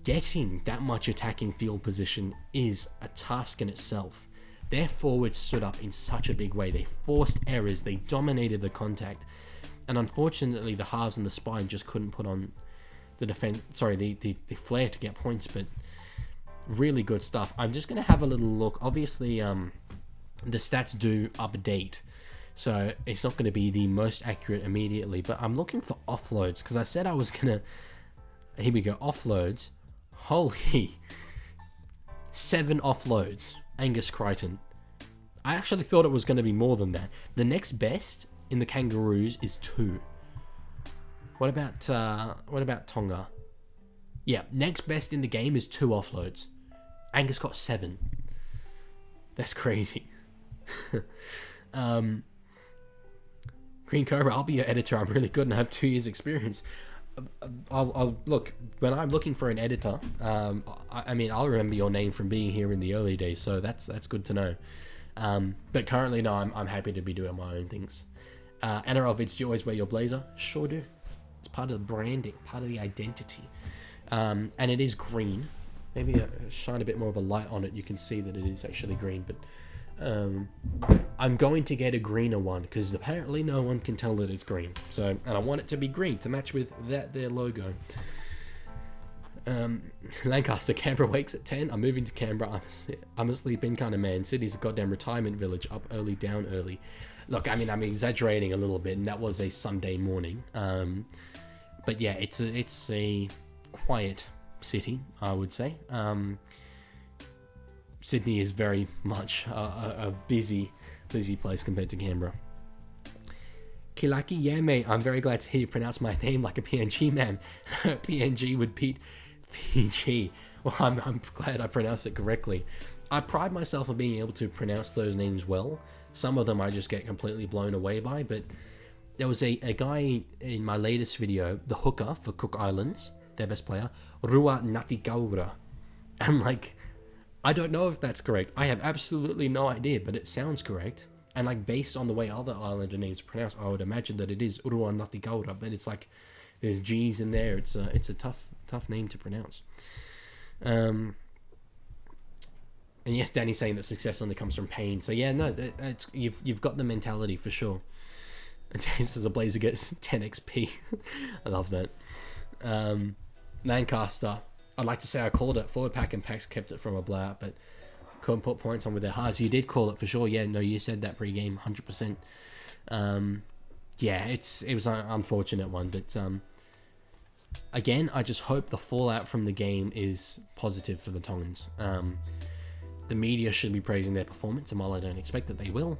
getting that much attacking field position is a task in itself. Their forwards stood up in such a big way. They forced errors. They dominated the contact. And unfortunately, the halves and the spine just couldn't put on the defense. Sorry, the flair to get points. But really good stuff. I'm just going to have a little look. Obviously, the stats do update. So it's not going to be the most accurate immediately, but I'm looking for offloads because I said I was going to, here we go, offloads. Holy, 7 offloads, Angus Crichton. I actually thought it was going to be more than that. The next best in the Kangaroos is 2. What about Tonga? Yeah, next best in the game is 2 offloads. Angus got 7. That's crazy. Green Cobra, I'll be your editor. I'm really good and I have 2 years experience. I'll look, when I'm looking for an editor, I mean, I'll remember your name from being here in the early days, so that's good to know. But currently, no, I'm happy to be doing my own things. NRL Vids, do you always wear your blazer? Sure do. It's part of the branding, part of the identity. And it is green. Maybe shine a bit more of a light on it. You can see that it is actually green, but I'm going to get a greener one because apparently no one can tell that it's green. So, and I want it to be green to match with their logo. Lancaster, Canberra wakes at 10. I'm moving to Canberra. I'm a sleep-in kind of man. Sydney's a goddamn retirement village. Up early, down early. Look, I mean, I'm exaggerating a little bit, and that was a Sunday morning. But yeah, it's a quiet city, I would say. Sydney is very much a busy place compared to Canberra. Kilaki, yeah mate, I'm very glad to hear you pronounce my name like a PNG man. PNG would beat Fiji. Well, I'm glad I pronounced it correctly. I pride myself on being able to pronounce those names well. Some of them I just get completely blown away by, but there was a guy in my latest video, the hooker for Cook Islands, their best player, Rua Natikaura. And like, I don't know if that's correct. I have absolutely no idea, but it sounds correct. And like, based on the way other islander names are pronounced, I would imagine that it is Rua Natikaura, but it's like, there's G's in there. It's a tough name to pronounce. And yes, Danny's saying that success only comes from pain. So yeah, no, you've got the mentality for sure. Taste as a Blazer gets 10 XP. I love that. Lancaster, I'd like to say I called it. Forward pack and packs kept it from a blowout, but couldn't put points on with their hearts. You did call it for sure. Yeah, no, you said that pre-game, 100%. Yeah, it was an unfortunate one, but again, I just hope the fallout from the game is positive for the Tongans. The media should be praising their performance, and while I don't expect that they will,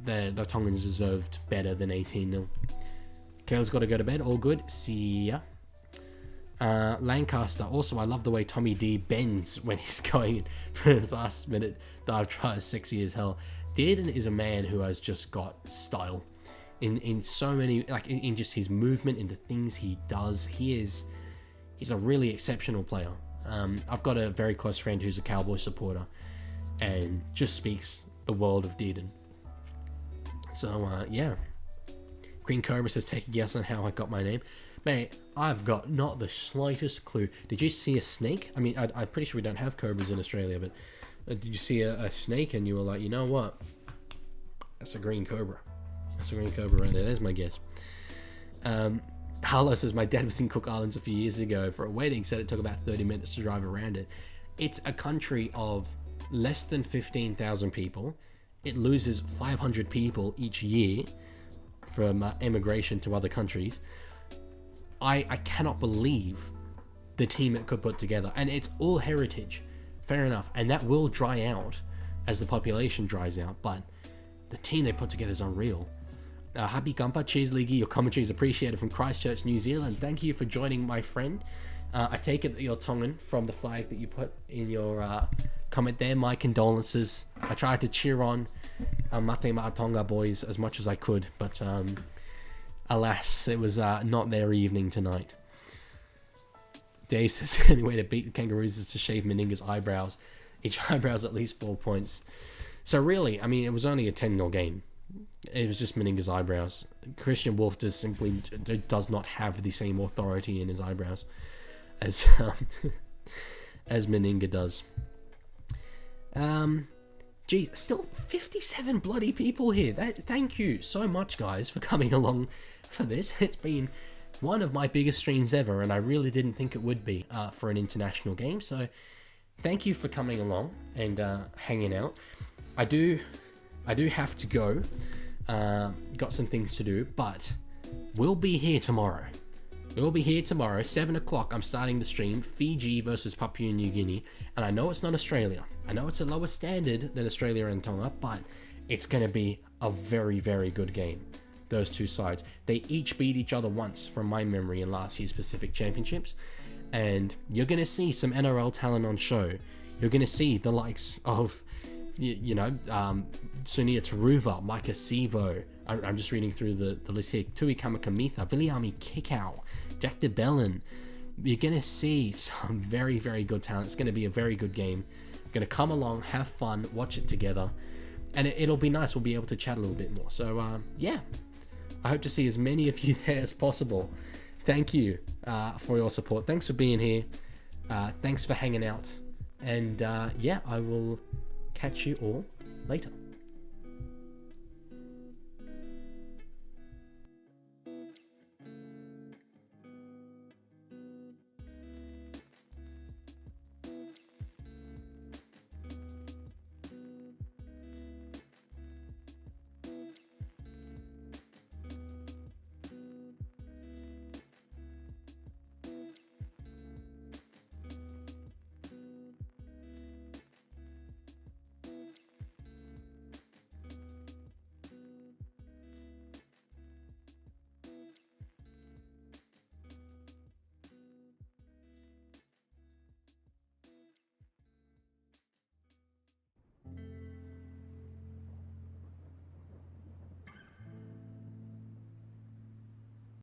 the Tongans deserved better than 18-0. Kale's got to go to bed. All good. See ya. Lancaster. Also, I love the way Tommy D bends when he's going in for his last minute dive try. Sexy as hell. Dearden is a man who has just got style in so many, like in just his movement, in the things he does. He's a really exceptional player. I've got a very close friend who's a Cowboy supporter and just speaks the world of Dearden. So yeah. Green Cobra says, take a guess on how I got my name. Mate, I've got not the slightest clue. Did you see a snake? I mean, I'm pretty sure we don't have cobras in Australia, but did you see a snake and you were like, you know what? That's a green cobra. That's a green cobra right there. There's my guess. Harlow says, my dad was in Cook Islands a few years ago for a wedding, said it took about 30 minutes to drive around it. It's a country of less than 15,000 people. It loses 500 people each year from immigration to other countries. I cannot believe the team it could put together, and it's all heritage, fair enough, and that will dry out as the population dries out, but the team they put together is unreal. Happy Gumpa, cheers Leaguie, your commentary is appreciated from Christchurch, New Zealand. Thank you for joining, my friend. I take it that you're Tongan from the flag that you put in your comment there. My condolences. I tried to cheer on Mate Ma'a Tonga boys as much as I could, but alas, it was not their evening tonight. Dave says the only way to beat the Kangaroos is to shave Meninga's eyebrows. Each eyebrow's at least 4 points. So really, I mean, it was only a 10-0 game. It was just Meninga's eyebrows. Christian Wolf does not have the same authority in his eyebrows as as Meninga does. Gee, still 57 bloody people here. Thank you so much, guys, for coming along for this. It's been one of my biggest streams ever, and I really didn't think it would be for an international game. So thank you for coming along and hanging out. I do have to go. Got some things to do, but we'll be here tomorrow. 7 o'clock. I'm starting the stream. Fiji versus Papua New Guinea. And I know it's not Australia. I know it's a lower standard than Australia and Tonga, but it's going to be a very, very good game. Those two sides. They each beat each other once, from my memory, in last year's Pacific Championships. And you're going to see some NRL talent on show. You're going to see the likes of, Sunia Taruva, Micah Sivo. I'm just reading through the list here. Tui Kamakamitha, Viliami Kikau, Jack DeBellin. You're going to see some very, very good talent. It's going to be a very good game. Going to come along, have fun, watch it together. And it'll be nice. We'll be able to chat a little bit more. So, yeah. I hope to see as many of you there as possible. Thank you for your support. Thanks for being here. Thanks for hanging out. And, yeah, I will catch you all later.